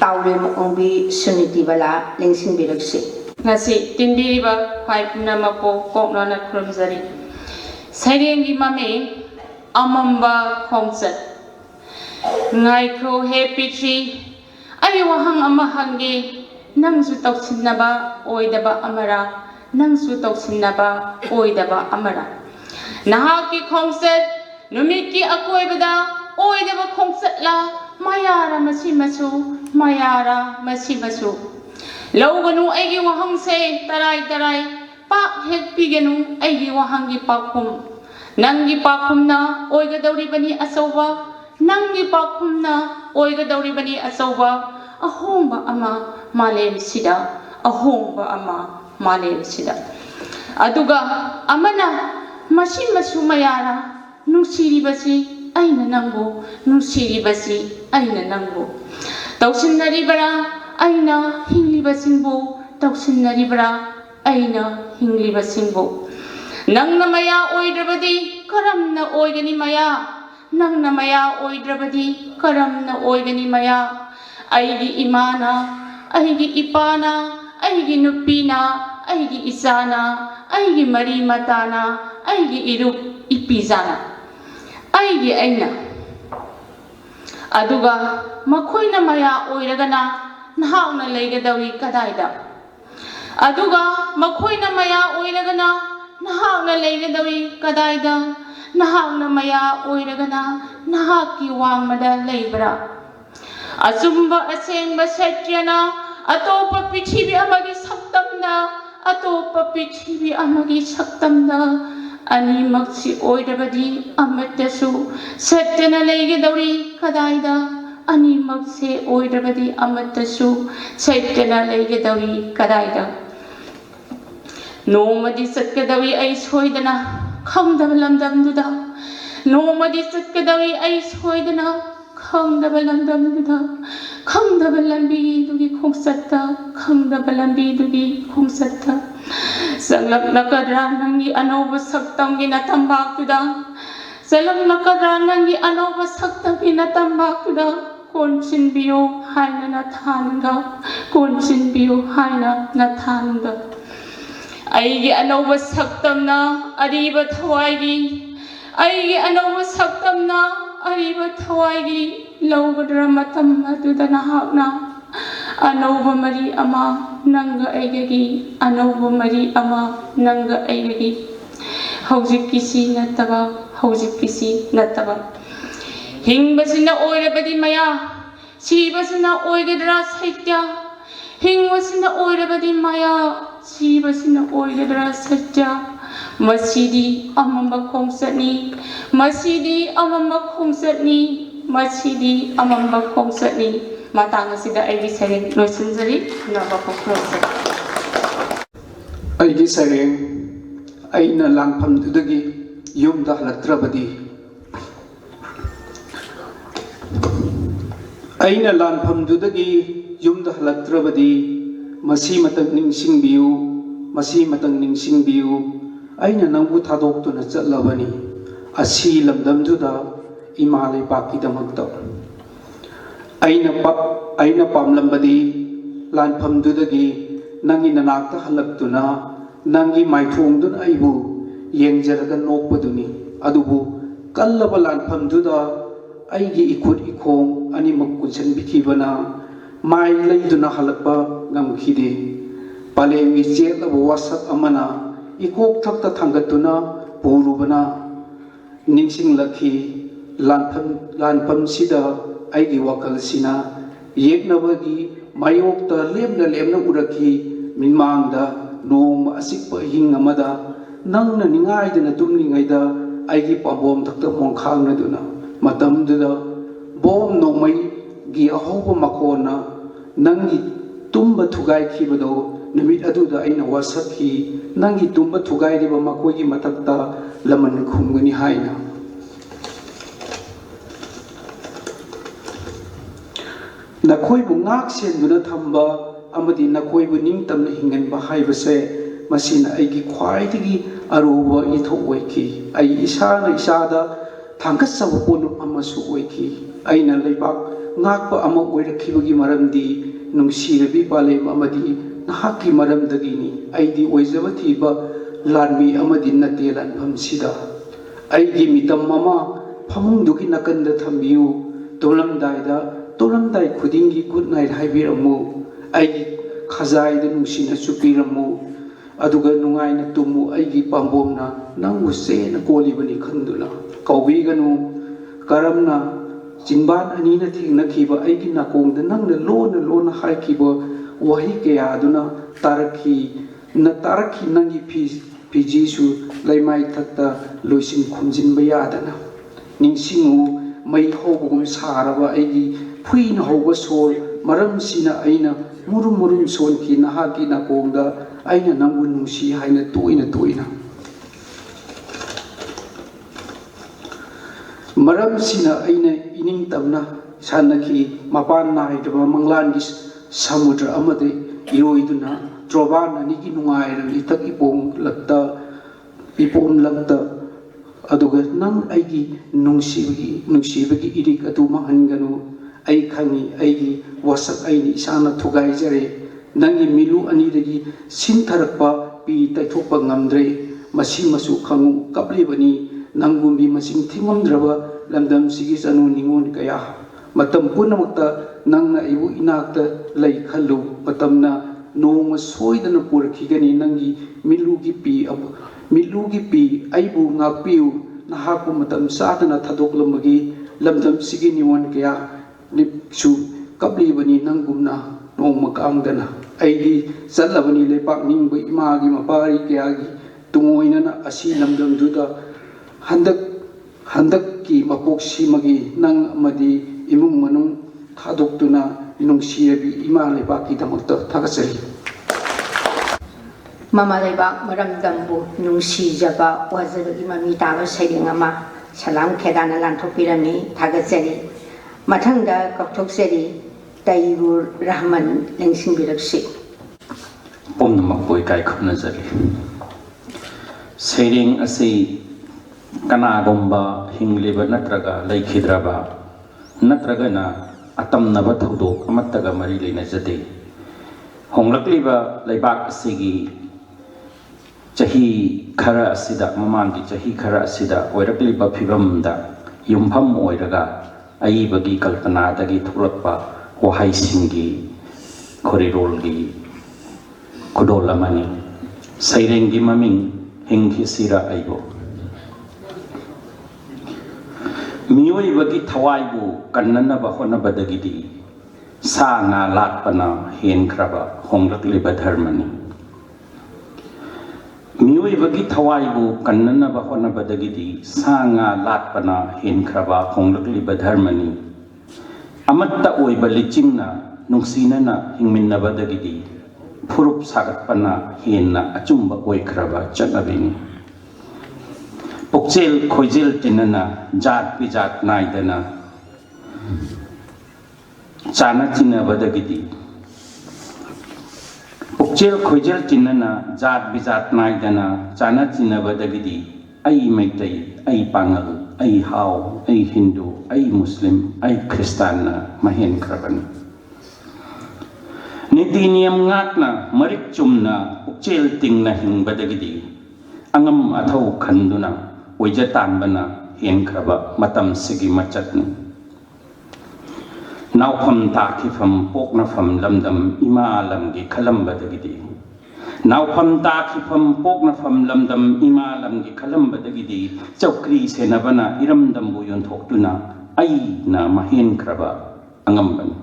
ताउरे मोंबी सुनिति बला लेंसिन बिरक्सी ngasi tindiriba khwai punamako koknana khurumjari sairengi mame amamba khongchat ngaikho happy tree ai wahang ama hange nangsu toksinaba oidaba amara nangsu toksinaba oidaba amara nahaki khongchat numiki akoibada oidaba khongchat la mayara masimasu लौगनु ऐगी वहंग से तराई तराई पाक हेक पिगनु ऐगी वहंगी पाकुम Nangi pakhumna oigadoribani asauba, nangi pakhumna oigadoribani asauba, ahongba ama malem sida, ahongba ama malem sida. Aduga amana masin masu mayara nungsiribasi aina nangbo, nungsiribasi aina nangbo. Tausinnaribara aina hinglibasingbo, tausinnaribara aina hinglibasingbo. Nang na maya oidrabadi karam na oigani maya, nang na maya oidrabadi karam na oigani maya. Aigi imana, aigi ipana, aigi nupina, aigi isana, aigi mari matana, aigi irup ipizana, aigi aina. Aduga makoina maya oiragana nahakna leigadawi kadaida. Aduga makoina maya oiragana nahakna leigadawi kadaida, nahakna maya oiragana nahaki wangmada leibra. Asumba asengba satyana atopa pichibi amagi saktamna, atopa pichibi amagi saktamna. Ani maksi oirabadi amatasu satyana leigadawi kadaida, ani maksi oirabadi amatasu satyana leigadawi kadaida. Nomadi satkadawi ay soidana khangdaba lamdamduda, nomadi satkadawi ay soidana khangdaba lamdamduda, khangdaba lambidugi khongsatta, khangdaba lambidugi khongsatta. Salam nakara nangi anoba saktamgi natambaktuda, salam nakara nangi anoba saktamgi natambaktuda. Konchin biyo haina nathanga, konchin biyo haina nathanga. Aigi anoba saktamna ariba thawaigi, aigi anoba saktamna ariba thawaigi. Laugadra matam aduda nahakna anoba mari ama nanga aigagi, anoba mari ama nanga aigagi. Haujikisi nataba, haujikisi nataba. Hingbasina oirabadi maya, sibasina oigadra saitya. Hingbasina oirabadi maya, sibasina oigadra satya. Masidi amamba khongsatni, masidi amamba khongsatni, masidi amamba khongsatni. Matang asida aigi sareng loisinjari naba khongsat. Aigi sareng aina langphamdudagi yumda halatrabadi, aina langphamdudagi yumda halatrabadi. Masi matang ningsingbiu, masi matang ningsingbiu. Aina nangbu thadoktu na chatlabani asi lamdamduda ima leibakkidamakta. Aina pamlambadi lanphamdudagi nangi nanakta halaktuna, nangi maithongdun aibu yengjaraga nokpaduni. Adubu kallaba lanphamduda aigi ikut ikhong animak kunsanbikibana mai leiduna halakpa ngamkhide. Palengi chetlaba wasak amana ikok thakta thangatuna purubana ningsinglakhi lanpham sida aigi wakal sina yeknabagi mayokta lemna urakhi minmangda nong asikpa hing amada nangna ningaidana tumlingaida aigi pabom thakta mongkhangnaduna matamduda bom nongmai gi ahoba makona nangi tumba thugai khibado numit aduda aina wasakhi nangi tumba thugai riba makoigi matakta laman khumgani haina. Nakoi bu ngak senduna thamba amadi nakoi bu ningtamna hinganba haibase masina aigi khwaidagi aruba ithok oiki. Ai isana isada thangkasaba ponu amasu oiki. Aina leibak ngakpa ama oirakibagi maramdi nungsirabi palem amadi nahaki maramdagini. Aidi oizaba thiba lanmi amadi nate lanphamsida. Aigi mitam mama phamungdugi nakanda thambiu. Tolamdai khudingi good night haibiramu. Aigi khazai nungsina supiramu. Aduga nungaina tumu aigi pambomna nangu sena kolibani khanduna. Kaubiganu karamna Jinban anina thingna kiba aigi nakongda nangna lona haikiba wahi kaya aduna tarakhi nangi ꯐꯤꯖꯤꯁꯨ ꯂꯩꯃꯥꯏ ꯊꯛꯇ ꯂꯣꯏꯁꯤꯟ ꯈꯨꯝꯖꯤꯟꯕ ꯌꯥꯗꯅ ꯅꯤꯡꯁꯤꯡꯉꯨ ꯃꯩ ꯍꯧꯕꯒꯨꯝ ꯁꯥꯔꯕ ꯑꯩꯒꯤ ꯐꯨꯏꯅ ꯍꯧꯕ ꯁꯣꯔ ꯃꯔꯝꯁꯤꯅ ꯑꯩꯅ ꯃꯨꯔꯨꯝ ꯃꯨꯔꯨꯝ ꯁꯣꯟꯈꯤ ꯅꯍꯥꯛꯀꯤ ꯅꯥꯀꯣꯡꯗ ꯑꯩꯅ ꯅꯪꯕꯨ ꯅꯨꯡꯁꯤ ꯍꯥꯏꯅ ꯇꯣꯏꯅ ꯇꯣꯏꯅ ꯃꯔꯝꯁꯤꯅ ꯑꯩꯅ ꯏꯅꯤꯡꯇꯝꯅ ꯁꯥꯟꯅꯈꯤ ꯃꯄꯥꯟ ꯅꯥꯏꯗꯕ ꯃꯪꯂꯥꯟꯒꯤ ꯁꯃꯨꯗ꯭ꯔ ꯑꯃꯗ ꯏꯔꯣꯏꯗꯨꯅ ꯇ꯭ꯔꯣꯕꯥꯟ ꯑꯅꯤꯒꯤ ꯅꯨꯡꯉꯥꯏꯔꯕ ꯏꯊꯛ ꯏꯄꯣꯝꯂꯛꯇ ꯑꯗꯨꯒ ꯅꯪ ꯑꯩꯒꯤ ꯅꯨꯡꯁꯤꯕꯒꯤ ꯏꯔꯤꯛ ꯑꯗꯨ ꯃꯥꯡꯍꯟꯒꯅꯨ ꯑꯩ ꯈꯪꯉꯤ ꯑꯩꯒꯤ ꯋꯥꯁꯛ ꯑꯩꯅ ꯏꯁꯥꯅ ꯊꯨꯒꯥꯏꯖꯔꯦ ꯅꯪꯒꯤ ꯃꯤꯂꯨ ꯑꯅꯤꯗꯒꯤ ꯁꯤꯟꯊꯔꯛꯄ ꯄꯤ ꯇꯩꯊꯣꯛꯄ ꯉꯝꯗ꯭ꯔꯦ ꯃꯁꯤꯃꯁꯨ ꯈꯪꯉꯨ ꯀꯞꯂꯤꯕꯅꯤ ꯅꯪꯒꯨꯝꯕꯤ ꯃꯁꯤꯡ ꯊꯤꯉꯝꯗ꯭ꯔꯕ ꯂꯝꯗꯝꯁꯤꯒꯤ ꯆꯅꯨ ꯅꯤꯉꯣꯜ ꯀꯌꯥ ꯃꯇꯝ ꯄꯨꯝꯅꯃꯛꯇ ꯅꯪꯅ ꯑꯩꯕꯨ ꯏꯅꯥꯛꯇ ꯂꯩ ꯈꯜꯂꯨ ꯃꯇꯝꯅ ꯅꯣꯡꯃ ꯁꯣꯏꯗꯅ ꯄꯨꯔꯛꯈꯤꯒꯅꯤ ꯅꯪꯒꯤ ꯃꯤꯠꯂꯨꯒꯤ ꯄꯤ ꯑꯩꯕꯨ ꯉꯥꯛꯄꯤꯌꯨ ꯅꯍꯥꯛꯄꯨ ꯃꯇꯝ ꯆꯥꯗꯅ ꯊꯥꯗꯣꯛꯂꯝꯕꯒꯤ ꯂꯝꯗꯝꯁꯤꯒꯤ ꯅꯤꯉꯣꯜ ꯀꯌꯥꯁꯨ ꯀꯞꯂꯤꯕꯅꯤ ꯅꯪꯒꯨꯝꯅ ꯅꯣꯡꯃ ꯀꯥꯡꯗꯅ ꯑꯩꯗꯤ ꯆꯠꯂꯕꯅꯤ ꯂꯩꯄꯥꯛ ꯅꯤꯡꯕ ꯏꯃꯥꯒꯤ ꯃꯄꯥꯔꯤ ꯀꯌꯥꯒꯤ ꯇꯨꯡꯑꯣꯏꯅꯅ ꯑꯁꯤ ꯂꯝꯗꯝꯗꯨꯗ ꯍꯟꯗꯛꯀꯤ ꯃꯄꯣꯛꯁꯤꯃꯒꯤ ꯅꯪ ꯑꯃꯗꯤ ꯏꯃꯨꯡ ꯃꯅꯨꯡ ꯊꯥꯗꯣꯛꯇꯨꯅ ꯅꯨꯡꯁꯤꯔꯕꯤ ꯏꯃꯥ ꯂꯩꯕꯥꯛꯀꯤꯗꯃꯛꯇ ꯊꯥꯒꯠꯆꯔꯤ ꯃꯃꯥ ꯂꯩꯕꯥꯛ ꯃꯔꯝꯗꯝꯕꯨ ꯅꯨꯡꯁꯤꯖꯕ ꯋꯥꯖꯕꯒꯤ ꯃꯃꯤ ꯇꯥꯕ ꯁꯩꯔꯦꯡ ꯑꯃ ꯁꯂꯥꯝ ꯈꯦꯗꯥꯅ ꯂꯥꯟꯊꯣꯛꯄꯤꯔꯝꯃꯤ ꯊꯥꯒꯠꯆꯔꯤ ꯃꯊꯪꯗ ꯀꯧꯊꯣꯛꯆꯔꯤ ꯇꯩꯔꯨꯔ ꯔꯍꯃꯟ ꯂꯦꯡꯁꯤꯟꯕꯤꯔꯛꯁꯤ ꯄꯨꯝꯅꯃꯛꯄꯨ ꯏꯀꯥꯏ ꯈꯨꯝꯅꯖꯔꯤ ꯁꯩꯔꯦꯡ ꯑꯁꯤ ꯀꯅꯥꯒꯨꯝꯕ ꯍꯤꯡꯂꯤꯕ ꯅꯠꯇ꯭ꯔꯒ ꯂꯩꯈꯤꯗ꯭ꯔꯕ ꯅꯠꯇ꯭ꯔꯒꯅ ꯑꯇꯝꯅꯕ ꯊꯧꯗꯣꯛ ꯑꯃꯠꯇꯒ ꯃꯔꯤ ꯂꯩꯅꯖꯗꯦ ꯍꯣꯡꯂꯛꯂꯤꯕ ꯂꯩꯕꯥꯛ ꯑꯁꯤꯒꯤ ꯆꯍꯤ ꯈꯔ ꯑꯁꯤꯗ ꯃꯃꯥꯡꯒꯤ ꯆꯍꯤ ꯈꯔ ꯑꯁꯤꯗ ꯑꯣꯏꯔꯛꯂꯤꯕ ꯐꯤꯕꯝꯗ ꯌꯨꯝꯐꯝ ꯑꯣꯏꯔꯒ ꯑꯏꯕꯒꯤ ꯀꯜꯄꯅꯥꯗꯒꯤ ꯊꯣꯛꯂꯛꯄ ꯋꯥꯍꯩꯁꯤꯡꯒꯤ ꯈꯣꯔꯤꯔꯣꯜꯒꯤ ꯈꯨꯗꯣꯜ ꯑꯃꯅꯤ ꯁꯩꯔꯦꯡꯒꯤ ꯃꯃꯤꯡ ꯍꯤꯡꯈꯤꯁꯤꯔ ꯑꯩꯕꯨ ꯃꯤꯑꯣꯏꯕꯒꯤ ꯊꯋꯥꯏꯕꯨ ꯀꯟꯅꯅꯕ ꯍꯣꯠꯅꯕꯗꯒꯤꯗꯤ ꯁꯥ ꯉꯥ ꯂꯥꯠꯄꯅ ꯍꯦꯟꯈ꯭ꯔꯕ ꯍꯣꯡꯂꯛꯂꯤꯕ ꯙꯔꯃꯅꯤ ꯃꯤꯑꯣꯏꯕꯒꯤ ꯊꯋꯥꯏꯕꯨ ꯀꯟꯅꯅꯕ ꯍꯣꯠꯅꯕꯗꯒꯤꯗꯤ ꯁꯥ ꯉꯥ ꯂꯥꯠꯄꯅ ꯍꯦꯟꯈ꯭ꯔꯕ ꯍꯣꯡꯂꯛꯂꯤꯕ ꯙꯔꯃꯅꯤ ꯑꯃꯠꯇ ꯑꯣꯏꯕ ꯂꯤꯆꯤꯡꯅ ꯅꯨꯡꯁꯤꯅꯅ ꯍꯤꯡꯃꯤꯟꯅꯕꯗꯒꯤꯗꯤ ꯐꯨꯔꯨꯞ ꯁꯥꯒꯠꯄꯅ ꯍꯦꯟꯅ ꯑꯆꯨꯝꯕ ꯑꯣꯏꯈ꯭ꯔꯕ ꯆꯠꯅꯕꯤꯅꯤ ꯄꯨꯛꯆꯦꯜ ꯈꯣꯏꯖꯦꯜ ꯇꯤꯟꯅꯅ ꯖꯥꯠ ꯕꯤꯖꯥꯠ ꯅꯥꯏꯗꯅ ꯆꯥꯅ ꯆꯤꯟꯅꯕꯗꯒꯤꯗꯤ ꯄꯨꯛꯆꯦꯜ ꯈꯣꯏꯖꯦꯜ ꯇꯤꯟꯅꯅ ꯖꯥꯠ ꯕꯤꯖꯥꯠ ꯅꯥꯏꯗꯅ ꯆꯥꯅ ꯆꯤꯟꯅꯕꯗꯒꯤꯗꯤ ꯑꯩ ꯃꯩꯇꯩ ꯑꯩ ꯄꯥꯉꯜ ꯑꯩ ꯍꯥꯎ ꯑꯩ ꯍꯤꯟꯗꯨ ꯑꯩ ꯃꯨꯁꯂꯤꯝ ꯑꯩ ꯈ꯭ꯔꯤꯁꯇꯥꯟꯅ ꯃꯍꯦꯟꯈ꯭ꯔꯕꯅꯤ ꯅꯤꯇꯤ ꯅꯤꯌꯝ ꯉꯥꯛꯅ ꯃꯔꯤꯛ ꯆꯨꯝꯅ ꯄꯨꯛꯆꯦꯜ ꯇꯤꯡꯅ ꯍꯤꯡꯕꯗꯒꯤꯗꯤ ꯑꯉꯝ ꯑꯊꯧ ꯈꯟꯗꯨꯅ ꯑꯣꯏꯖ ꯇꯥꯟꯕꯅ ꯍꯦꯟꯈ꯭ꯔꯕ ꯃꯇꯝꯁꯤꯒꯤ ꯃꯆꯠꯅꯤ ꯅꯥꯎꯐꯝ ꯇꯥꯈꯤꯐꯝ ꯄꯣꯛꯅꯐꯝ ꯂꯝꯗꯝ ꯏꯃꯥ ꯂꯝꯒꯤ ꯈꯜꯂꯝꯕꯗꯒꯤꯗꯤ ꯅꯥꯎꯐꯝ ꯇꯥꯈꯤꯐꯝ ꯄꯣꯛꯅꯐꯝ ꯂꯝꯗꯝ ꯏꯃꯥ ꯂꯝꯒꯤ ꯈꯜꯂꯝꯕꯗꯒꯤꯗꯤ ꯆꯧꯀ꯭ꯔꯤ ꯁꯦꯟꯅꯕꯅ ꯏꯔꯝꯗꯝꯕꯨ ꯌꯣꯟꯊꯣꯛꯇꯨꯅ ꯑꯩꯅ ꯃꯍꯦꯟꯈ꯭ꯔꯕ ꯑꯉꯝꯕꯅꯤ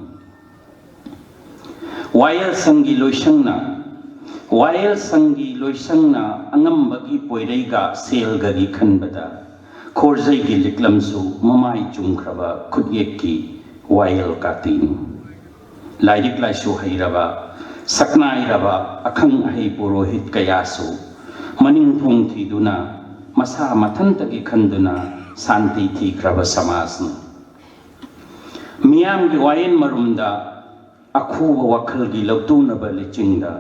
ꯋꯥꯌꯦꯜ ꯁꯪꯒꯤ ꯂꯣꯏꯁꯪꯅ ꯑꯉꯝꯕꯒꯤ ꯄꯣꯏꯔꯩꯒ ꯁꯦꯜꯒꯒꯤ ꯈꯟꯕꯗ ꯈꯣꯔꯖꯩꯒꯤ ꯂꯤꯛꯂꯝꯁꯨ ꯃꯃꯥꯏ ꯆꯨꯝꯈ꯭ꯔꯕ ꯈꯨꯠꯌꯦꯛꯀꯤ ꯋꯥꯌꯦꯜ ꯀꯥꯇꯤꯅꯤ ꯂꯥꯏꯔꯤꯛ ꯂꯥꯏꯁꯨ ꯍꯩꯔꯕ ꯁꯛꯅꯥꯏꯔꯕ ꯑꯈꯪ ꯑꯍꯩ ꯄꯨꯔꯣꯍꯤꯠ ꯀꯌꯥꯁꯨ ꯃꯅꯤꯡꯊꯣꯡ ꯊꯤꯗꯨꯅ ꯃꯁꯥ ꯃꯊꯟꯇꯒꯤ ꯈꯟꯗꯨꯅ ꯁꯥꯟꯇꯤ ꯊꯤꯈ꯭ꯔꯕ ꯁꯃꯥꯖꯅꯤ ꯃꯤꯌꯥꯝꯒꯤ ꯋꯥꯌꯦꯟ ꯃꯔꯨꯝꯗ ꯑꯈꯨꯕ ꯋꯥꯈꯜꯒꯤ ꯂꯧꯇꯨꯅꯕ ꯂꯤꯆꯤꯡꯗ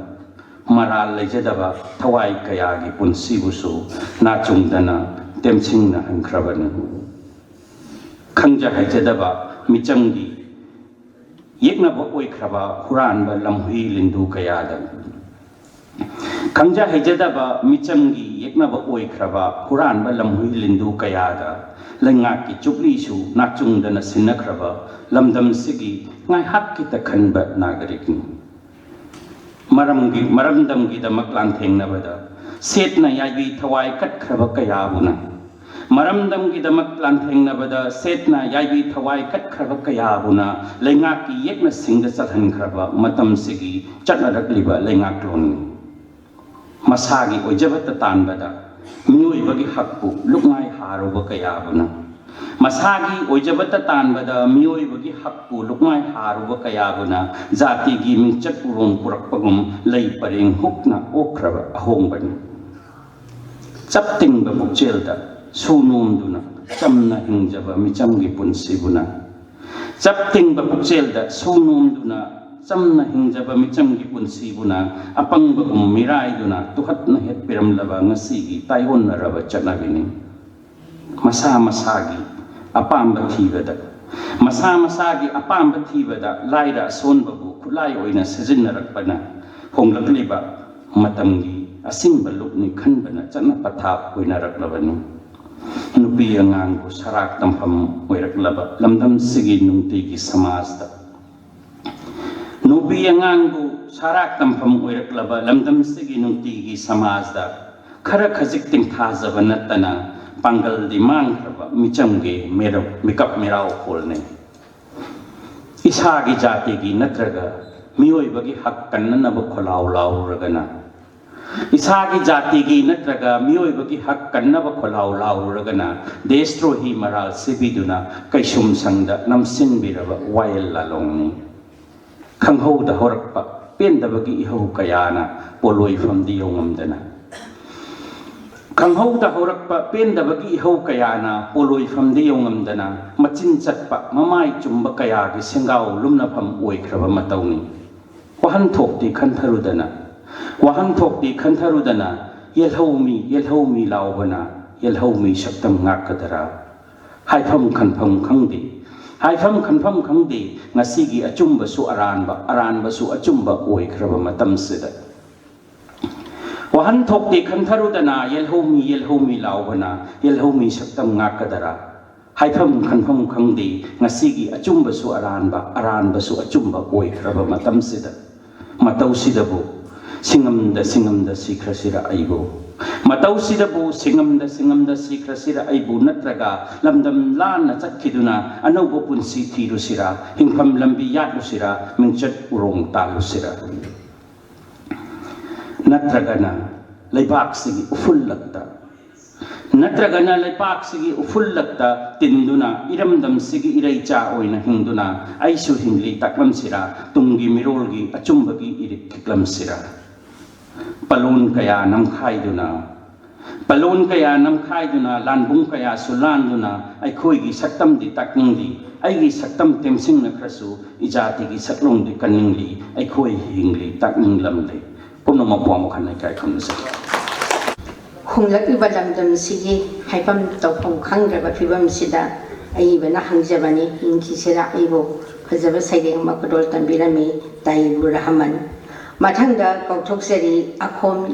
ꯃꯔꯥꯜ ꯂꯩꯖꯗꯕ ꯊꯋꯥꯏ ꯀꯌꯥꯒꯤ ꯄꯨꯟꯁꯤꯕꯨꯁꯨ ꯅꯥꯆꯨꯡꯗꯅ ꯇꯦꯝꯁꯤꯡꯅꯍꯟꯈ꯭ꯔꯕꯅꯤ ꯈꯪꯖ ꯍꯩꯖꯗꯕ ꯃꯤꯆꯪꯒꯤ ꯌꯦꯛꯅꯕ ꯑꯣꯏꯈ꯭ꯔꯕ ꯍꯨꯔꯥꯟꯕ ꯂꯝꯍꯨꯏ ꯂꯤꯟꯗꯨ ꯀꯌꯥꯗ ꯈꯪꯖ ꯍꯩꯖꯗꯕ ꯃꯤꯆꯪꯒꯤ ꯌꯦꯛꯅꯕ ꯑꯣꯏꯈ꯭ꯔꯕ ꯍꯨꯔꯥꯟꯕ ꯂꯝꯍꯨꯏ ꯂꯤꯟꯗꯨ ꯀꯌꯥꯗ ꯂꯩꯉꯥꯛꯀꯤ ꯆꯨꯞꯂꯤꯁꯨ ꯅꯥꯆꯨꯡꯗꯅ ꯁꯤꯟꯅꯈ꯭ꯔꯕ ꯂꯝꯗꯝꯁꯤꯒꯤ ꯉꯥꯏꯍꯥꯛꯀꯤꯇ ꯈꯟꯕ ꯅꯥꯒꯔꯤꯛꯅꯤ ꯃꯔꯝꯗꯝꯒꯤꯗꯃꯛ ꯂꯥꯟꯊꯦꯡꯅꯕꯗ ꯁꯦꯠꯅ ꯌꯥꯏꯕꯤ ꯊꯋꯥꯏ ꯀꯠꯈ꯭ꯔꯕ ꯀꯌꯥꯕꯨꯅ ꯃꯔꯝꯗꯝꯒꯤꯗꯃꯛ ꯂꯥꯟꯊꯦꯡꯅꯕꯗ ꯁꯦꯠꯅ ꯌꯥꯏꯕꯤ ꯊꯋꯥꯏ ꯀꯠꯈ꯭ꯔꯕ ꯀꯌꯥꯕꯨꯅ ꯂꯩꯉꯥꯛꯀꯤ ꯌꯦꯛꯅꯁꯤꯡꯗ ꯆꯠꯍꯟꯈ꯭ꯔꯕ ꯃꯇꯝꯁꯤꯒꯤ ꯆꯠꯅꯔꯛꯂꯤꯕ ꯂꯩꯉꯥꯛꯂꯣꯟꯅꯤ masagi oijabata tanbada mioibagi hakpu lukngai haruba kayabuna masagi oijabata tanbada mioibagi hakpu lukngai haruba kayabuna jati gi mingchat urong purakpagum lei pareng hukna okraba ahongbani chapting ba bukjelda sunumduna chamna hingjaba michamgi punsibuna chapting ba bukjelda sunumduna chamna hingjaba michamgi punsibuna apangba miraiduna tuhatna het piramlaba ngasigi taiyonnaraba chanabini masa masagi apamba thibada masa masagi apamba thibada laida sonbabu khulai oina sajinnarakpana honglakliba matamgi asingba lukni khanbana chana pathap oinaraklabani nupi angang ko sarak tampham oiraklaba lamdam sigi nungtigi samajda nupi angang ko sarak tampham oiraklaba lamdam sigi nungtigi samajda khara khajik ting thajaba natana pangal di mangraba michamge mero mikap mirao kolne isagi jati gi natraga miyoibagi hak kannanaba kholau lauragana isagi jati gi natraga miyoibagi hak kannaba kholau lauragana destrohi maral sibiduna kaisum sangda namsinbiraba wail lalongni khanghoda horakpa pendabagi ihau kayana poloi famdi yongamdana khanghoda horakpa pendabagi ihau kayana poloi famdi yongamdana machin chatpa mamai chumba kayagi sengau lumnafam oikraba matawni wahan thokti khantarudana yelhomi laubana yelhomi shaktam ngakadara haifam khanpham khangde ngasigi achumba su aranba su achumba oikraba matamsida wahan thokti khantarudana yelhomi laubana yelhomi shaktam ngakadara haifam khanpham khangde ngasigi achumba su aranba su achumba oikraba matamsida matausidabu singamda sikrasira aibu matausidabu singamda sikrasira aibu natraga lamdam lana chakkiduna anaubo punsi thirusira hingpham lambi yatlusira mingchat urong talusira natragana leibaksigi ufullakta tinduna iramdam sigi iraicha oina hingduna aisu hingli taklamsira tungi mirolgi achumbagi irik kiklamsira palon kaya namkhaiduna lanbung kaya sulanduna aikhoigi saktam di takningdi aigi saktam temsingna khrasu ijati gi saklong di kaningli aikhoi hingli takninglamle pumna mapwa mokhanai kai khamsa Hunglakliba lamdam sigi haifam tawpham khangraba phibam sida aibana hangjabani hinkisira aibo phajaba saireng makadol tambirami taibu rahman mathangda kauthokjari akhom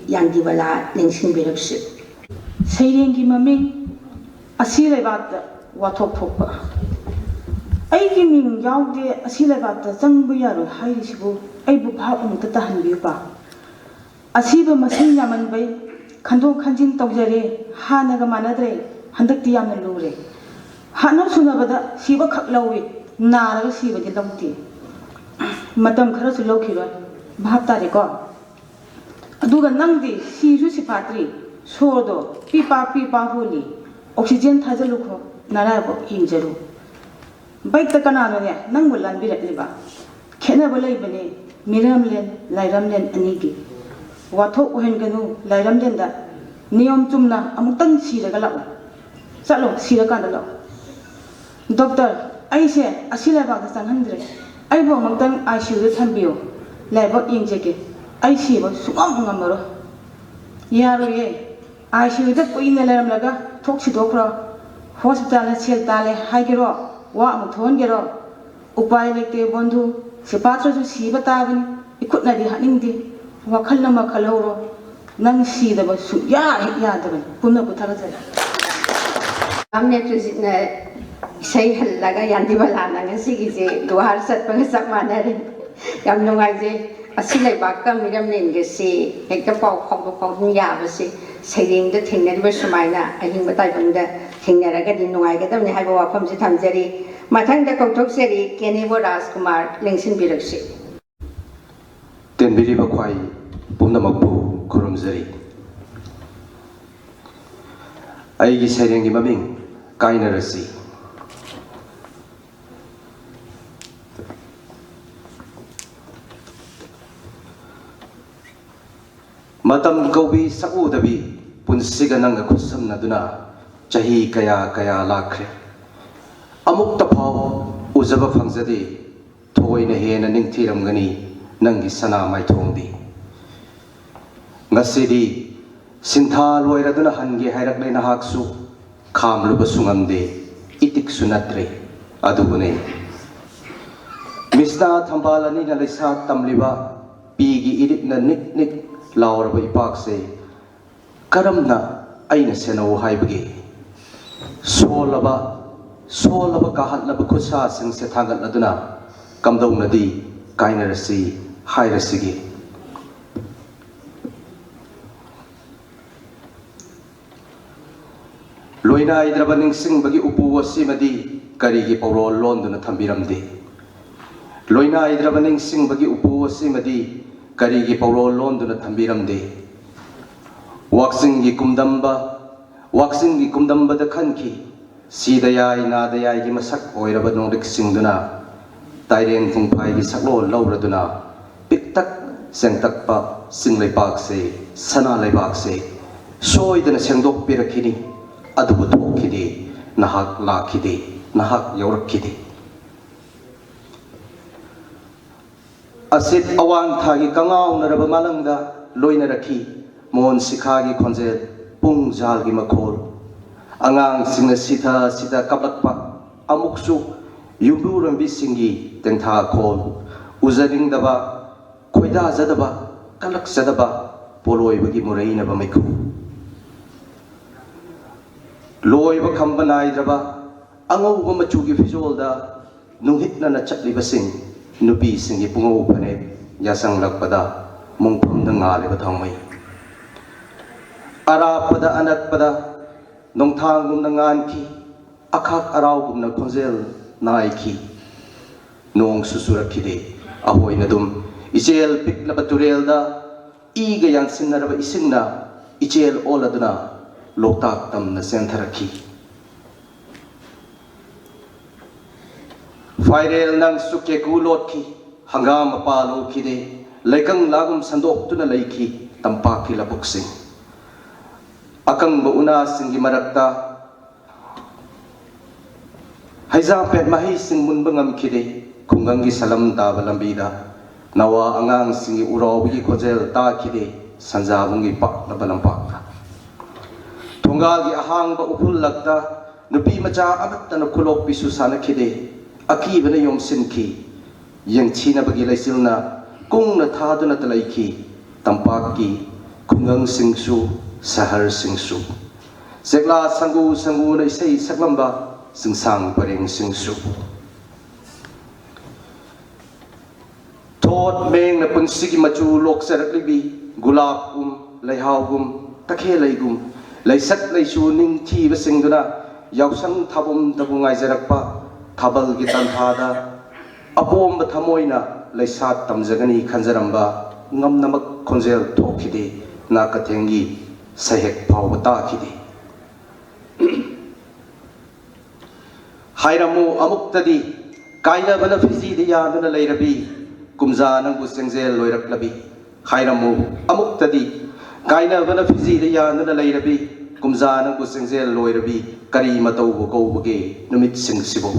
yandibala lengsinbirapsi Sairengi maming asilebata wathok thokpa aigi ming yaude asilebata changbu yaro hairisibu aibu bhab amta tahanbiupa asiba masing yamanbai Khandok khanjin tawjare hanaga manadre handakti yamna lure hana sunabada siba khaklawi naraga siba di lawti matam khara su lawkhiro bhab tare ko aduga nangdi sisu sipatri sodo pipa holi oxygen thajalu kho narabo ingjaru bike ta kanano ne nangbu lanbi rakliba khena bolai bane miramlen lairamlen anigi wathok ohenganu lairamlenda niyom chumna amutang siraga lao chalo sirakanda lao doctor aise asilaba ka sanghandre aibo amutang ICU de thambiyo laiba ingjege ICU sungam ngamaro yaro ye ICU de koina lairamlaga thoksi dokro hospital sel tale haigero wa amuthon gero upai lekte bondhu sipatra ju siba tabani ikutna di haningdi wakhal nama khaloro nang sidaba su ya daba punna putharaja amne tujina sai hallaga yandibala nang sigi je duhar satpang sapmanare yam nungai je asilai bakka miram nenge se hekta pau khong yabase saireng da thengnariba sumaina ahing batai bangda thengnaraga di nungai ga damne haiba wafam se thamjari mathang da kauthokjari Kenebo Rajkumar lengsin biraksi tenbiri bakwai pumna mabu ꯈꯨꯔꯨꯝꯖꯔꯤ ꯑꯩꯒꯤ ꯁꯩꯔꯦꯡꯒꯤ ꯃꯃꯤꯡ ꯀꯥꯏꯅꯔꯁꯤ ꯃꯇꯝ ꯀꯧꯕꯤ ꯁꯛꯎꯗꯕꯤ ꯄꯨꯟꯁꯤꯒ ꯅꯪꯒ ꯈꯨꯠꯁꯝꯅꯗꯨꯅ ꯆꯍꯤ ꯀꯌꯥ ꯀꯌꯥ ꯂꯥꯛꯈ꯭ꯔꯦ ꯑꯃꯨꯛꯇ ꯐꯥꯎ ꯎꯖꯕ ꯐꯪꯖꯗꯦ ꯊꯣꯏꯅ ꯍꯦꯟꯅ ꯅꯤꯡꯊꯤꯔꯝꯒꯅꯤ ꯅꯪꯒꯤ ꯁꯅꯥ ꯃꯥꯏꯊꯣꯡꯗꯤ ꯉꯁꯤꯗꯤ ꯁꯤꯟꯊꯥ ꯂꯣꯏꯔꯗꯨꯅ ꯍꯟꯒꯦ ꯍꯥꯏꯔꯛꯂꯦ ꯅꯍꯥꯛꯁꯨ ꯈꯥꯝꯂꯨꯕꯁꯨ ꯉꯝꯗꯦ ꯏꯇꯤꯛꯁꯨ ꯅꯠꯇ꯭ꯔꯦ ꯑꯗꯨꯕꯨꯅꯦ ꯃꯤꯁꯅꯥ ꯊꯝꯕꯥꯜ ꯑꯅꯤꯅ ꯂꯩꯁꯥ ꯇꯝꯂꯤꯕ ꯄꯤꯒꯤ ꯏꯔꯤꯛꯅ ꯅꯤꯛ ꯅꯤꯛ ꯂꯥꯎꯔꯕ ꯏꯄꯥꯛꯁꯦ ꯀꯔꯝꯅ ꯑꯩꯅ ꯁꯦꯟꯅꯧ ꯍꯥꯏꯕꯒꯦ ꯁꯣꯜꯂꯕ ꯀꯥꯍꯠꯂꯕ ꯈꯨꯠꯁꯥꯁꯤꯡꯁꯦ ꯊꯥꯡꯒꯠꯂꯗꯨꯅ ꯀꯝꯗꯧꯅꯗꯤ ꯀꯥꯏꯅꯔꯁꯤ ꯍꯥꯏꯔꯁꯤꯒꯦ ꯂꯣꯏꯅꯥꯏꯗ꯭ꯔꯕ ꯅꯤꯡꯁꯤꯡꯕꯒꯤ ꯎꯄꯨ ꯑꯁꯤꯃꯗꯤ ꯀꯔꯤꯒꯤ ꯄꯧꯔꯣꯜ ꯂꯣꯟꯗꯨꯅ ꯊꯝꯕꯤꯔꯝꯗꯦ ꯂꯣꯏꯅꯥꯏꯗ꯭ꯔꯕ ꯅꯤꯡꯁꯤꯡꯕꯒꯤ ꯎꯄꯨ ꯑꯁꯤꯃꯗꯤ ꯀꯔꯤꯒꯤ ꯄꯧꯔꯣꯜ ꯂꯣꯟꯗꯨꯅ ꯊꯝꯕꯤꯔꯝꯗꯦ ꯋꯥꯛꯆꯤꯡꯒꯤ ꯀꯨꯝꯗꯝꯕꯗ ꯈꯟꯈꯤ ꯁꯤꯗ ꯌꯥꯏ ꯅꯥꯗ ꯌꯥꯏꯒꯤ ꯃꯁꯛ ꯑꯣꯏꯔꯕ ꯅꯣꯡꯂꯤꯛꯁꯤꯡꯗꯨꯅ ꯇꯥꯏꯔꯦꯟ ꯄꯨꯡꯐꯥꯏꯒꯤ ꯁꯛꯂꯣꯟ ꯂꯧꯔꯗꯨꯅ ꯄꯤꯛꯇꯛ ꯆꯦꯡꯇꯛꯄ ꯆꯤꯡꯂꯩꯄꯥꯛꯁꯦ ꯁꯅꯥ ꯂꯩꯕꯥꯛꯁꯦ ꯁꯣꯏꯗꯅ ꯁꯦꯡꯗꯣꯛꯄꯤꯔꯛꯈꯤꯅꯤ ꯑꯗꯨꯕꯨ ꯊꯣꯛꯈꯤꯗꯦ ꯅꯍꯥꯛ ꯂꯥꯛꯈꯤꯗꯦ ꯅꯍꯥꯛ ꯌꯧꯔꯛꯈꯤꯗꯦ ꯑꯁꯤꯠ ꯑꯋꯥꯡꯊꯥꯒꯤ ꯀꯉꯥꯎꯅꯔꯕ ꯃꯥꯂꯪꯗ ꯂꯣꯏꯅꯔꯛꯈꯤ ꯃꯣꯟ ꯁꯤꯈꯥꯒꯤ ꯈꯣꯟꯖꯦꯜ ꯄꯨꯡ ꯖꯥꯜꯒꯤ ꯃꯈꯣꯜ ꯑꯉꯥꯡꯁꯤꯡꯅ ꯁꯤꯊ ꯀꯞꯂꯛꯄ ꯑꯃꯨꯛꯁꯨ ꯌꯨꯝꯕꯨꯔꯝꯕꯤꯁꯤꯡꯒꯤ ꯇꯦꯡꯊꯥꯈꯣꯜ ꯎꯖꯅꯤꯡꯗꯕ ꯈꯣꯏꯗꯥꯖꯗꯕ ꯀꯜꯂꯛꯆꯗꯕ ꯄꯣꯂꯣꯏꯕꯒꯤ ꯃꯨꯔꯩꯅꯕ ꯃꯩꯈꯨ ꯂꯣꯏꯕ ꯈꯝꯕ ꯅꯥꯏꯗ꯭ꯔꯕ ꯑꯉꯧꯕ ꯃꯆꯨꯒꯤ ꯐꯤꯖꯣꯜꯗ ꯅꯨꯡꯍꯤꯠꯅꯅ ꯆꯠꯂꯤꯕꯁꯤꯡ ꯅꯨꯄꯤꯁꯤꯡꯒꯤ ꯄꯨꯡꯉꯧ ꯐꯅꯦꯛ ꯌꯥꯁꯪꯂꯛꯄꯗ ꯃꯣꯡꯐꯝꯗ ꯉꯥꯜꯂꯤꯕ ꯊꯥꯎꯃꯩ ꯑꯔꯥꯞꯄꯗ ꯑꯅꯛꯄꯗ ꯅꯣꯡꯊꯥꯡꯒꯨꯝꯅ ꯉꯥꯟꯈꯤ ꯑꯈꯥꯛ ꯑꯔꯥꯎꯒꯨꯝꯅ ꯈꯣꯟꯖꯦꯜ ꯅꯥꯏꯈꯤ ꯅꯣꯡꯁꯨ ꯆꯨꯔꯛꯈꯤꯗꯦ ꯑꯍꯣꯏꯅꯗꯨꯝ ꯏꯆꯦꯜ ꯄꯤꯛꯂꯕ ꯇꯨꯔꯦꯜꯗ ꯏꯒ ꯌꯥꯟꯁꯤꯟꯅꯔꯕ ꯏꯁꯤꯡꯅ ꯏꯆꯦꯜ ꯑꯣꯜꯂꯗꯨꯅ ꯂꯣꯛꯇꯥꯛ ꯇꯝꯅ ꯆꯦꯟꯊꯔꯛꯈꯤ ꯐꯥꯏꯔꯦꯜ ꯅꯪꯁꯨ ꯀꯦꯀꯨ ꯂꯣꯠꯈꯤ ꯍꯪꯒꯥꯝ ꯃꯄꯥꯜ ꯎꯈꯤꯗꯦ ꯂꯩꯀꯪ ꯂꯥꯒꯨꯝ ꯁꯟꯗꯣꯛꯇꯨꯅ ꯂꯩꯈꯤ ꯇꯝꯄꯥꯛꯀꯤ ꯂꯕꯨꯛꯁꯤꯡ ꯑꯀꯪꯕ ꯎꯅꯥꯁꯤꯡꯒꯤ ꯃꯔꯛꯇ ꯍꯩꯖꯥꯄꯦꯠ ꯃꯍꯩꯁꯤꯡ ꯃꯨꯟꯕ ꯉꯝꯈꯤꯗꯦ ꯈꯨꯡꯒꯪꯒꯤ ꯁꯂꯝ ꯇꯥꯕ ꯂꯝꯕꯤꯗ ꯅꯋꯥ ꯑꯉꯥꯡꯁꯤꯡꯒꯤ ꯎꯔꯥꯎꯕꯒꯤ ꯈꯣꯟꯖꯦꯜ ꯇꯥꯈꯤꯗꯦ ꯁꯟꯖꯥꯕꯨꯡꯒꯤ ꯄꯥꯛꯂꯕ ꯂꯝꯄꯥꯛꯇ ꯊꯣꯡꯒꯥꯜꯒꯤ ꯑꯍꯥꯡꯕ ꯎꯐꯨꯜꯂꯛꯇ ꯅꯨꯄꯤ ꯃꯆꯥ ꯑꯃꯠꯇꯅ ꯈꯨꯂꯣꯛꯄꯤꯁꯨ ꯁꯥꯟꯅꯈꯤꯗꯦ ꯑꯀꯤꯕꯅ ꯌꯣꯝꯁꯤꯟꯈꯤ ꯌꯦꯡꯊꯤꯅꯕꯒꯤ ꯂꯩꯆꯤꯜꯅ ꯀꯨꯡꯅ ꯊꯥꯗꯨꯅꯇ ꯂꯩꯈꯤ ꯇꯝꯄꯥꯛꯀꯤ ꯈꯨꯡꯒꯪꯁꯤꯡꯁꯨ ꯁꯍꯔꯁꯤꯡꯁꯨ ꯆꯦꯛꯂꯥ ꯁꯪꯒꯨꯅ ꯏꯁꯩ ꯁꯛꯂꯝꯕ ꯆꯤꯡꯁꯥꯡ ꯄꯔꯦꯡꯁꯤꯡꯁꯨ ꯊꯣꯠ ꯃꯦꯡꯅ ꯄꯨꯟꯁꯤꯒꯤ ꯃꯆꯨ ꯂꯣꯛꯆꯔꯛꯂꯤꯕꯤ ꯒꯨꯂꯥꯞꯒꯨꯝ ꯂꯩꯍꯥꯎꯒꯨꯝ ꯇꯈꯦꯜꯂꯩꯒꯨꯝ ꯂꯩꯁꯛ ꯂꯩꯁꯨ ꯅꯤꯡꯊꯤꯕꯁꯤꯡꯗꯨꯅ ꯌꯥꯎꯁꯪ ꯊꯥꯕꯨꯝꯗꯕꯨ ꯉꯥꯏꯖꯔꯛꯄ ꯊꯥꯕꯜꯒꯤ ꯇꯥꯟꯊꯥꯗ ꯑꯄꯣꯝꯕ ꯊꯃꯣꯏꯅ ꯂꯩꯁꯥꯠ ꯇꯝꯖꯒꯅꯤ ꯈꯟꯖꯔꯝꯕ ꯉꯝꯅꯃꯛ ꯈꯣꯟꯖꯦꯜ ꯊꯣꯛꯈꯤꯗꯦ ꯅꯥꯀꯊꯦꯡꯒꯤ ꯁꯩꯍꯦꯛ ꯐꯥꯎꯕ ꯇꯥꯈꯤꯗꯦ ꯍꯥꯏꯔꯝꯃꯨ ꯑꯃꯨꯛꯇꯗꯤ ꯀꯥꯏꯅꯕꯅ ꯐꯤꯖꯤꯗ ꯌꯥꯗꯨꯅ ꯂꯩꯔꯕꯤ ꯀꯨꯝꯖꯥ ꯅꯪꯕꯨ ꯆꯦꯡꯖꯦꯜ ꯂꯣꯏꯔꯛꯂꯕꯤ ꯍꯥꯏꯔꯝꯃꯨ ꯑꯃꯨꯛꯇꯗꯤ ꯀꯥꯏꯅꯕꯅ ꯐꯤꯖꯤꯗ ꯌꯥꯗꯨꯅ ꯂꯩꯔꯕꯤ ꯀꯨꯝꯖꯥ ꯅꯪꯕꯨ ꯆꯦꯡꯖꯦꯜ ꯂꯣꯏꯔꯕꯤ ꯀꯔꯤ ꯃꯇꯧꯕꯨ ꯀꯧꯕꯒꯦ ꯅꯨꯃꯤꯠꯁꯤꯡꯁꯤꯕꯨ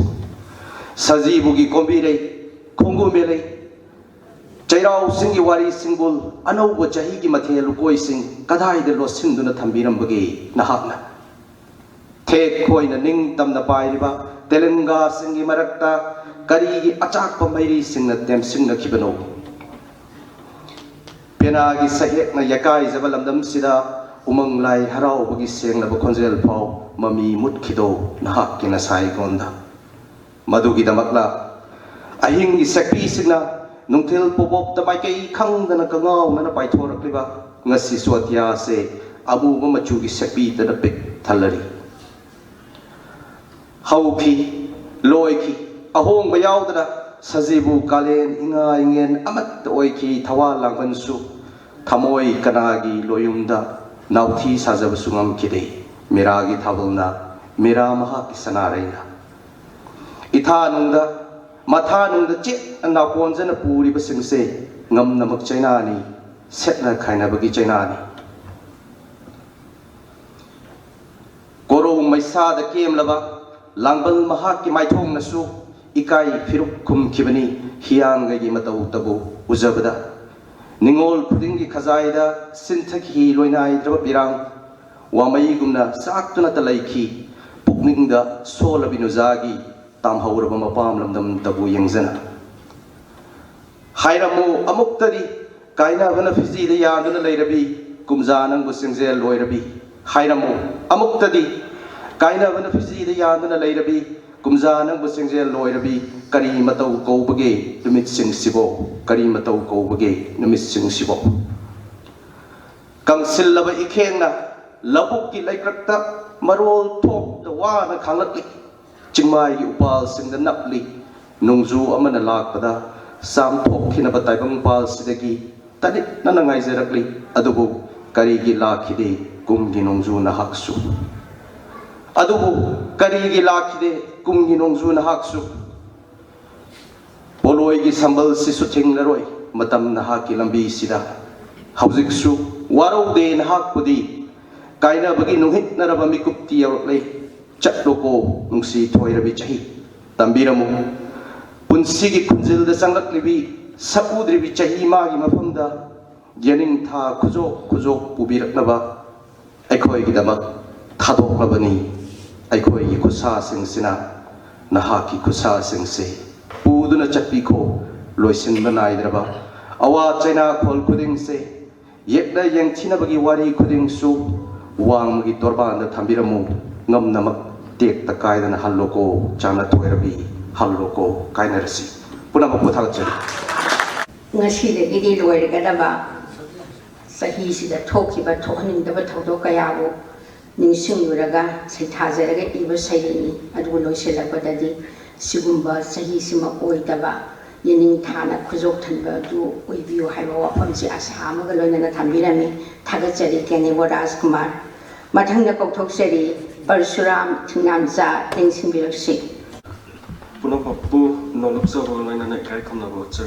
ꯁꯖꯤꯕꯨꯒꯤ ꯀꯣꯝꯕꯤꯔꯩ ꯈꯣꯡꯒꯨꯃꯦꯂꯩ ꯆꯩꯔꯥꯎꯁꯤꯡꯒꯤ ꯋꯥꯔꯤ ꯁꯤꯡꯕꯨꯜ ꯑꯅꯧꯕ ꯆꯍꯤꯒꯤ ꯃꯊꯦꯜ ꯂꯨꯀꯣꯏꯁꯤꯡ ꯀꯗꯥꯏꯗ ꯂꯣꯠꯁꯤꯟꯗꯨꯅ ꯊꯝꯕꯤꯔꯝꯕꯒꯦ ꯅꯍꯥꯛꯅ ꯊꯦꯛ ꯈꯣꯏꯅ ꯅꯤꯡꯇꯝꯅ ꯄꯥꯏꯔꯤꯕ ꯇꯦꯂꯪꯒꯥꯁꯤꯡꯒꯤ ꯃꯔꯛꯇ ꯀꯔꯤꯒꯤ ꯑꯆꯥꯛꯄ ꯃꯩꯔꯤꯁꯤꯡꯅ ꯇꯦꯝꯁꯤꯟꯅꯈꯤꯕꯅꯣ ꯄꯦꯅꯥꯒꯤ ꯁꯍꯦꯛꯅ ꯌꯀꯥꯏꯖꯕ ꯂꯝꯗꯝꯁꯤꯗ ꯎꯃꯪ ꯂꯥꯏ ꯍꯔꯥꯎꯕꯒꯤ ꯁꯦꯡꯂꯕ ꯈꯣꯟꯖꯦꯜ ꯐꯥꯎ ꯃꯃꯤ ꯃꯨꯠꯈꯤꯗꯣ ꯅꯍꯥꯛꯀꯤ ꯅꯁꯥꯏꯒꯣꯟꯗ ꯃꯗꯨꯒꯤꯗꯃꯛꯂ ꯑꯍꯤꯡꯒꯤ ꯁꯛꯄꯤꯁꯤꯡꯅ ꯅꯨꯡꯊꯤꯜ ꯄꯣꯄꯣꯞꯇ ꯃꯥꯏꯀꯩ ꯈꯪꯗꯅ ꯀꯉꯥꯎꯅꯅ ꯄꯥꯏꯊꯣꯔꯛꯂꯤꯕ ꯉꯁꯤꯁꯨ ꯑꯇꯤꯌꯥꯁꯦ ꯑꯃꯨꯕ ꯃꯆꯨꯒꯤ ꯁꯛꯄꯤꯗꯅ ꯄꯤꯛ ꯊꯜꯂꯔꯤ ꯍꯧꯈꯤ ꯂꯣꯏꯈꯤ ꯑꯍꯣꯡꯕ ꯌꯥꯎꯗꯅ ꯁꯖꯤꯕꯨ ꯀꯥꯂꯦꯟ ꯏꯉꯥ ꯏꯉꯦꯟ ꯑꯃꯠꯇ ꯑꯣꯏꯈꯤ ꯊꯋꯥ ꯂꯥꯡꯕꯟꯁꯨ ꯊꯃꯣꯏ ꯀꯅꯥꯒꯤ ꯂꯣꯌꯨꯝꯗ ꯅꯥꯎꯊꯤ ꯁꯥꯖꯕꯁꯨ ꯉꯝꯈꯤꯗꯦ ꯃꯤꯔꯥꯒꯤ ꯊꯥꯕꯜꯅ ꯃꯤꯔꯥ ꯃꯍꯥꯛꯀꯤ ꯁꯅꯥꯔꯩꯅ ꯏꯊꯥꯅꯨꯡꯗ ꯃꯊꯥꯅꯨꯡꯗ ꯆꯦꯠꯅ ꯅꯥꯀꯣꯟꯖꯅ ꯄꯨꯔꯤꯕꯁꯤꯡꯁꯦ ꯉꯝꯅꯃꯛ ꯆꯩꯅꯥꯅꯤ ꯁꯦꯠꯅ ꯈꯥꯏꯅꯕꯒꯤ ꯆꯩꯅꯥꯅꯤ ꯀꯣꯔꯧ ꯃꯩꯁꯥꯗ ꯀꯦꯝꯂꯕ ꯂꯥꯡꯕꯜ ꯃꯍꯥꯛꯀꯤ ꯃꯥꯏꯊꯣꯡꯅꯁꯨ ikai firuk kum kibani hiang gagi matau tabu uzabada ningol pudingi khazaida sinthaki loinai draba pirang wamai gumna saktuna talaiki pukningda sola binuzagi tamhauraba mapam lamdam tabu yengzana hairamu amuktari kaina bana fizi da yanduna leirabi kumjanang busingzel loirabi hairamu amuktadi kaina bana fizi da yanduna leirabi kumjanang busingzel loirabi kari matau koubage numit sing sibo kari matau koubage numit sing sibo kangsil laba ikhengna labuk ki laikrakta marol thok da wana khanglatli chingmai gi upal singda napli nungju amana lakpada sam thok khina batai bang pal sidagi tani nanangai jerakli adubu kari gi lakhide kumgi nungju na haksu adubu kari gi lakhide kumgi nungju na haksu boloi gi sambal sisu thinglaroi matam na haki lambi sida haujiksu warau de na hakpudi kaina bagi nuhit naraba mikupti yaroklei chatloko nungsi thoirabi chahi tambiramu punsigi kunjil da sanglaklibi sapudribi chahi magi mafamda yaning tha khujo pubiraknaba aikhoi gi damak thadoklabani aikhoi gi khusa singsina nahaki khusa singse puduna chapikho loisin banaidraba awa chaina khol khuding se yekda yengchina bagi wari khuding su wang magi torban da thambiramu ngam namak tek ta kaidana halloko chana toirabi halloko kainarasi punama puthagachari ngasi de gidi loiragadaba sahi sida thokiba thokhningdaba thodo kayabu ningsinguraga saithajaraga iba sayini adu loiselakpadadi sigumba sahi sima oidaba yening thana khujok thanba du oibiyo haiba wafamsi asamaga loinana thambirami thagachari kenebo rajkumar mathangda kokthokchari Parsuram Thingamza Tengsingbiraksi Punapapu Nolopsabo Loinana Kai Kamnabocher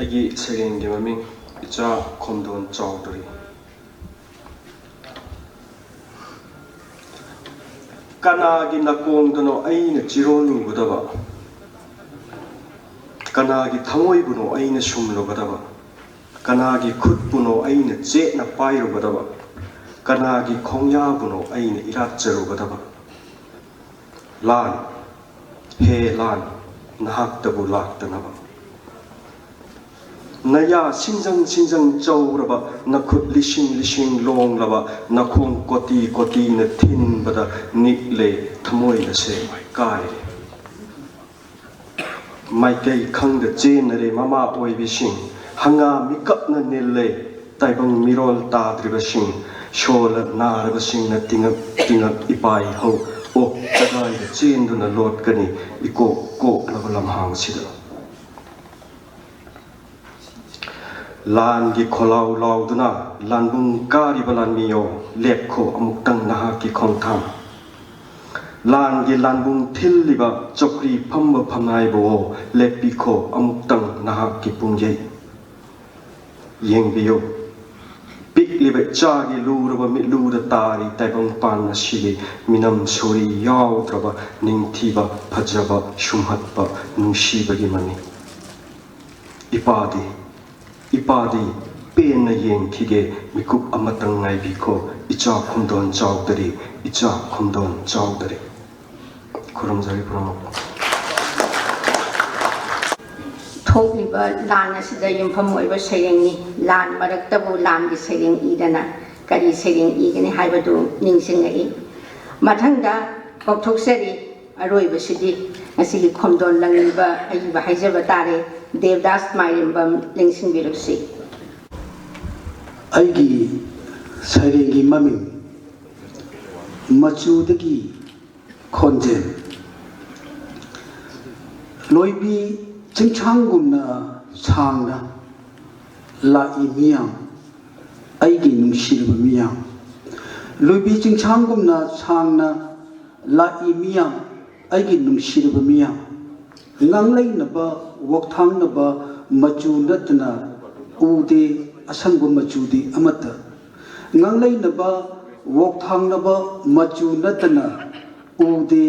Agi Serengi Maming Icha Komdon Chowdhury Kanagi Nakongdono Aina Jironu Budava Kanagi Tamoibuno Aina Shumlo Badava Kanagi Kutbuno Aina Jet na Pairo Badava Kanagi Kongyabuno Aina Iratjaru Badava Lan He Lan Nahaktabu Laktanaba Naya Sinjang Jawraba Nakut Lishing Long Lava Nakung Koti na Tin Bada Nikle Tamoy na Se Kai Maikay Kang the Jenere Mama Oi Bishing Hanga Mikap na Nile Taibang Mirol Tadribashing Shola Narabashing na Tingap Ipai Ho O Tagai the Chen na Lord Gani Iko Ko Lavalam Hang Sida Lan gi kholau lauduna lanbung kari balan miyo lepko amuktang nahaki khongtham lan gi lanbung thilliba chokri phamma phamnai bo lepiko amuktang nahaki pungjei yengbiyo pikliba chagi luraba mitluda tari taibang pan asili minam sori yaudraba ningthiba phajaba shumhatba nungsibagi mani Ipadi pena yeng kige mikup amatang ngai biko icha khumdon chawdari kuramjari pramok thokliba lan asida yumpham oiba sayengni lan maraktabu lan gi sayeng idana kari sayeng igani haibadu ningsingai mathangda kokthokchari aroibasidi asigi khomdon langiba aiba haijaba tare Devdas Mairimbam Tengsingbiraksi Aigi Sarengi Maming Machudagi Konjen Loibi Chingchangumna Sangna ꯂꯥꯛꯏ ꯃꯤꯌꯥꯝ ꯑꯩꯒꯤ ꯅꯨꯡꯁꯤꯔꯕ ꯃꯤꯌꯥꯝ ꯂꯣꯏꯕꯤ ꯆꯤꯡꯁꯥꯡꯒꯨꯝꯅ ꯁꯥꯡꯅ ꯂꯥꯛꯏ ꯃꯤꯌꯥꯝ ꯑꯩꯒꯤ ꯅꯨꯡꯁꯤꯔꯕ ꯃꯤꯌꯥꯝ ꯉꯥꯡꯂꯩꯅꯕ ꯋꯥꯛꯊꯥꯡꯅꯕ ꯃꯆꯨ ꯅꯠꯇꯅ ꯎꯗꯦ ꯑꯁꯪꯕ ꯃꯆꯨꯗꯤ ꯑꯃꯠꯇ ꯉꯥꯡꯂꯩꯅꯕ ꯋꯥꯛꯊꯥꯡꯅꯕ ꯃꯆꯨ ꯅꯠꯇꯅ ꯎꯗꯦ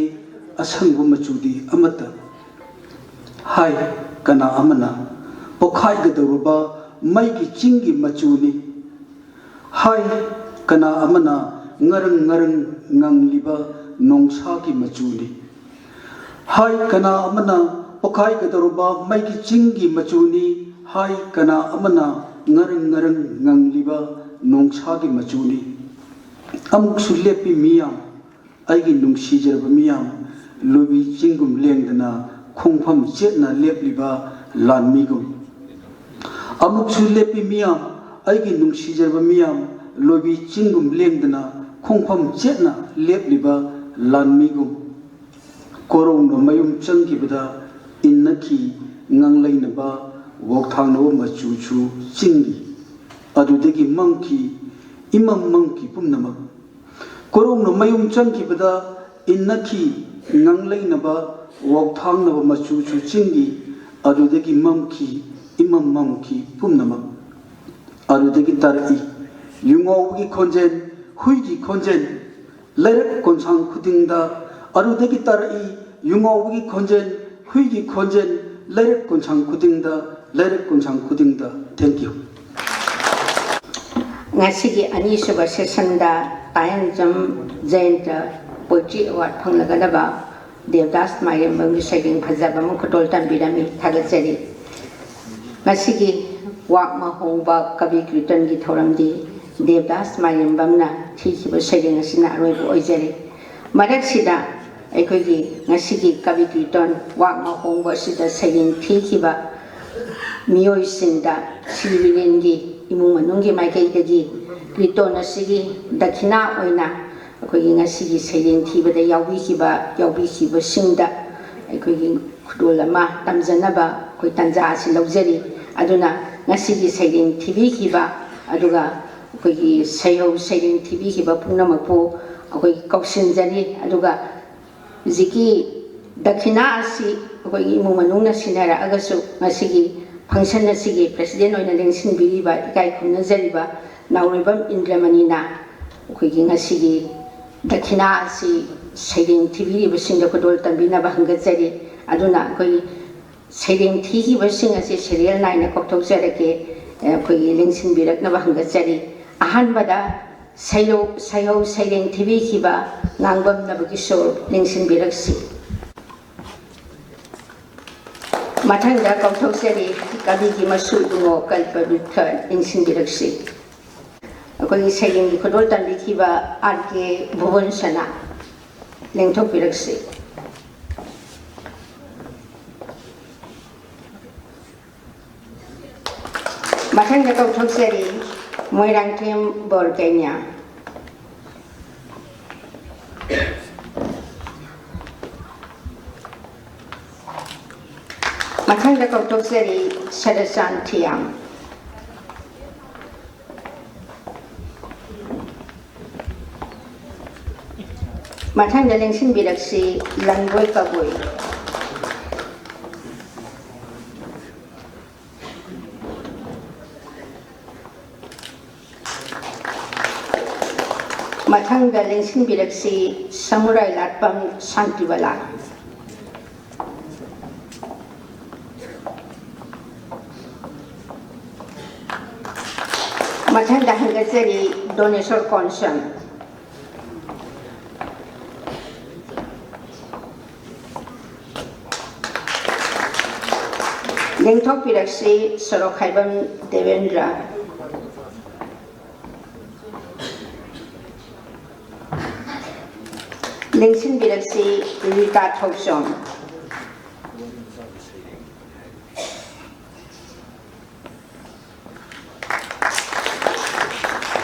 ꯑꯁꯪꯕ ꯃꯆꯨꯗꯤ ꯑꯃꯠꯇ ꯍꯥꯏ ꯀꯅꯥ ꯑꯃꯅ ꯄꯣꯈꯥꯏꯒꯗꯧꯔꯕ ꯃꯩꯒꯤ ꯆꯤꯡꯒꯤ ꯃꯆꯨꯅꯤ ꯍꯥꯏ ꯀꯅꯥ ꯑꯃꯅ ꯉꯔꯪ ꯉꯔꯪ ꯉꯪꯂꯤꯕ ꯅꯣꯡꯁꯥꯒꯤ ꯃꯆꯨꯅꯤ ꯍꯥꯏ ꯀꯅꯥ ꯑꯃꯅ ꯄꯣꯈꯥꯏꯒꯗꯧꯔꯕ ꯃꯩꯒꯤ ꯆꯤꯡꯒꯤ ꯃꯆꯨꯅꯤ ꯍꯥꯏ ꯀꯅꯥ ꯑꯃꯅ ꯉꯔꯪ ꯉꯔꯪ ꯉꯪꯂꯤꯕ ꯅꯣꯡꯁꯥꯒꯤ ꯃꯆꯨꯅꯤ ꯑꯃꯨꯛꯁꯨ ꯂꯦꯞꯄꯤ ꯃꯤꯌꯥꯝ ꯑꯩꯒꯤ ꯅꯨꯡꯁꯤꯖꯔꯕ ꯃꯤꯌꯥꯝ ꯂꯣꯏꯕꯤ ꯆꯤꯡꯒꯨꯝ ꯂꯦꯡꯗꯅ ꯈꯣꯡꯐꯝ ꯆꯦꯠꯅ ꯂꯦꯞꯂꯤꯕ ꯂꯥꯟꯃꯤꯒꯨꯝ ꯑꯃꯨꯛꯁꯨ ꯂꯦꯞꯄꯤ ꯃꯤꯌꯥꯝ ꯑꯩꯒꯤ ꯅꯨꯡꯁꯤꯖꯔꯕ ꯃꯤꯌꯥꯝ ꯂꯣꯏꯕꯤ ꯆꯤꯡꯒꯨꯝ ꯂꯦꯡꯗꯅ ꯈꯣꯡꯐꯝ ꯆꯦꯠꯅ ꯂꯦꯞꯂꯤꯕ ꯂꯥꯟꯃꯤꯒꯨꯝ ꯀꯣꯔꯧꯅ ꯃꯌꯨꯝ ꯆꯪꯈꯤꯕꯗ ꯏꯟꯅꯈꯤ ꯉꯥꯡꯂꯩꯅꯕ ꯋꯥꯛꯊꯥꯡꯅꯕ ꯃꯆꯨꯁꯨ ꯆꯤꯡꯒꯤ ꯑꯗꯨꯗꯒꯤ ꯃꯝꯈꯤ ꯏꯃꯝ ꯃꯝꯈꯤ ꯄꯨꯝꯅꯃꯛ ꯀꯣꯔꯧꯅ ꯃꯌꯨꯝ ꯆꯪꯈꯤꯕꯗ ꯏꯟꯅꯈꯤ ꯉꯥꯡꯂꯩꯅꯕ ꯋꯥꯛꯊꯥꯡꯅꯕ ꯃꯆꯨꯁꯨ ꯆꯤꯡꯒꯤ ꯑꯗꯨꯗꯒꯤ ꯃꯝꯈꯤ imam mamki pumnama adudagi tarai yungawgi khonjen huigi khonjen lerak konsang khudingda adudagi tarai yungawgi khonjen huigi khonjen lerak konsang khudingda thank you ngasigi anishuba sessionda tayanjam jainta poetry award phanglagadaba devdas mayambamgi saging phajaba mukotol tambirami thagachari ngasigi wakma hongba kabi kirtan gi thoramdi devdas mayambamna thikiba saging asina aroibu oijari maraksida aikogi ngasigi kabi kirtan wakma hongba sida saging thikiba miyoi singda silvilengi imung manunggi maikaidagi kirtan asigi dakhina oina aikogi ngasigi saging thibada yaubikiba singda aikogi khudol ama tamjanaba koi tanja asi laujari aduna ngasigi saging thibikiba aduga aikogi sayau saging thibikiba punamapu aikogi kauksinjari aduga ziki dakhina asi aikogi imung manungna sinara agasu ngasigi function asigi president oina lengsin biriba ikai khumna jariba nauribam Indramani na aikogi ngasigi dakhina asi saging thibiriba singda khudol tambina ba hangajari aduna aikogi saging thikiba sing asi serial naina kokthokjarake aikogi lengsin birakna ba hangajari ahanbada sayau saging thibikiba nangbam nabagi sor lengsin biraksi mathangda kokthokjari kabigi masu dungo kalpa bitha lengsin biraksi aikogi saging khudol tambikiba arke bhuvan sana lengthok biraksi mathangda kokthokjari moirangthem borkenya mathangda kokthokjari Sadasan Thiam mathangda lengsin biraksi Lanboi Kaboi mathangda lengsin biraksi Samurai Latpam Santibala mathangda hangajari Doneshwar Konsam lengthok biraksi Sorokhaibam Devendra lengsin biraksi Rita Thoksom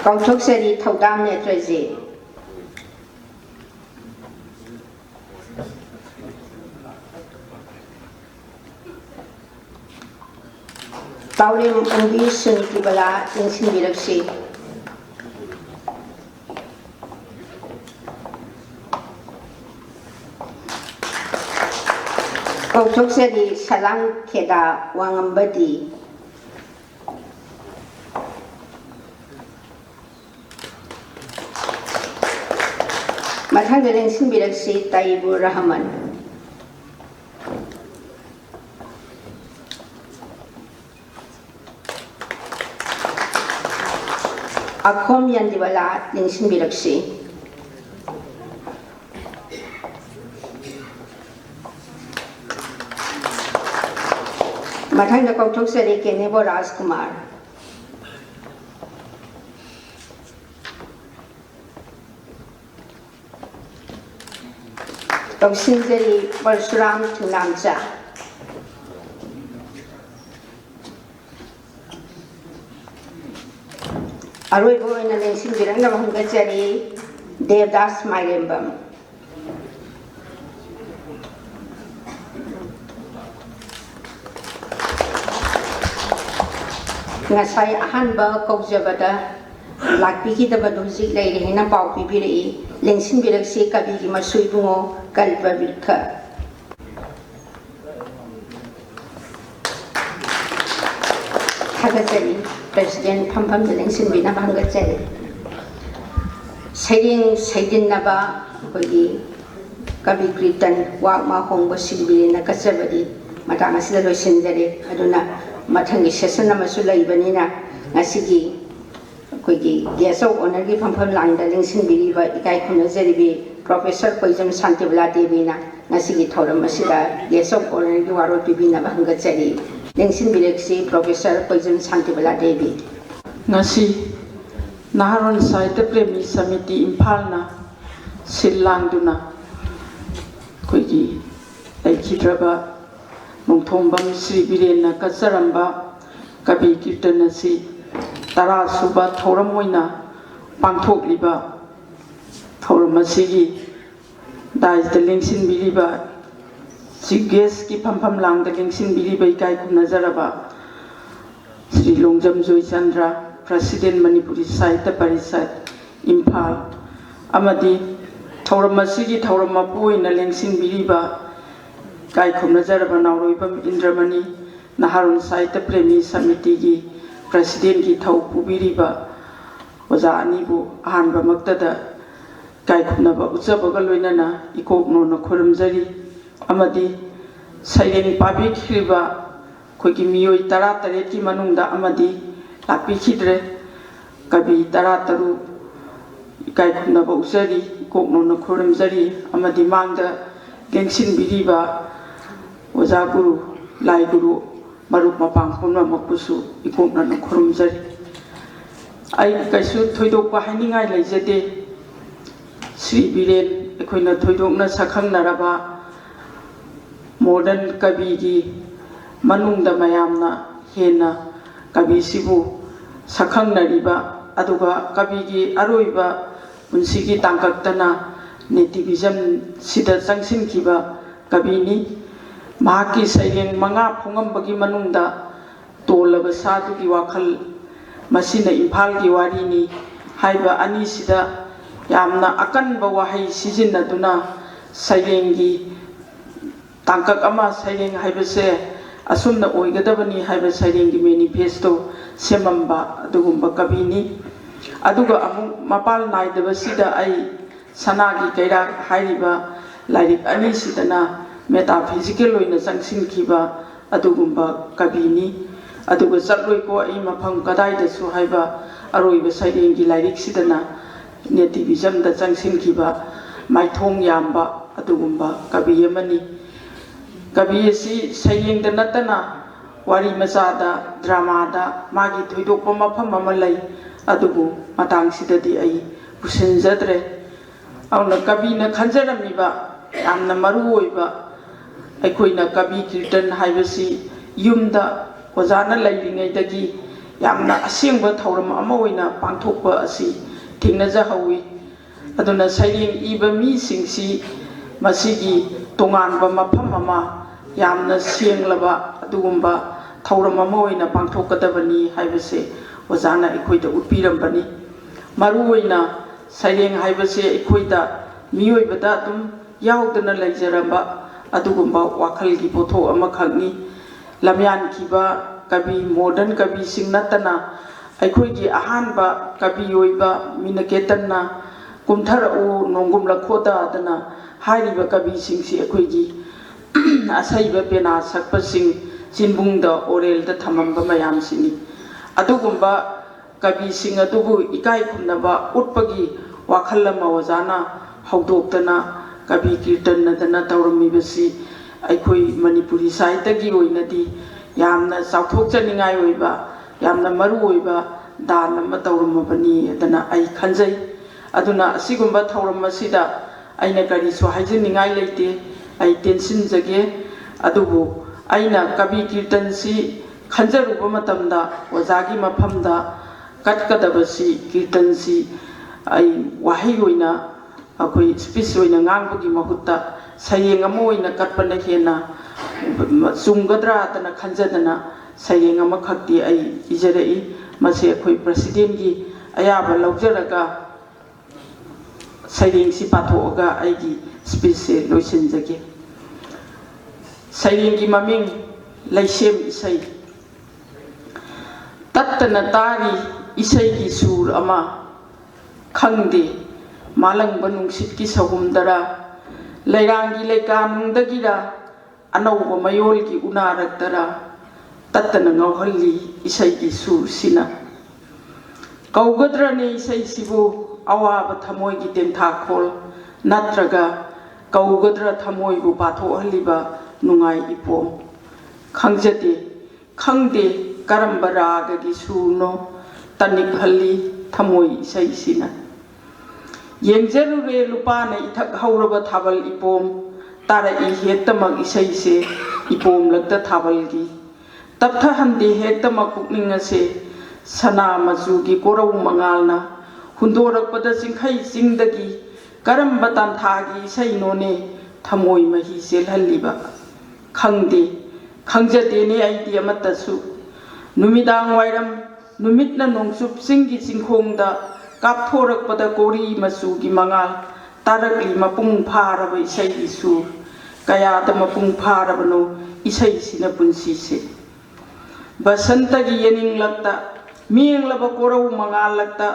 kauthokjari Thodam Netraji Paulim Umbi Sunitibala Lingsinbiraksi. Kautoksedi Salang Keda Wangambadi. Mathang Lingsinbiraksi Taibur Rahman. Akhom Yandibala Lingsinbiraksi. Mathang Kautoksedi Kenebo Rajkumar. Toksinjari Parsuram Tunamcha. Aroibo in a Lingsin Biranga Hungachari Devdas Mairembam. Ngasai Hanba Kojabada Lakpiki the Baduzi lady in a pau pipiri, Lingsin Biraksi Kabiki Masuibungo, Kalpa Vilka. Hagatari, President Pampam the Lingsin Bina Hangatari. Saying Naba, Hogi, Kabi Kritan, Wagma Hong was Silbi in a Kasabadi, Matamasilo Sindari, Aduna, Matangi Sesana Masula Ibanina, Nasigi. Kuigi Geso Onagi Pampam Lang the Lingsin Believer Ikai Kunazeribi, Professor Poism Santibla Devina, Nasigi Toram Masida, Geso Onagi Waro Bibina Hangatseri, Lingsin Bilexi, Professor Poism Santibla Devi. Nasi Naharon Site Premi Samiti Impalna Silanduna Kuigi Aikidraba Mungtombam Sri Birena Kasaramba Kabi Kirtanasi. Tara Suba Toramoina Pangtok Liba Toramasigi Dies the Lingsin Biliba Sigeski Pampam Lang the Lingsin Biliba Kai Kunazaraba Sri Longjam Joy Chandra President Manipuri Site Parisat Impal Amadi Toramasigi Toramapu in a Lingsin Biliba Kai Kunazaraba Nauroibam Indramani Naharun Site Premi Samitigi President ki thau pubiriba oja anibu ahanba maktada kai khunaba uchabaga loinana ikokno na khoramjari amadi saireng pabi khriba khogi miyoi 13 ki manungda amadi lapi khidre kabi 13 kai khunaba uchari ikokno na khoramjari amadi mangda gengsin biriba oja guru lai guru Maruk Mapang Puna Makusu, Ikona no Kurumzari. I Kaisu Toidok Bahaninga Lajete Sri Biren, Equina Toidokna Sakang Naraba, Modern Kabigi, Manung da Mayamna, Hena, Kabisibu, Sakang Nariba, Aduga, Kabigi, Aroiba, Unsigi Tankaktana, Netivism Sida Sangsin Kiba, Kabini. Mahaki sayeng manga phungam bagi manungda tolaba sadu ki wakhal masina imphal ki wari ni haiba ani sida yamna akan ba wahai sijinna duna sayeng gi tangkak ama sayeng haiba se asumna oigadabani haiba sayeng gi manifesto semamba adugumba kabini aduga amu mapal naidaba sida ai sanagi kaira haiba lairik ani sidana metaphysical oina sangsin kiba adugumba kabini aduga chatloi ko ai mafam kadai da su haiba aroiba saireng gi lairik sidana netivism da sangsin kiba maithong yamba adugumba kabi yamani kabi si saireng da natana wari masada drama da magi thoidokpa mafam amalai adugu matang sidadi ai pusinjadre auna kabi na khanjaramiba amna maru oiba Aikoina Kabi Kirtan Haibasi Yumda Ozana Lairingaidagi Yamna Asingba Tauram Amoina Pangtokpa Asi Tingnaja Hawi Aduna Saireng Iba Mi Singsi Masigi Tonganba Mapam Ama Yamna Sienglaba Adugumba ꯊꯧꯔꯝ ꯑꯃ ꯑꯣꯏꯅ ꯄꯥꯡꯊꯣꯛꯀꯗꯕꯅꯤ ꯍꯥꯏꯕꯁꯦ ꯑꯣꯖꯥꯅ ꯑꯩꯈꯣꯏꯗ ꯎꯠꯄꯤꯔꯝꯕꯅꯤ ꯃꯔꯨꯑꯣꯏꯅ ꯁꯩꯔꯦꯡ ꯍꯥꯏꯕꯁꯦ ꯑꯩꯈꯣꯏꯗ ꯃꯤꯑꯣꯏꯕꯗ ꯑꯗꯨꯝ ꯌꯥꯎꯗꯅ ꯂꯩꯖꯔꯝꯕ ꯑꯗꯨꯒꯨꯝꯕ ꯋꯥꯈꯜꯒꯤ ꯄꯣꯠꯊꯣꯛ ꯑꯃꯈꯛꯅꯤ ꯂꯝꯌꯥꯟꯈꯤꯕ ꯀꯕꯤ ꯃꯣꯗꯔꯟ ꯀꯕꯤꯁꯤꯡ ꯅꯠꯇꯅ ꯑꯩꯈꯣꯏꯒꯤ ꯑꯍꯥꯟꯕ ꯀꯕꯤ ꯑꯣꯏꯕ ꯃꯤꯅꯀꯦꯇꯟꯅ ꯀꯨꯝꯊꯔꯛꯎ ꯅꯣꯡꯒꯨꯝ ꯂꯈꯣꯗꯗꯅ ꯍꯥꯏꯔꯤꯕ ꯀꯕꯤꯁꯤꯡꯁꯤ ꯑꯩꯈꯣꯏꯒꯤ ꯑꯁꯩꯕ ꯄꯦꯅꯥ ꯁꯛꯄꯁꯤꯡ ꯆꯤꯟꯕꯨꯡꯗ ꯑꯣꯔꯦꯜꯗ ꯊꯝꯃꯝꯕ ꯃꯌꯥꯝꯁꯤꯅꯤ ꯑꯗꯨꯒꯨꯝꯕ ꯀꯕꯤꯁꯤꯡ ꯑꯗꯨꯕꯨ ꯏꯀꯥꯏ ꯈꯨꯝꯅꯕ ꯎꯠꯄꯒꯤ ꯋꯥꯈꯜ ꯑꯃ ꯑꯣꯖꯥꯅ ꯍꯧꯗꯣꯛꯇꯅ ꯀꯕꯤ ꯀꯤꯔꯇꯟꯅꯗꯅ ꯇꯧꯔꯝꯃꯤꯕꯁꯤ ꯑꯩꯈꯣꯏ ꯃꯅꯤꯄꯨꯔꯤ ꯁꯥꯍꯤꯇ꯭ꯌꯒꯤ ꯑꯣꯏꯅꯗꯤ ꯌꯥꯝꯅ ꯆꯥꯎꯊꯣꯛꯆꯅꯤꯡꯉꯥꯏ ꯑꯣꯏꯕ ꯌꯥꯝꯅ ꯃꯔꯨꯑꯣꯏꯕ ꯗꯥꯟ ꯑꯃ ꯇꯧꯔꯝꯃꯕꯅꯤ ꯑꯗꯨꯅ ꯑꯩ ꯈꯟꯖꯩ ꯑꯗꯨꯅ ꯑꯁꯤꯒꯨꯝꯕ ꯊꯧꯔꯝ ꯑꯁꯤꯗ ꯑꯩꯅ ꯀꯔꯤꯁꯨ ꯍꯥꯏꯖꯅꯤꯡꯉꯥꯏ ꯂꯩꯇꯦ ꯑꯩ ꯇꯦꯟꯁꯤꯟꯖꯒꯦ ꯑꯗꯨꯕꯨ ꯑꯩꯅ ꯀꯕꯤ ꯀꯤꯔꯇꯟꯁꯤ ꯈꯟꯖꯔꯨꯕ ꯃꯇꯝꯗ ꯑꯣꯖꯥꯒꯤ ꯃꯐꯝꯗ ꯀꯠꯀꯗꯕꯁꯤ ꯀꯤꯔꯇꯟꯁꯤ ꯑꯩ ꯋꯥꯍꯩ ꯑꯣꯏꯅ ꯑꯩꯈꯣꯏ ꯁ꯭ꯄꯤꯆ ꯑꯣꯏꯅ ꯉꯥꯡꯕꯒꯤ ꯃꯍꯨꯠꯇ ꯁꯩꯔꯦꯡ ꯑꯃ ꯑꯣꯏꯅ ꯀꯠꯄꯅ ꯍꯦꯟꯅ ꯆꯨꯝꯒꯗ꯭ꯔꯥꯗꯅ ꯈꯟꯖꯗꯅ ꯁꯩꯔꯦꯡ ꯑꯃꯈꯛꯇꯤ ꯑꯩ ꯏꯖꯔꯛꯏ ꯃꯁꯤ ꯑꯩꯈꯣꯏ ꯄ꯭ꯔꯁꯤꯗꯦꯟꯒꯤ ꯑꯌꯥꯕ ꯂꯧꯖꯔꯒ ꯁꯩꯔꯦꯡꯁꯤ ꯄꯥꯊꯣꯛꯑꯒ ꯑꯩꯒꯤ ꯁ꯭ꯄꯤꯆꯁꯦ ꯂꯣꯏꯁꯤꯟꯖꯒꯦ ꯁꯩꯔꯦꯡꯒꯤ ꯃꯃꯤꯡ ꯂꯩꯁꯦꯝ ꯏꯁꯩ ꯇꯠꯇꯅ ꯇꯥꯔꯤ ꯏꯁꯩꯒꯤ ꯁꯨꯔ ꯑꯃ ꯈꯪꯗꯦ ꯃꯥꯂꯪꯕ ꯅꯨꯡꯁꯤꯠꯀꯤ ꯁꯍꯨꯝꯗꯔ ꯂꯩꯔꯥꯡꯒꯤ ꯂꯩꯀꯥꯅꯨꯡꯗꯒꯤꯔ ꯑꯅꯧꯕ ꯃꯌꯣꯜꯒꯤ ꯎꯅꯥꯔꯛꯇꯔ ꯇꯠꯇꯅ ꯉꯥꯎꯍꯜꯂꯤ ꯏꯁꯩꯒꯤ ꯁꯨꯔꯁꯤꯅ ꯀꯧꯒꯗ꯭ꯔꯅꯦ ꯏꯁꯩꯁꯤꯕꯨ ꯑꯋꯥꯕ ꯊꯃꯣꯏꯒꯤ ꯇꯦꯟꯊꯥꯈꯣꯜ ꯅꯠꯇ꯭ꯔꯒ ꯀꯧꯒꯗ꯭ꯔ ꯊꯃꯣꯏꯕꯨ ꯄꯥꯊꯣꯛꯍꯜꯂꯤꯕ ꯅꯨꯡꯉꯥꯏ ꯏꯄꯣꯝ ꯈꯪꯖꯗꯦ ꯈꯪꯗꯦ ꯀꯔꯝꯕ ꯔꯥꯒꯒꯤ ꯁꯨꯔꯅꯣ ꯇꯅꯤꯛꯍꯜꯂꯤ ꯊꯃꯣꯏ ꯏꯁꯩꯁꯤꯅ ꯌꯦꯡꯖꯔꯨꯔꯦ ꯂꯨꯄꯥꯅ ꯏꯊꯛ ꯍꯧꯔꯕ ꯊꯥꯕꯜ ꯏꯄꯣꯝ ꯇꯥꯔꯛꯏ ꯍꯦꯛꯇꯃꯛ ꯏꯁꯩꯁꯦ ꯏꯄꯣꯝꯂꯛꯇ ꯊꯥꯕꯜꯒꯤ ꯇꯞꯊꯍꯟꯗꯦ ꯍꯦꯛꯇꯃꯛ ꯄꯨꯛꯅꯤꯡ ꯑꯁꯦ ꯁꯅꯥ ꯃꯆꯨꯒꯤ ꯀꯣꯔꯧ ꯃꯉꯥꯜꯅ ꯍꯨꯟꯗꯣꯔꯛꯄꯗ ꯆꯤꯡꯈꯩ ꯆꯤꯡꯗꯒꯤ ꯀꯔꯝꯕ ꯇꯥꯟꯊꯥꯒꯤ ꯏꯁꯩꯅꯣꯅꯦ ꯊꯃꯣꯏ ꯃꯍꯤ ꯆꯦꯜꯍꯜꯂꯤꯕ ꯈꯪꯗꯦ ꯈꯪꯖꯗꯦꯅꯦ ꯑꯩꯗꯤ ꯑꯃꯠꯇꯁꯨ ꯅꯨꯃꯤꯗꯥꯡ ꯋꯥꯏꯔꯝ ꯅꯨꯃꯤꯠꯅ ꯅꯣꯡꯆꯨꯞ ꯆꯤꯡꯒꯤ ꯆꯤꯡꯈꯣꯡꯗ ꯀꯥꯞꯊꯣꯔꯛꯄꯗ ꯀꯣꯔꯤ ꯃꯆꯨꯒꯤ ꯃꯉꯥꯜ ꯇꯥꯔꯛꯂꯤ ꯃꯄꯨꯡ ꯐꯥꯔꯕ ꯏꯁꯩꯒꯤ ꯁꯨꯔ ꯀꯌꯥꯗ ꯃꯄꯨꯡ ꯐꯥꯔꯕꯅꯣ ꯏꯁꯩꯁꯤꯅ ꯄꯨꯟꯁꯤꯁꯦ ꯕꯁꯟꯇꯒꯤ ꯌꯦꯅꯤꯡꯂꯛꯇ ꯃꯤꯡꯂꯕ ꯀꯣꯔꯧ ꯃꯉꯥꯜꯂꯛꯇ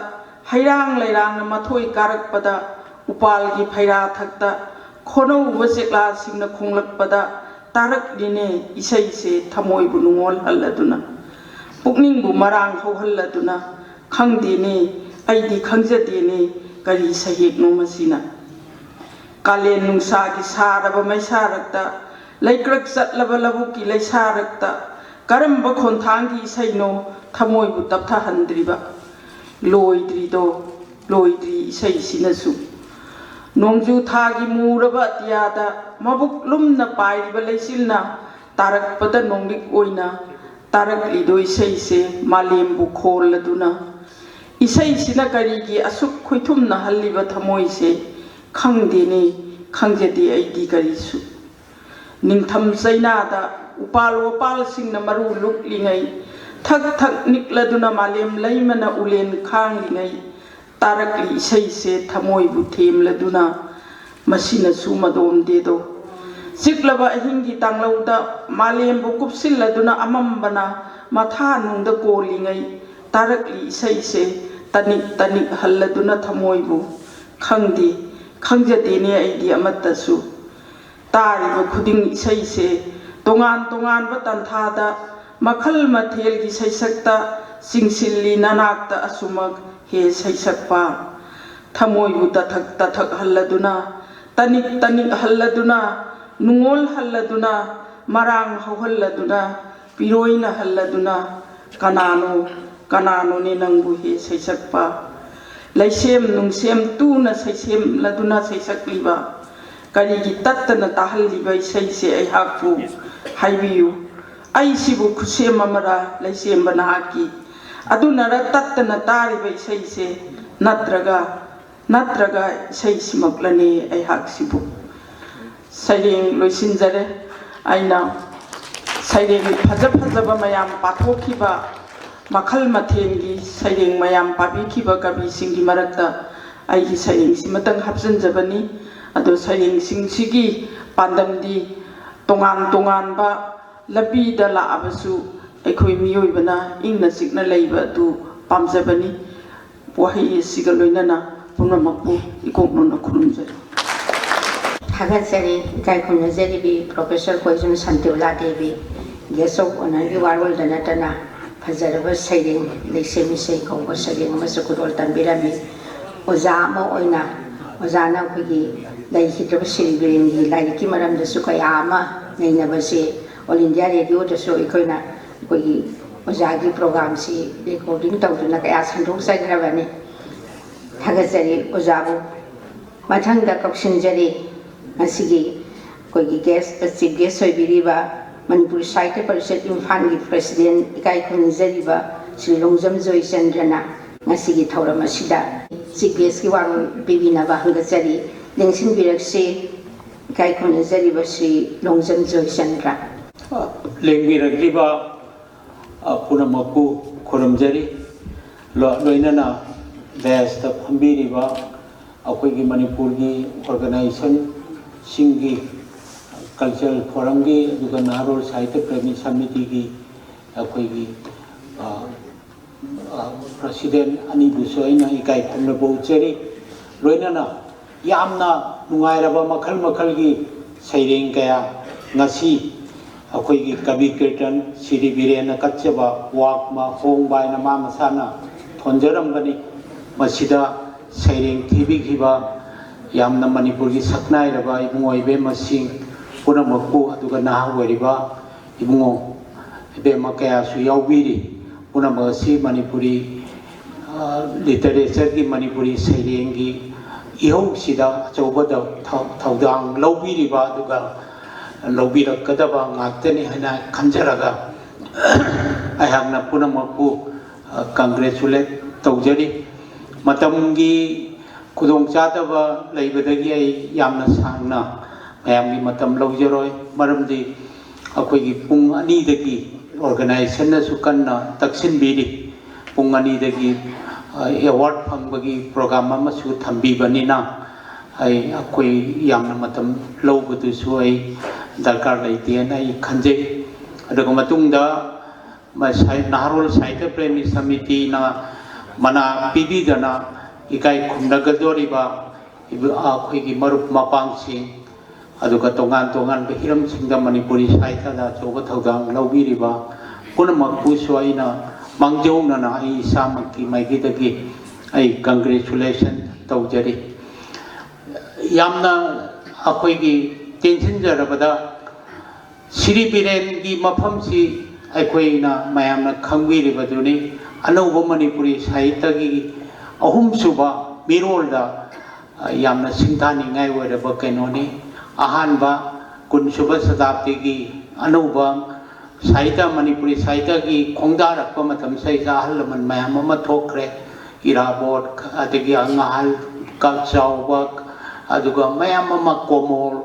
ꯍꯩꯔꯥꯡ ꯂꯩꯔꯥꯡꯅ ꯃꯊꯣꯏ ꯀꯥꯔꯛꯄꯗ ꯎꯄꯥꯜꯒꯤ ꯐꯩꯔꯥꯊꯛꯇ ꯈꯣꯟꯅꯧꯕ ꯆꯦꯛꯂꯥꯁꯤꯡꯅ ꯈꯣꯡꯂꯛꯄꯗ ꯇꯥꯔꯛꯂꯤꯅꯦ ꯏꯁꯩꯁꯦ ꯊꯃꯣꯏꯕꯨ ꯅꯨꯡꯉꯣꯜꯍꯜꯂꯗꯨꯅ ꯄꯨꯛꯅꯤꯡꯕꯨ ꯃꯔꯥꯡ ꯍꯧꯍꯜꯂꯗꯨꯅ ꯈꯪꯗꯦꯅꯦ ꯑꯩꯗꯤ ꯈꯪꯖꯗꯦꯅꯦ ꯀꯔꯤ ꯁꯩꯍꯦꯛꯅꯣ ꯃꯁꯤꯅ ꯀꯥꯂꯦꯟ ꯅꯨꯡꯁꯥꯒꯤ ꯁꯥꯔꯕ ꯃꯩꯁꯥꯔꯛꯇ ꯂꯩꯀ꯭ꯔꯛ ꯆꯠꯂꯕ ꯂꯧꯕꯨꯛꯀꯤ ꯂꯩꯁꯥꯔꯛꯇ ꯀꯔꯝꯕ ꯈꯣꯟꯊꯥꯡꯒꯤ ꯏꯁꯩꯅꯣ ꯊꯃꯣꯏꯕꯨ ꯇꯞꯊꯍꯟꯗ꯭ꯔꯤꯕ ꯂꯣꯏꯗ꯭ꯔꯤ ꯏꯁꯩꯁꯤꯅꯁꯨ ꯅꯣꯡꯖꯨ ꯊꯥꯒꯤ ꯃꯨꯔꯕ ꯑꯇꯤꯌꯥꯗ ꯃꯕꯨꯛ ꯂꯨꯝꯅ ꯄꯥꯏꯔꯤꯕ ꯂꯩꯆꯤꯜꯅ ꯇꯥꯔꯛꯄꯗ ꯅꯣꯡꯂꯤꯛ ꯑꯣꯏꯅ ꯇꯥꯔꯛꯂꯤꯗꯣ ꯏꯁꯩꯁꯦ ꯃꯥꯂꯦꯝꯕꯨ ꯈꯣꯜꯂꯗꯨꯅ ꯏꯁꯩꯁꯤꯅ ꯀꯔꯤꯒꯤ ꯑꯁꯨꯛ ꯈꯣꯏꯊꯨꯝꯅꯍꯜꯂꯤꯕ ꯊꯃꯣꯏꯁꯦ ꯈꯪꯗꯦꯅꯦ ꯈꯪꯖꯗꯦ ꯑꯩꯗꯤ ꯀꯔꯤꯁꯨ ꯅꯤꯡꯊꯝ ꯆꯩꯅꯥꯗ ꯎꯄꯥꯜ ꯋꯥꯄꯥꯜꯁꯤꯡꯅ ꯃꯔꯨ ꯂꯨꯛꯂꯤꯉꯩ ꯊꯛ ꯊꯛ ꯅꯤꯛꯂꯗꯨꯅ ꯃꯥꯂꯦꯝ ꯂꯩꯃꯅ ꯎꯂꯦꯟ ꯈꯥꯡꯂꯤꯉꯩ ꯇꯥꯔꯛꯂꯤ ꯏꯁꯩꯁꯦ ꯊꯃꯣꯏꯕꯨ ꯊꯦꯝꯂꯗꯨꯅ ꯃꯁꯤꯅꯁꯨ ꯃꯗꯣꯝꯗꯦꯗꯣ ꯆꯤꯛꯂꯕ ꯑꯍꯤꯡꯒꯤ ꯇꯥꯡꯂꯧꯗ ꯃꯥꯂꯦꯝꯕꯨ ꯀꯨꯞꯁꯤꯜꯂꯗꯨꯅ ꯑꯃꯝꯕꯅ ꯃꯊꯥꯅꯨꯡꯗ ꯀꯣꯜꯂꯤꯉꯩ ꯇꯥꯔꯛꯂꯤ ꯏꯁꯩꯁꯦ ꯇꯅꯤꯛ ꯇꯅꯤꯛ ꯍꯜꯂꯗꯨꯅ ꯊꯃꯣꯏꯕꯨ ꯈꯪꯗꯦ ꯈꯪꯖꯗꯦꯅꯦ ꯑꯩꯗꯤ ꯑꯃꯠꯇꯁꯨ ꯇꯥꯔꯤꯕ ꯈꯨꯗꯤꯡ ꯏꯁꯩꯁꯦ ꯇꯣꯉꯥꯟ ꯇꯣꯉꯥꯟꯕ ꯇꯥꯟꯊꯥꯗ ꯃꯈꯜ ꯃꯊꯦꯜꯒꯤ ꯁꯩꯁꯛꯇ ꯆꯤꯡꯁꯤꯜꯂꯤ ꯅꯅꯥꯛꯇ ꯑꯁꯨꯃꯛ ꯍꯦ ꯁꯩꯁꯛꯄ ꯊꯃꯣꯏꯕꯨ ꯇꯊꯛ ꯇꯊꯛ ꯍꯜꯂꯗꯨꯅ ꯇꯅꯤꯛ ꯇꯅꯤꯛ ꯍꯜꯂꯗꯨꯅ ꯅꯨꯡꯉꯣꯜ ꯍꯜꯂꯗꯨꯅ ꯃꯔꯥꯡ ꯍꯧꯍꯜꯂꯗꯨꯅ ꯄꯤꯔꯣꯏꯅ ꯍꯜꯂꯗꯨꯅ ꯀꯅꯥꯅꯣ ꯀꯅꯥꯅꯣꯅꯦ ꯅꯪꯕꯨ ꯍꯦ ꯁꯩꯁꯛꯄ ꯂꯩꯁꯦꯝ ꯅꯨꯡꯁꯦꯝ ꯇꯨꯅ ꯁꯩꯁꯦꯝꯂꯗꯨꯅ ꯁꯩꯁꯛꯂꯤꯕ ꯀꯔꯤꯒꯤ ꯇꯠꯇꯅ ꯇꯥꯍꯜꯂꯤꯕ ꯏꯁꯩꯁꯦ ꯑꯩꯍꯥꯛꯄꯨ ꯍꯥꯏꯕꯤꯌꯨ ꯑꯩꯁꯤꯕु ꯈꯨꯠꯁꯦꯝ ꯑꯃꯔ ꯂꯩꯁꯦꯝꯕ ꯅꯍꯥꯛꯀꯤ ꯑꯗꯨꯅꯔ ꯇꯠꯇꯅ ꯇꯥꯔꯤꯕ ꯏꯁꯩꯁꯦ ꯅꯠꯇ꯭ꯔꯒ ꯏꯁꯩꯁꯤꯃꯛꯂꯅꯦ ꯑꯩꯍꯥꯛꯁꯤꯕꯨ ꯁꯩꯔꯦꯡ ꯂꯣꯏꯁꯤꯟꯖꯔꯦ ꯑꯩꯅ सैरें फज फजब मयाम पाथोखिबा मखल मथेंगी सैरें मयाम पाबीखिबा कविसिंगी मरक्ता आइगी सैरें सिमतंग हापजनजबनी अदो सैरें सिंगसिगी पांदमदी तोंगान तोंगानबा लबीदा लाबसु अखोई मियोइबना इंगना सिगना लैबा दु पामजबनी वही सिगा लोइनना पुनमकु इकोकनोना खुरुमजरी थागतजरी गायखुमनजरीबी professor Koijam Santula Devi guest of honour की वारोल्ड नटना फजरबा सैरें लेसेमिसे कौबा सैरें अमसु कुदोल तंबिरामी ओजा अमा ओइना ओजाना खुगी लैखिद्रबा सिरिबिरेंगी लाइरिकी मरमदसु कया अमा नैनबसे ऑल इंडिया रेडियो दसु इखोइना खुगी ओजागी प्रोग्राम सी रिकॉर्डिंग तौदुना कया संदोक्सग्रबनी थागतजरी ओजाबु मथंगदा कौशिनजरी मसिगी कोई गेस्ट चीफ गेस्ट होइबिरिबा मनपुर साहित्य परिषद इम्फाल की प्रेसिडेंट इकाई खुंजरीबा श्री लोंगजम जोईचंद्रना मसिगी थौरम असिदा चीफ गेस्ट की वारोल पिबिनाबा हंगचरी लेंसिन बिरक्से इकाई खुंजरीबा श्री लोंगजम जोईचंद्र लेंबिरग्लिबा पुनमकु खुरमजरी लोइनना देश ता फंबिरिबा अखोइगी मणिपुर की ऑर्गेनाइजेशन सिंगी कल्चरल फोरम की नारोल साहित्य प्रेमी समिति की अखोइगी प्रेसिडेंट अनिबुसु अइना इकाई खुमनबौचरी लोइनना यामना नुंगाइरबा मखल मखल की सैरें कया ngasi अखोइगी कवि कीर्तन सिरि बिरेन कच्चबा वाकमा होंबाइना मामसाना थोंजरमबनी मसिदा सैरें थिबिखिबा यामना मणिपुर की सकनाइरबा इबुंगोइबे मसिंग पुनमकु अदुगा नाहावरिबा इबुंगो इबेमा कयासु याउबिरि पुनमसी मणिपुरी लिटरेचर की Manipuri सैरेंगी इहौसिदा अचौबदा थौदांग लौबिरिबा अदुगा लौबिरकदबा ngaktani hana khamjaraga ayakna punamakku congratulate tawjari matamgi खुदों चादबा लेबदगी आई यामना सांगना मयामगी मतम लौजरोय मरमदी अखोइगी पुंग अनीदगी ऑर्गेनाइजेशन न सुकन्ना तक्सिनबिरी पुंग अनीदगी अवार्ड फंगबगी प्रोग्राम अमसु थंबीबनिना आई अखोइ यामना मतम लौबदुसु आई दरकार लेतेन आई खंजे अदुगा मतुंगदा नारोल साहित्य प्रेमी समिति ना मना पीबीदना इकाई खुमनगदोरिबा अखोइगी मरुप मपांगसिंग अदुगा तोंगान तोंगान हिरम सिंगदा मणिपुरी साहित्यदा चौबा थौदांग लौबिरिबा पुनमकपुसु अइना मांगजौनना आई इसामकी माइगिदगी आई कंग्रेचुलेशन तौजरी यामना अखोइगी टेंशनजरबदा सिरि बिरेन की मफमसी अखोइना मयामना खंगबिरिबदुनी अनौबा मणिपुरी साहित्यगी अहुमसुबा मिरोलदा यामना सिंथानिंगाय ओइरबा कैनोनी अहानबा कुनसुबा शताब्दी की अनौबा साहित्य मणिपुरी साहित्य की खोंदारक्पा मतम सैजा अहलमन मयाम अमा थोखरे इराबोट अदगी अंगाहल काचाउबा अदुगा मयाम अमा कोमोल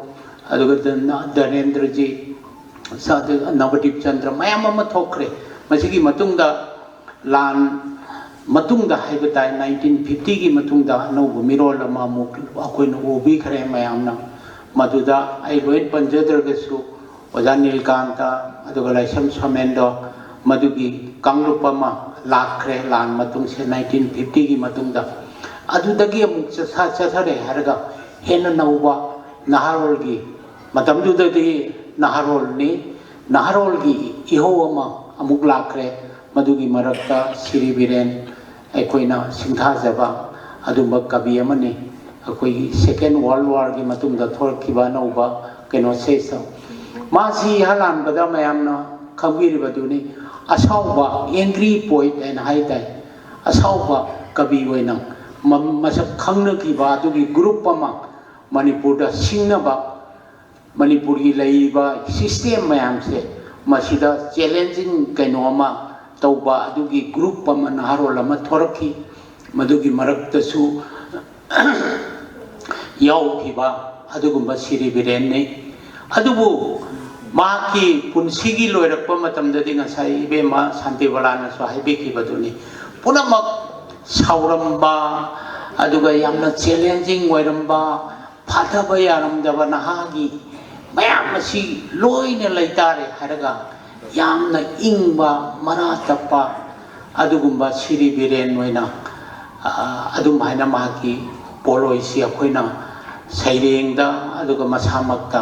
अदुगा दरेंद्र जी साद नवदीप चंद्र मयाम अमा थोखरे मसिगी मतुंगदा लान मतुंगदा हाइबताय 1950 की मतुंगदा अनौबा मिरोल अमा मुक अखोइना ओबिखरे मयामना मधुदा आई लोइन पंजद्रगसु ओजा नीलकांता अदुगा लाइसम सोमेंदो मधुगी कांगलुप अमा लाखरे लान मतुंग से 1950 की मतुंगदा अदुदगी अमुक चथरे हरगा हेन नौबा नहारोल की मतमदुदगी नहारोल नि नहारोल की इहो अमा अमुक लाखरे मधुगी मरक्ता सिरि बिरेन अखोइना सिंथाजबा अदुबा कवि अमनी अखोई सेकेंड वर्ल्ड वार की मतुंगदा थोरखिबा नौबा केनो सेसा मासी हलानबदा मयामना खंबिरिबदुनी असाउबा एंग्री पोइट एन हाइताय असाउबा कवि ओइना मसक खंगनखिबा अदुगी ग्रुप अमा मणिपुरदा सिंगनबा मणिपुर की लैबा सिस्टम मयाम से मसिदा चैलेंजिंग कैनो अमा तौबा अदुगी ग्रुप अमा नहारोल अमा थोरखि मदुगी मरक्तसु याउखिबा अदुगुम्बा सिरि बिरेन ने अदुबु ꯃꯍꯥꯛꯀꯤ ꯄꯨꯟꯁꯤꯒꯤ ꯂꯣꯏꯔꯛꯄ ꯃꯇꯝꯗꯗꯤ ꯉꯁꯥꯏ ꯏꯕꯦꯝꯃ ꯁꯥꯟꯇꯤꯕꯂꯥꯅꯁꯨ ꯍꯥꯏꯕꯤꯈꯤꯕꯗꯨꯅꯤ ꯄꯨꯝꯅꯃꯛ ꯁꯥꯎꯔꯝꯕ ꯑꯗꯨꯒ ꯌꯥꯝꯅ ꯆꯦꯂꯦꯟꯖꯤꯡ ꯑꯣꯏꯔꯝꯕ ꯐꯥꯊꯕ ꯌꯥꯔꯝꯗꯕ ꯅꯍꯥꯒꯤ ꯃꯌꯥꯝ ꯑꯁꯤ ꯂꯣꯏꯅ ꯂꯩꯇꯥꯔꯦ ꯍꯥꯏꯔꯒ ꯌꯥꯝꯅ ꯏꯪꯕ ꯃꯔꯥ ꯇꯞꯄ ꯑꯗꯨꯒꯨꯝꯕ ꯁꯤꯔꯤ ꯕꯤꯔꯦꯟ ꯑꯣꯏꯅ ꯑꯗꯨꯝꯍꯥꯏꯅ ꯃꯍꯥꯛꯀꯤ ꯄꯣꯠꯂꯣꯏꯁꯤ ꯑꯩꯈꯣꯏꯅ ꯁꯩꯔꯦꯡꯗ ꯑꯗꯨꯒ ꯃꯁꯥꯃꯛꯇ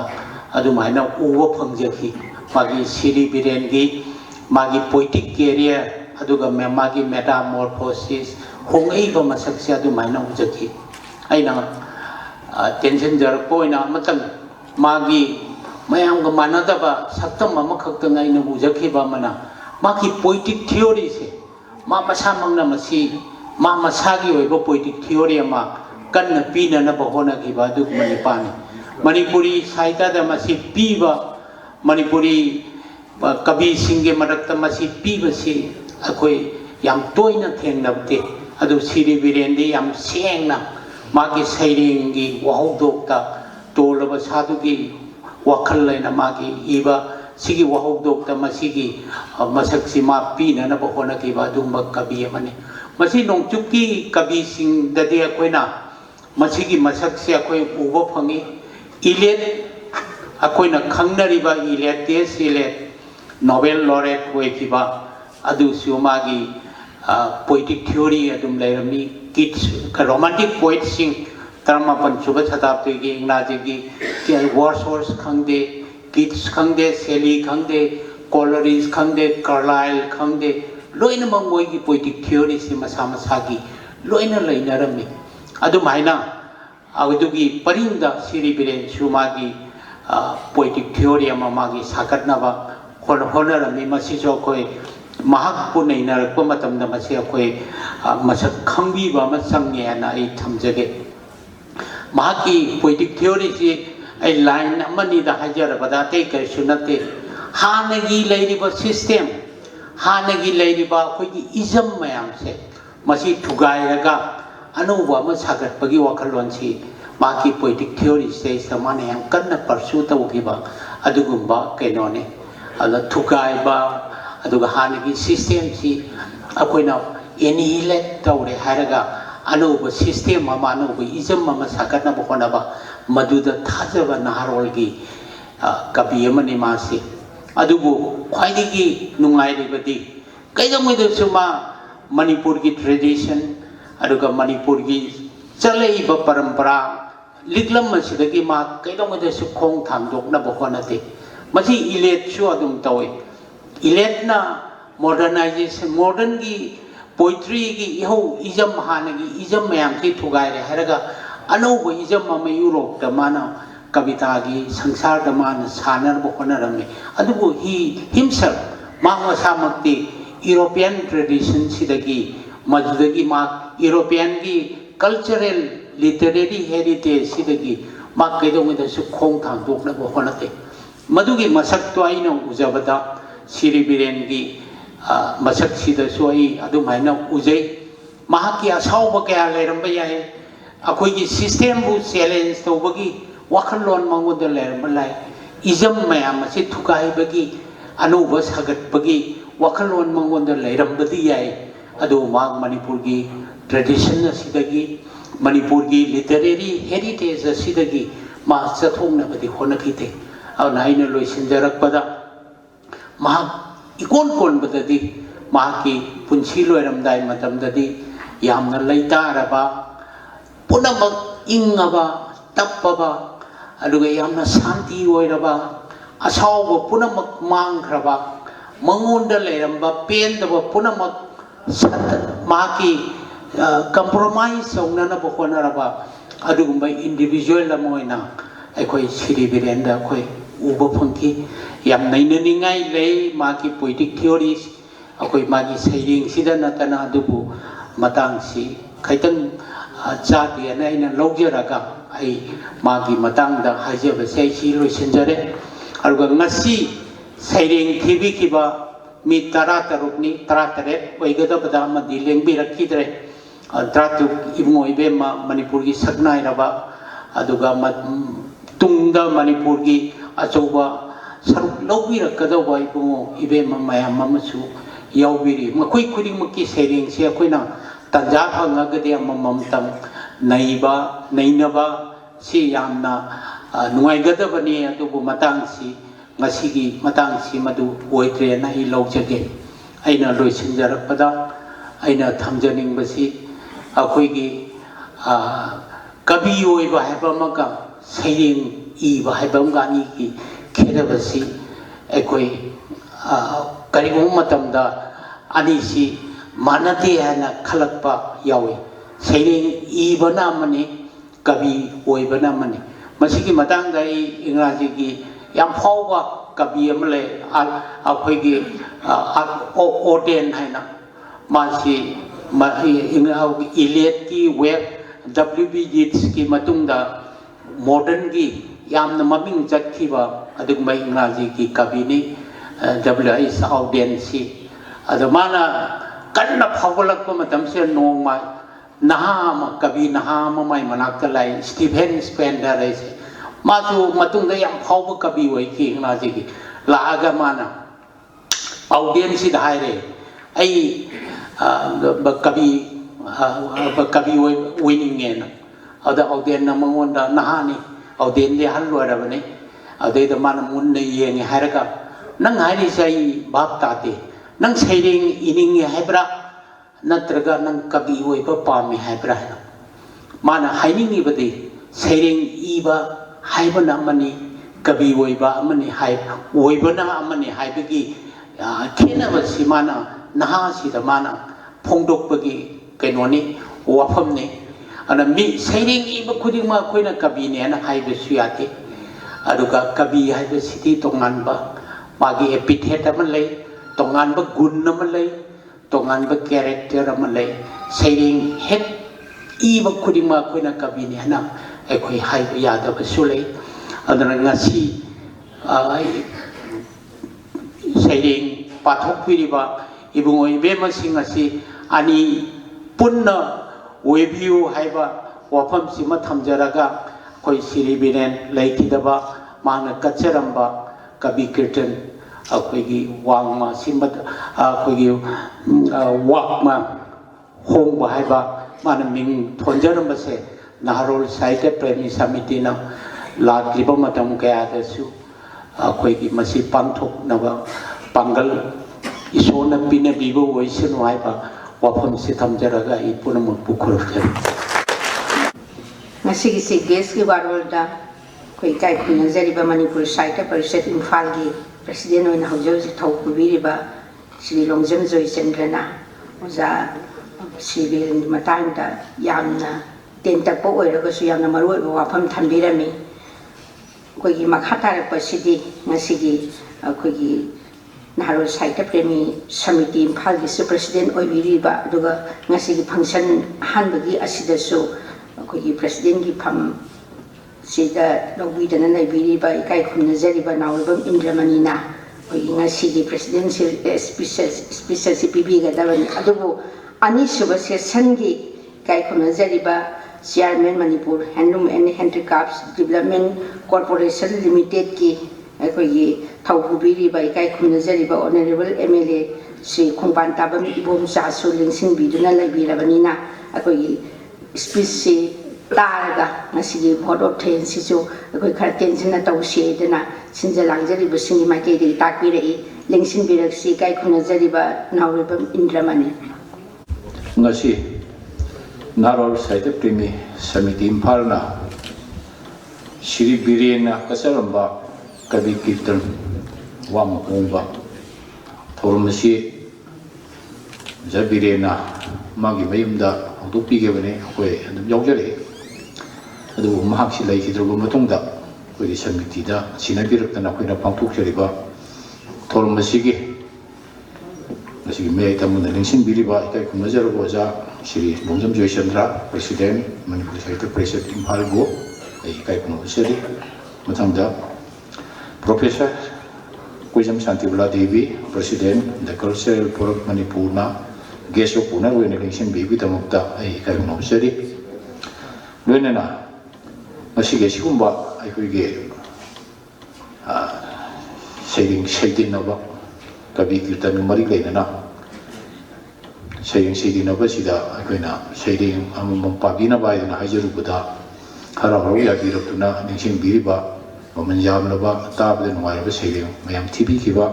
ꯑꯗꯨꯃꯥꯏꯅ ꯎꯕ ꯐꯪꯖꯈꯤ ꯃꯥꯒꯤ ꯁꯤꯔꯤ ꯕꯤꯔꯦꯟꯒꯤ ꯃꯥꯒꯤ ꯄꯣꯏꯇꯤꯛ ꯀꯦꯔꯤꯌꯔ ꯑꯗꯨꯒ ꯃꯥꯒꯤ ꯃꯦꯇꯥꯃꯣꯔꯐꯣꯁꯤꯁ ꯍꯣꯡꯂꯛꯏꯕ ꯃꯁꯛꯁꯦ ꯑꯗꯨꯃꯥꯏꯅ ꯎꯖꯈꯤ ꯑꯩꯅ ꯇꯦꯟꯁꯤꯟꯖꯔꯛꯄ ꯑꯣꯏꯅ ꯑꯃꯇꯪ ꯃꯥꯒꯤ ꯃꯌꯥꯝꯒ ꯃꯥꯟꯅꯗꯕ ꯁꯛꯇꯝ ꯑꯃꯈꯛꯇꯪ ꯑꯩꯅ ꯎꯖꯈꯤꯕ ꯑꯃꯅ ꯃꯥꯒꯤ ꯄꯣꯏꯇꯤꯛ ꯊꯤꯑꯣꯔꯤꯁꯦ ꯃꯥ ꯃꯁꯥꯃꯛꯅ ꯃꯁꯤ ꯃꯥ ꯃꯁꯥꯒꯤ ꯑꯣꯏꯕ ꯄꯣꯏꯇꯤꯛ ꯊꯤꯑꯣꯔꯤ ꯑꯃ ꯀꯟꯅ ꯄꯤꯅꯅꯕ ꯍꯣꯠꯅꯈꯤꯕ ꯑꯗꯨꯒꯨꯝꯕ ꯅꯨꯄꯥꯅꯤ ꯃꯅꯤꯄꯨꯔꯤ ꯁꯥꯍꯤꯇ꯭ꯌꯗ ꯃꯁꯤ ꯄꯤꯕ ꯃꯅꯤꯄꯨꯔꯤ ꯀꯕꯤꯁꯤꯡꯒꯤ ꯃꯔꯛꯇ ꯃꯁꯤ ꯄꯤꯕꯁꯤ ꯑꯩꯈꯣꯏ ꯌꯥꯝ ꯇꯣꯏꯅ ꯊꯦꯡꯅꯗꯦ ꯑꯗꯨ ꯁꯤꯔꯤ ꯕꯤꯔꯦꯟꯗꯤ ꯌꯥꯝ ꯁꯦꯡꯅ ꯃꯥꯒꯤ ꯁꯩꯔꯦꯡꯒꯤ ꯋꯥꯍꯧꯗꯣꯛꯇ ꯇꯣꯜꯂꯕ ꯁꯥꯗꯨꯒꯤ ꯋꯥꯈꯜ ꯂꯩꯅ ꯃꯥꯒꯤ ꯏꯕ ꯁꯤꯒꯤ ꯋꯥꯍꯧꯗꯣꯛꯇ ꯃꯁꯤꯒꯤ ꯃꯁꯛꯁꯤ ꯃꯥ ꯄꯤꯅꯅꯕ ꯍꯣꯠꯅꯈꯤꯕ ꯑꯗꯨꯒꯨꯝꯕ ꯀꯕꯤ ꯑꯃꯅꯤ ꯃꯁꯤ ꯅꯣꯡꯆꯨꯞꯀꯤ ꯀꯕꯤꯁꯤꯡꯗꯗꯤ ꯑꯩꯈꯣꯏꯅ ꯃꯁꯤꯒꯤ ꯃꯁꯛꯁꯦ ꯑꯩꯈꯣꯏ ꯎꯕ ꯐꯪꯏ ꯏꯂꯦꯠ ꯑꯩꯈꯣꯏꯅ ꯈꯪꯅꯔꯤꯕ ꯏꯂꯦꯠ ꯇꯦꯁ ꯏꯂꯦꯠ ꯅꯣꯕꯦꯜ ꯂꯣꯔꯦꯠ ꯑꯣꯏꯈꯤꯕ ꯑꯗꯨꯁꯨ ꯃꯥꯒꯤ ꯄꯣꯏꯇꯤꯛ ꯊꯤꯑꯣꯔꯤ ꯑꯗꯨꯝ ꯂꯩꯔꯝꯃꯤ ꯀꯤꯠꯁ ꯔꯣꯃꯥꯟꯇꯤꯛ ꯄꯣꯏꯠꯁꯤꯡ 18ꯁꯨꯕ ꯁꯇꯥब्ꯗꯤꯒꯤ ꯏꯪꯔꯥꯖꯤꯒꯤ ꯋꯥꯔꯁꯋꯣꯔꯁ ꯈꯪꯗꯦ ꯀꯤꯠꯁ ꯈꯪꯗꯦ ꯁꯦꯂꯤ ꯈꯪꯗꯦ ꯀꯣꯂꯔꯤꯁ ꯈꯪꯗꯦ ꯀꯥꯔꯂꯥꯏꯜ ꯈꯪꯗꯦ ꯂꯣꯏꯅꯃꯛ ꯃꯣꯏꯒꯤ ꯄꯣꯏꯇꯤꯛ ꯊꯤꯑꯣꯔꯤꯁꯤ ꯃꯁꯥ ꯃꯁꯥꯒꯤ ꯂꯣꯏꯅ ꯂꯩꯅꯔꯝꯃꯤ ꯑꯗꯨꯃꯥꯏꯅ ꯑꯗꯨꯒꯤ ꯄꯔꯤꯡꯗ ꯁꯤꯔꯤ ꯕꯤꯔꯦꯟꯁꯨ ꯃꯥꯒꯤ ꯄꯣꯏꯇꯤꯛ ꯊꯤꯑꯣꯔꯤ ꯑꯃ ꯃꯥꯒꯤ ꯁꯥꯒꯠꯅꯕ ꯍꯣꯠꯅꯔꯝꯃꯤ ꯃꯁꯤꯁꯨ ꯑꯩꯈꯣꯏ ꯃꯍꯥꯛꯄꯨ ꯅꯩꯅꯔꯛꯄ ꯃꯇꯝꯗ ꯃꯁꯤ ꯑꯩꯈꯣꯏ ꯃꯁꯛ ꯈꯪꯕꯤꯕ ꯑꯃ ꯆꯪꯉꯦ ꯍꯥꯏꯅ ꯑꯩ ꯊꯝꯖꯒꯦ ꯃꯍꯥꯛꯀꯤ ꯄꯣꯏꯇꯤꯛ ꯊꯤꯑꯣꯔꯤꯁꯤ ꯑꯩ ꯂꯥꯏꯟ ꯑꯃꯅꯤꯗ ꯍꯥꯏꯖꯔꯕꯗ ꯑꯇꯩ ꯀꯔꯤꯁꯨ ꯅꯠꯇꯦ ꯍꯥꯟꯅꯒꯤ ꯂꯩꯔꯤꯕ ꯁꯤꯁꯇꯦꯝ ꯍꯥꯟꯅꯒꯤ ꯂꯩꯔꯤꯕ ꯑꯩꯈꯣꯏꯒꯤ ꯏꯖꯝ ꯃꯌꯥꯝꯁꯦ ꯃꯁꯤ ꯊꯨꯒꯥꯏꯔꯒ ꯑꯅꯧꯕ ꯑꯃ ꯁꯥꯒꯠꯄꯒꯤ ꯋꯥꯈꯜꯂꯣꯟꯁꯤ ꯃꯍꯥꯛꯀꯤ ꯄꯣꯏꯇꯤꯛ ꯊꯤꯑꯣꯔꯤꯁꯤꯗꯩꯁꯤꯗ ꯃꯥꯅ ꯌꯥꯝ ꯀꯟꯅ ꯄꯔꯁꯨ ꯇꯧꯈꯤꯕ ꯑꯗꯨꯒꯨꯝꯕ ꯀꯩꯅꯣꯅꯤ ꯑꯗ ꯊꯨꯒꯥꯏꯕ ꯑꯗꯨꯒ ꯍꯥꯟꯅꯒꯤ ꯁꯤꯁꯇꯦꯝꯁꯤ ꯑꯩꯈꯣꯏꯅ ꯑꯦꯅꯤꯍꯤꯂꯦꯠ ꯇꯧꯔꯦ ꯍꯥꯏꯔꯒ ꯑꯅꯧꯕ ꯁꯤꯁꯇꯦꯝ ꯑꯃ ꯑꯅꯧꯕ ꯏꯖꯝ ꯑꯃ ꯁꯥꯒꯠꯅꯕ ꯍꯣꯠꯅꯕ ꯃꯗꯨꯗ ꯊꯥꯖꯕ ꯅꯍꯥꯔꯣꯜꯒꯤ ꯀꯕꯤ ꯑꯃꯅꯤ ꯃꯥꯁꯤ ꯑꯗꯨꯕꯨ ꯈ꯭ꯋꯥꯏꯗꯒꯤ ꯅꯨꯡꯉꯥꯏꯔꯤꯕꯗꯤ ꯀꯩꯗꯧꯉꯩꯗꯁꯨ ꯃꯥ ꯃꯅꯤꯄꯨꯔꯒꯤ ꯇ꯭ꯔꯦꯗꯤꯁꯟ ꯑꯗꯨꯒ ꯃꯅꯤꯄꯨꯔꯒꯤ ꯆꯠꯂꯛꯏꯕ ꯄꯔꯝꯄꯔꯥ ꯂꯤꯛꯂꯝ ꯑꯁꯤꯗꯒꯤ ꯃꯥ ꯀꯩꯗꯧꯉꯩꯗꯁꯨ ꯈꯣꯡ ꯊꯥꯡꯗꯣꯛꯅꯕ ꯍꯣꯠꯅꯗꯦ ꯃꯁꯤ ꯏꯂꯦꯠꯁꯨ ꯑꯗꯨꯝ ꯇꯧꯏ ꯏꯂꯦꯠꯅ ꯃꯣꯗꯔꯅꯥꯏꯖꯦꯁꯟ ꯃꯣꯗꯔꯟꯒꯤ ꯄꯣꯏꯇ꯭ꯔꯤꯒꯤ ꯏꯍꯧ ꯏꯖꯝ ꯍꯥꯟꯅꯒꯤ ꯏꯖꯝ ꯃꯌꯥꯝꯁꯤ ꯊꯨꯒꯥꯏꯔꯦ ꯍꯥꯏꯔꯒ ꯑꯅꯧꯕ ꯏꯖꯝ ꯑꯃ ꯌꯨꯔꯣꯞꯇ ꯃꯥꯅ ꯀꯕꯤꯇꯥꯒꯤ ꯁꯪꯁꯥꯔꯗ ꯃꯥꯅ ꯁꯥꯟꯅꯅꯕ ꯍꯣꯠꯅꯔꯝꯃꯤ ꯑꯗꯨꯕꯨ ꯍꯤꯝꯁꯦꯜ ꯃꯥ ꯃꯁꯥꯃꯛꯇꯤ ꯏꯎꯔꯣꯄꯤꯌꯟ ꯇ꯭ꯔꯦꯗꯤꯁꯟꯁꯤꯗꯒꯤ ꯃꯗꯨꯗꯒꯤ ꯃꯥ ꯏꯎꯔꯣꯄꯤꯌꯟꯒꯤ ꯀꯜꯆꯔꯦꯜ ꯂꯤꯇꯔꯦꯔꯤ ꯍꯦꯔꯤꯇꯦꯖꯁꯤꯗꯒꯤ ꯃꯥ ꯀꯩꯗꯧꯉꯩꯗꯁꯨ ꯈꯣꯡ ꯊꯥꯡꯗꯣꯛꯅꯕ ꯍꯣꯠꯅꯗꯦ ꯃꯗꯨꯒꯤ ꯃꯁꯛꯇꯣ ꯑꯩꯅ ꯎꯖꯕꯗ ꯁꯤꯔꯤ ꯕꯤꯔꯦꯟꯒꯤ ꯃꯁꯛꯁꯤꯗꯁꯨ ꯑꯩ ꯑꯗꯨꯃꯥꯏꯅ ꯎꯖꯩ ꯃꯍꯥꯛꯀꯤ ꯑꯁꯥꯎꯕ ꯀꯌꯥ ꯂꯩꯔꯝꯕ ꯌꯥꯏ ꯑꯩꯈꯣꯏꯒꯤ ꯁꯤꯁꯇꯦꯝꯕꯨ ꯆꯦꯂꯦꯟꯖ ꯇꯧꯕꯒꯤ ꯋꯥꯈꯜꯂꯣꯟ ꯃꯉꯣꯟꯗ ꯂꯩꯔꯝꯕ ꯂꯥꯏ ꯏꯖꯝ ꯃꯌꯥꯝ ꯑꯁꯤ ꯊꯨꯒꯥꯏꯕꯒꯤ ꯑꯅꯧꯕ ꯁꯥꯒꯠꯄꯒꯤ ꯋꯥꯈꯜꯂꯣꯟ ꯃꯉꯣꯟꯗ ꯂꯩꯔꯝꯕꯗꯤ ꯌꯥꯏ ꯑꯗꯨꯕꯨ ꯃꯍꯥꯛ ꯃꯅꯤꯄꯨꯔꯒꯤ ꯇ꯭ꯔꯦꯗꯤꯁꯟ ꯑꯁꯤꯗꯒꯤ ꯃꯅꯤꯄꯨꯔꯒꯤ ꯂꯤꯇꯔꯦꯔꯤ ꯍꯦꯔꯤꯇꯦꯖ ꯑꯁꯤꯗꯒꯤ ꯃꯥ ꯆꯠꯊꯣꯛꯅꯕꯗꯤ ꯍꯣꯠꯅꯈꯤꯗꯦ ꯑꯗꯨꯅ ꯑꯩꯅ ꯂꯣꯏꯁꯤꯟꯖꯔꯛꯄꯗ ꯃꯍꯥꯛ ꯏꯀꯣꯟ ꯀꯣꯟꯕꯗꯗꯤ ꯃꯍꯥꯛꯀꯤ ꯄꯨꯟꯁꯤ ꯂꯣꯏꯔꯝꯗꯥꯏ ꯃꯇꯝꯗꯗꯤ ꯌꯥꯝꯅ ꯂꯩꯇꯥꯔꯕ ꯄꯨꯝꯅꯃꯛ ꯏꯪꯉꯕ ꯇꯞꯄꯕ ꯑꯗꯨꯒ ꯌꯥꯝꯅ ꯁꯥꯟꯇꯤ ꯑꯣꯏꯔꯕ ꯑꯁꯥꯎꯕ ꯄꯨꯝꯅꯃꯛ ꯃꯥꯡꯈ꯭ꯔꯕ ꯃꯉꯣꯟꯗ ꯂꯩꯔꯝꯕ ꯄꯦꯟꯗꯕ ꯄꯨꯝꯅꯃꯛ ꯃꯍꯥꯛꯀꯤ ꯀꯝꯄ꯭ꯔꯣꯃꯥꯏꯁ ꯇꯧꯅꯅꯕ ꯍꯣꯠꯅꯔꯕ ꯑꯗꯨꯒꯨꯝꯕ ꯏꯟꯗꯤꯕꯤꯖꯨꯋꯦꯜ ꯑꯃ ꯑꯣꯏꯅ ꯑꯩꯈꯣꯏ ꯁꯤꯔꯤ ꯕꯤꯔꯦꯟꯗ ꯑꯩꯈꯣꯏ ꯎꯕ ꯐꯪꯈꯤ ꯌꯥꯝ ꯅꯩꯅꯅꯤꯡꯉꯥই ꯂꯩ ꯃꯥꯒꯤ ꯄꯣꯏꯇꯤꯛ ꯊꯤꯑꯣꯔꯤꯁ ꯑꯩꯈꯣꯏ ꯃꯥꯒꯤ ꯁꯩꯔꯦꯡꯁꯤꯗ ꯅꯠꯇꯅ ꯑꯗꯨꯕꯨ ꯃꯇꯥꯡꯁꯤ ꯈꯤꯇꯪ ꯆꯥꯗꯦꯅ ꯑꯩꯅ ꯂꯧꯖꯔꯒ ꯑꯩ ꯃꯥꯒꯤ ꯃꯇꯥꯡꯗ ꯍꯥꯏꯖꯕꯁꯦ ꯑꯩ ꯁꯤ ꯂꯣꯏꯁꯤꯟꯖꯔꯦ ꯑꯗꯨꯒ ꯉꯁꯤ ꯁꯩꯔꯦꯡ ꯊꯤꯕꯤꯈꯤꯕ ꯃꯤ 13ꯅꯤ 13 ꯑꯣꯏꯒꯗꯕꯗ ꯑꯃꯗꯤ ꯂꯦꯡꯕꯤꯔꯛꯈꯤꯗ꯭ꯔꯦ 13 ꯏꯕꯨꯡꯉꯣ ꯏꯕꯦꯝꯃ ꯃꯅꯤꯄꯨꯔꯒꯤ ꯁꯛꯅꯥꯏꯔꯕ ꯑꯗꯨꯒ ꯇꯨꯡꯗ ꯃꯅꯤꯄꯨꯔꯒꯤ ꯑꯆꯧꯕ saruk lꯧbirakadaba ibungo ibema mayam amasu yaubiri makoi khudingmakki sereng se akoina tanja phangagade amamamtang naiba nainaba si yamna nungaigadabani adubu matangsi ngasigi matangsi madu oitre na I laujage aina loisinjarakpada aina thamjaningbasi akoigi kabi oiba haiba maka sereng iba haiba ngani ki kherabasi akoi karigum matamda anisi manati hana khalakpa yawi sereng ibana mani kabi oibana mani masigi matangda ingraji ki yam phawba kabi amle akoigi oden haina masi ilet ki web WB ki matungda modern ki yamna maming jatkiba adugmai ingraji ki kabini WIS audience adamana kanna phawalakpa matamse nongma nahama kabi nahama mai manakta lai Stephen Spender aise masu matungda yam phawba kabi wai ki ingraji ki laaga mana audience da haire ai kabi winning ena ada audien na mangonda nahani audien de halwa rabane ade da mana munne yeng haraka nang haini sai bap tate nang sereng ining haibra natraga nang kabi oi ba pami haibra mana haining ibade sereng iba haibana mani kabi oi ba amani hai oi bana amani haibagi khena basi mana naha si da mana phongdok bagi kainoni wafam ne ana mi sereng iba khudingma koina kabi ne na haibe suyate aduga kabi haibe siti tongan ba magi epithet amalai tongan ba gun amalai tongan ba character amalai sereng het iba khudingma koina kabi ne na ekoi haibe yada ba sulai adana ngasi sereng pathok piriba ibungoi bemasing asi ani punna webiu haiba wafam sima thamjaraga koi siribiren laikidaba mana kacharamba kabi kirtan akoigi wangma simbat akoigi wakma hongba haiba mana ming thonjaramba se naharol sahitya premi samiti na ladriba matam kaya dasu akoigi masi pangthok naba pangal isona pina bibo oisin haiba wafam si thamjaraga I punamak bukhurukhe ngasigi si guest ki warolda koi kai khuna jariba Manipur Sahitya Parishad Imphal gi president oina haujo thawkubiriba Sri Longjam Joy Chandrana oja Sri matangda yamna tentakpa oiragasu yamna maroi wafam thambirami koi gi makhatara pasidi ngasigi koi gi Naharol Sahitya Premi Samiti Imphal gi president oibiriba aduga ngasigi function hanbagi asidasu akoigi president gi pham sida lobidana naibiriba ikai khumna jariba nawribam Indramanina akoigi ngasigi presidential special CPB ga dabani adubu ani suba session gi kai khumna jariba chairman Manipur Handloom and Handicrafts Development Corporation Limited ki akoigi thawkubiriba ikai khumna jariba honorable MLA Sri Khongpan Tabam Ibom Chasu Lingsing biduna laibirabanina akoigi speech se taraga ngasigi vote of thanks sisu akoi khara tension na tawse dana sinja langjari basingi maike de takbirei lingsing biraksi kai khuna jariba nawribam Indramani ngasi Naharol Sahitya Premi Samiti Imphal na Shri Birena kasaramba kabi kirtan wam pongba thormasi jabirena magi mayumda hongdokpi gebane akoi adum yaujare adu mahak si lai hidroba matungda koi samiti da sinabirakna koina pangthokjariba thormasi gi me tamuna lingsing biriba ikai kumnajarabo ja Sri Longjam Joy Chandra president Manipur Sahitya Parishad Imphal go ikai kumnasari matangda Professor Kuijam Santibala Devi president the Cultural Forum Manipur na guest of Pune when election baby tamukta ai kai kumnasari loinena masige sigumba ai kuige ꯁꯩꯔꯦꯡ ꯁꯩꯗꯤꯟꯅꯕ ꯀꯕꯤ ꯀꯤꯔꯇꯟꯒ ꯃꯔꯤ ꯂꯩꯅꯅ ꯁꯩꯔꯦꯡ ꯁꯩꯗꯤꯟꯅꯕꯁꯤꯗ ꯑꯩꯈꯣꯏꯅ ꯁꯩꯔꯦꯡ ꯑꯃꯃꯝ ꯄꯥꯕꯤꯅꯕ ꯍꯥꯏꯗꯨꯅ ꯍꯥꯏꯖꯔꯨꯕꯗ ꯍꯔꯥꯎ ꯍꯔꯥꯎ ꯌꯥꯕꯤꯔꯛꯇꯨꯅ ꯅꯤꯡꯁꯤꯡꯕꯤꯔꯤꯕ ꯃꯃꯜ ꯌꯥꯝꯂꯕ ꯇꯥꯕꯗ ꯅꯨꯡꯉꯥꯏꯔꯕ ꯁꯩꯔꯦꯡ ꯃꯌꯥꯝ ꯊꯤꯕꯤꯈꯤꯕ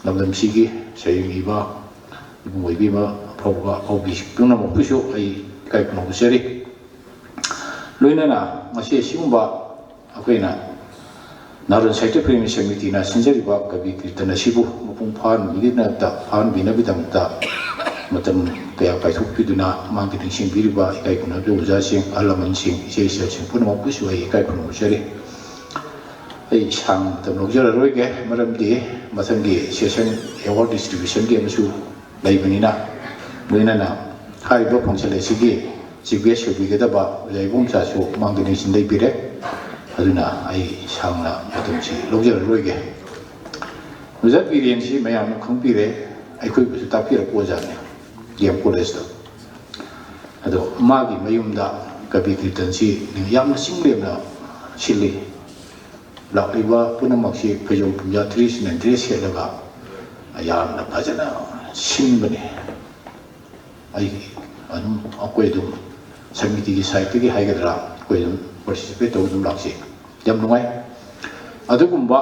ꯂꯝꯗꯝꯁꯤꯒꯤ ꯁꯩꯔꯦꯡ ꯏꯕ ꯏꯕꯨꯡ ꯑꯣꯏꯕꯤꯕ ꯑꯐꯥꯎꯕ ꯑꯐꯥꯎꯕꯤ ꯄꯨꯝꯅꯃꯛꯄꯨꯁꯨ ꯑꯩ ꯏꯀꯥꯏ ꯈꯨꯝꯅꯧꯖꯔꯤ ꯂꯣꯏꯅꯅ ꯉꯁꯤ ꯑꯁꯤꯒꯨꯝꯕ ꯑꯩꯈꯣꯏꯅ ꯅꯥꯔꯣꯟ ꯁꯥꯍꯤꯇ꯭ꯌ ꯄ꯭ꯔꯦꯃꯤ ꯁꯃꯤꯇꯤꯅ ꯁꯤꯟꯖꯔꯤꯕ ꯀꯕꯤ ꯀꯤꯔꯇꯟ ꯑꯁꯤꯕꯨ ꯃꯄꯨꯡ ꯐꯥꯍꯟꯕꯤꯅꯕꯒꯤꯗꯃꯛꯇ ꯃꯇꯝ ꯀꯌా ꯀꯥꯏꯊꯣꯛꯄꯤꯗꯨꯅ ꯃꯥꯒꯤ ꯅꯤꯡꯁꯤꯡꯕꯤꯔꯤꯕ ꯏꯀꯥꯏ ꯈꯨꯝꯅꯕ ꯑꯣꯖꯥꯁꯤꯡ ꯑꯍꯜ ꯂꯃꯟꯁꯤꯡ ꯏꯆꯦ ꯏꯆꯜꯁꯤꯡ ꯄꯨꯝꯅꯃꯛꯄꯨꯁꯨ ꯑꯩ ꯏꯀꯥꯏ ꯈꯨꯝꯅꯧꯖꯔꯤ ꯑꯩ ꯁꯥꯡꯅ ꯃꯇꯝ ꯂꯧꯖꯔꯔꯣꯏꯒꯦ ꯃꯔꯝꯗꯤ ꯃꯊꯪꯒꯤ ꯁꯦꯁꯟ ꯑꯦꯋꯥꯔꯗ ꯗꯤꯁꯇ꯭ꯔꯤꯕ꯭ꯌꯨꯁꯟꯒꯤ ꯑꯃꯁꯨ ꯂꯩꯕꯅꯤꯅ ꯂꯣꯏꯅꯅ ꯍꯥꯏꯔꯤꯕ ꯐꯪꯁꯟ ꯑꯁꯤꯒꯤ ꯆꯤꯐ ꯒꯦꯁ ꯑꯣꯏꯕꯤꯒꯗꯕ ꯑꯣꯖꯥ ꯏꯕꯣꯝꯆꯥꯁꯨ ꯃꯥꯡꯗ ꯅꯤꯡꯁꯤꯡ ꯂꯩꯕꯤꯔꯦ ꯑꯗꯨꯅ ꯑꯩ ꯁꯥꯡꯅ ꯃꯇꯝꯁꯤ ꯂꯧꯖꯔꯔꯣꯏꯒꯦ ꯑꯣꯖꯥ ꯕꯤꯔꯦꯟꯁꯤ ꯃꯌꯥꯝꯅ ꯈꯪꯕꯤꯔꯦ ꯑꯩꯈꯣꯏꯕꯨꯁꯨ ꯇꯥꯛꯄꯤꯔꯛꯄ ꯑꯣꯖꯥꯅꯤ ꯗꯤ.ꯑꯦꯝ ꯀꯣꯂꯦꯖꯇ ꯑꯗꯣ ꯃꯥꯒꯤ ꯃꯌꯨꯝꯗ ꯀꯕꯤ ꯀꯤꯔꯇꯟꯁꯤ ꯌꯥꯝꯅ ꯆꯤꯡꯂꯦꯝꯅ ꯁꯤꯜꯂꯤ ꯂꯥꯛꯂꯤꯕ ꯄꯨꯝꯅꯃꯛꯁꯤ ꯐꯩꯖꯣꯝ ꯄꯨꯝꯌꯥ ꯇ꯭ꯔꯦꯗꯤꯁꯅꯦꯜ ꯗ꯭ꯔꯦꯁ ꯁꯦꯠꯂꯒ ꯌꯥꯝꯅ ꯐꯖꯅ ꯁꯤꯟꯕꯅꯤ ꯑꯗꯨꯝ ꯑꯩꯈꯣꯏ ꯑꯗꯨꯝ ꯁꯃꯤꯇꯤꯒꯤ ꯁꯥꯏꯠꯇꯒꯤ ꯍꯥꯏꯒꯗ꯭ꯔꯥ ꯑꯩꯈꯣꯏ ꯑꯗꯨꯝ ꯄꯥꯔꯇꯤꯁꯤꯄꯦꯠ ꯇꯧꯕ ꯑꯗꯨꯝ ꯂꯥꯛꯆꯩ ꯌꯥꯝ ꯅꯨꯡꯉꯥꯏ ꯑꯗꯨꯒꯨꯝꯕ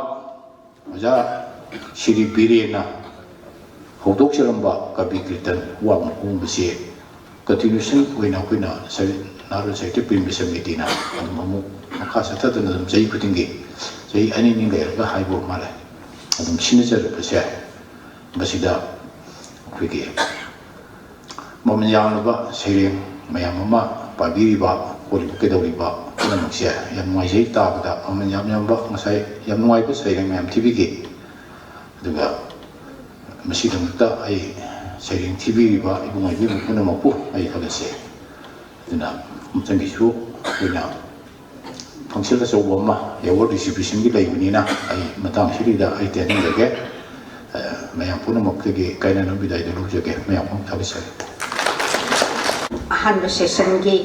ꯑꯣꯖꯥ ꯁꯤꯔꯤ ꯕꯤꯔꯦꯟꯅ ꯍꯧꯗꯣꯛꯆꯔꯝꯕ ꯀꯕꯤ ꯀꯤꯔꯇꯟ ꯋꯥꯡꯃ ꯍꯣꯡꯕꯁꯤ ꯀꯟꯇꯤꯅ꯭ꯌꯨꯁꯟ ꯑꯣꯏꯅ ꯑꯩꯈꯣꯏꯅ ꯅꯥꯔꯣꯟ ꯁꯥꯍꯤꯇ꯭ꯌ ꯄ꯭ꯔꯦꯃꯤ ꯁꯃꯤꯇꯤꯅ ꯑꯗꯨꯝ ꯑꯃꯨꯛ ꯃꯈꯥ ꯆꯠꯊꯗꯨꯅ ꯑꯗꯨꯝ ꯆꯍꯤ ꯈꯨꯗꯤꯡꯒꯤ ꯆꯍꯤ ꯑꯅꯤ ꯂꯩꯔꯒ ꯍꯥꯏꯕ ꯃꯥꯜꯂꯦ ꯑꯗꯨꯝ ꯁꯤꯟꯅꯖꯔꯛꯄꯁꯦ ꯃꯁꯤꯗ ꯑꯩꯈꯣꯏꯒꯤ ꯃꯃꯜ ꯌꯥꯝꯂꯕ ꯁꯩꯔꯦꯡ ꯃꯌꯥꯝ ꯑꯃ ꯄꯥꯕꯤꯔꯤꯕ ꯍꯣꯠꯂꯤꯕ ꯀꯩꯗꯧꯔꯤꯕ ꯄꯨꯝꯅꯃꯛꯁꯦ ꯌꯥꯝ ꯅꯨꯡꯉꯥꯏꯖꯩ ꯇꯥꯕꯗ ꯃꯃꯜ ꯌꯥꯝꯕ ꯉꯁꯥꯏ ꯌꯥꯝ ꯅꯨꯡꯉꯥꯏꯕ ꯁꯩꯔꯦꯡ ꯃꯌꯥꯝ ꯊꯤꯕꯤꯈꯤ ꯑꯗꯨꯒ ꯃꯁꯤꯗꯃꯛꯇ ꯑꯩ ꯁꯩꯔꯦꯡ ꯊꯤꯕꯤꯔꯤꯕ ꯏꯕꯨꯡ ꯑꯣꯏꯕꯤꯕ ꯄꯨꯝꯅꯃꯛꯄꯨ ꯑꯩ ꯊꯥꯒꯠꯆꯩ ꯑꯗꯨꯅ ꯃꯊꯪꯒꯤꯁꯨ ꯑꯩꯈꯣꯏꯅ ꯐꯪꯁꯟ ꯑꯆꯧꯕ ꯑꯃ ꯑꯦꯋꯥꯔꯗ ꯗꯤꯁꯇ꯭ꯔꯤꯕ꯭ꯌꯨꯁꯟꯒꯤ ꯂꯩꯕꯅꯤꯅ ꯑꯩ ꯃꯇꯥꯡꯁꯤꯗ ꯑꯩ ꯇꯦꯟꯖꯔꯒꯦ ꯃꯌꯥꯝ ꯄꯨꯝꯅꯃꯛꯇꯒꯤ ꯀꯥꯏꯅꯅ ꯕꯤꯗꯥꯏꯗ ꯂꯧꯖꯒꯦ ꯃꯌꯥꯝ ꯑꯃ ꯊꯥꯒꯠꯆꯔꯤ ꯑꯍꯥꯟꯕ ꯁꯦꯁꯟꯒꯤ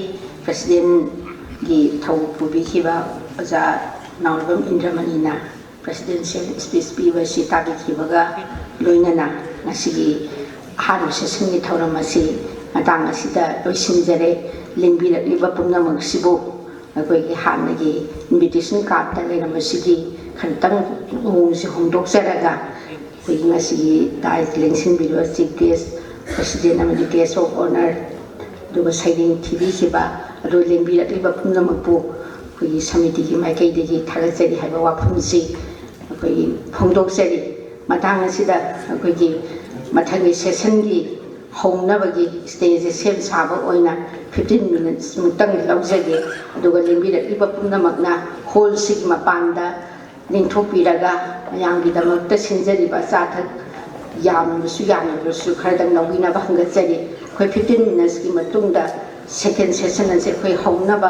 ꯄ꯭ꯔꯁꯤꯗꯦꯟꯒꯤ ꯊꯧ ꯄꯨꯕꯤꯈꯤꯕ ꯑꯣꯖꯥ ꯅꯥꯎꯔꯕꯝ ꯏꯟꯗ꯭ꯔꯃꯅꯤꯅ ꯄ꯭ꯔꯁꯤꯗꯦꯟꯁꯤꯌꯦꯜ ꯁ꯭ꯄꯤꯆ ꯄꯤꯕ ꯑꯁꯤ ꯇꯥꯕꯤꯈꯤꯕꯒ ꯂꯣꯏꯅꯅ ꯉꯁꯤꯒꯤ ꯑꯍꯥꯟꯕ ꯁꯦꯁꯟꯒꯤ ꯊꯧꯔꯝ ꯑꯁꯤ ꯃꯇꯥꯡ ꯑꯁꯤꯗ ꯂꯣꯏꯁꯤꯟꯖꯔꯦ ꯂꯦꯡꯕꯤꯔꯛꯂꯤꯕ ꯄꯨꯝꯅꯃꯛꯁꯤꯕꯨ ꯑꯩꯈꯣꯏꯒꯤ ꯍꯥꯟꯅꯒꯤ ꯏꯟꯚꯤꯇꯦꯁꯟ ꯀꯥꯔꯗꯇ ꯂꯩꯔꯝꯕꯁꯤꯗꯤ ꯈꯔꯇꯪ ꯃꯑꯣꯡꯁꯤ ꯍꯣꯡꯗꯣꯛꯆꯔꯒ ꯑꯩꯈꯣꯏꯒꯤ ꯉꯁꯤꯒꯤ ꯗꯥꯏꯁ ꯂꯦꯡꯁꯤꯟꯕꯤꯔꯤꯕ ꯆꯤꯐ ꯒꯦꯁ ꯄ꯭ꯔꯁꯤꯗꯦꯟ ꯑꯃꯗꯤ ꯒꯦꯁ ꯑꯣꯐ ꯑꯣꯅꯔ ꯑꯗꯨꯒ ꯁꯩꯔꯦꯡ ꯊꯤꯕꯤꯈꯤꯕ ꯑꯗꯨ ꯂꯦꯡꯕꯤꯔꯛꯂꯤꯕ ꯄꯨꯝꯅꯃꯛꯄꯨ ꯑꯩꯈꯣꯏꯒꯤ ꯁꯃꯤꯇꯤꯒꯤ ꯃꯥꯏꯀꯩꯗꯒꯤ ꯊꯥꯒꯠꯆꯔꯤ ꯍꯥꯏꯕ ꯋꯥꯐꯝꯁꯤ ꯑꯩꯈꯣꯏꯒꯤ ꯐꯣꯡꯗꯣꯛꯆꯔꯤ ꯃꯇꯥꯡ ꯑꯁꯤꯗ ꯑꯩꯈꯣꯏꯒꯤ ꯃꯊꯪꯒꯤ ꯁꯦꯁꯟꯒꯤ ꯍꯧꯅꯕꯒꯤ ꯁ꯭ꯇꯦꯖꯁꯦ ꯁꯦꯝ ꯁꯥꯕ ꯑꯣꯏꯅ 15 minutes ꯃꯨꯛꯇꯪ ꯂꯧꯖꯒꯦ ꯑꯗꯨꯒ ꯂꯦꯡꯕꯤꯔꯛꯂꯤꯕ ꯄꯨꯝꯅꯃꯛꯅ ꯍꯣꯜꯁꯤꯒꯤ ꯃꯄꯥꯟꯗ ꯂꯦꯡꯊꯣꯛꯄꯤꯔꯒ ꯃꯌꯥꯝꯒꯤꯗꯃꯛꯇ ꯁꯤꯟꯖꯔꯤꯕ ꯑꯆꯥ ꯑꯊꯛ ꯌꯥꯝꯅꯁꯨ ꯌꯥꯝꯅꯕꯁꯨ ꯈꯔꯗꯪ ꯂꯧꯕꯤꯅꯕ ꯍꯪꯒꯠꯆꯔꯤ ꯑꯩꯈꯣꯏ 15 minutesꯀꯤ ꯃꯇꯨꯡꯗ ꯁꯦꯀꯦꯟ ꯁꯦꯁꯟ ꯑꯁꯤ ꯑꯩꯈꯣꯏ ꯍꯧꯅꯕ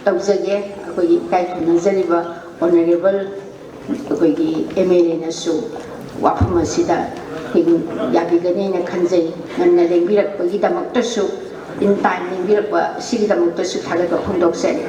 ꯇꯧꯖꯒꯦ ꯑꯩꯈꯣꯏꯒꯤ ꯏꯀꯥꯏ ꯈꯨꯝꯅꯖꯔꯤꯕ ꯑꯣꯅꯔꯦꯕꯜ ꯑꯩꯈꯣꯏꯒꯤ MLA-ꯅꯁꯨ ꯋꯥꯐꯝ ꯑꯁꯤꯗ ꯑꯩꯈꯣꯏ ꯌꯥꯕꯤꯒꯅꯤꯅ ꯈꯟꯖꯩ ꯉꯟꯅ ꯂꯦꯡꯕꯤꯔꯛꯄꯒꯤꯗꯃꯛꯇꯁꯨ ꯏꯟ ꯇꯥꯏꯝ ꯂꯦꯡꯕꯤꯔꯛꯄ ꯑꯁꯤꯒꯤꯗꯃꯛꯇꯁꯨ ꯊꯥꯒꯠꯄ ꯐꯣꯡꯗꯣꯛꯆꯔꯤ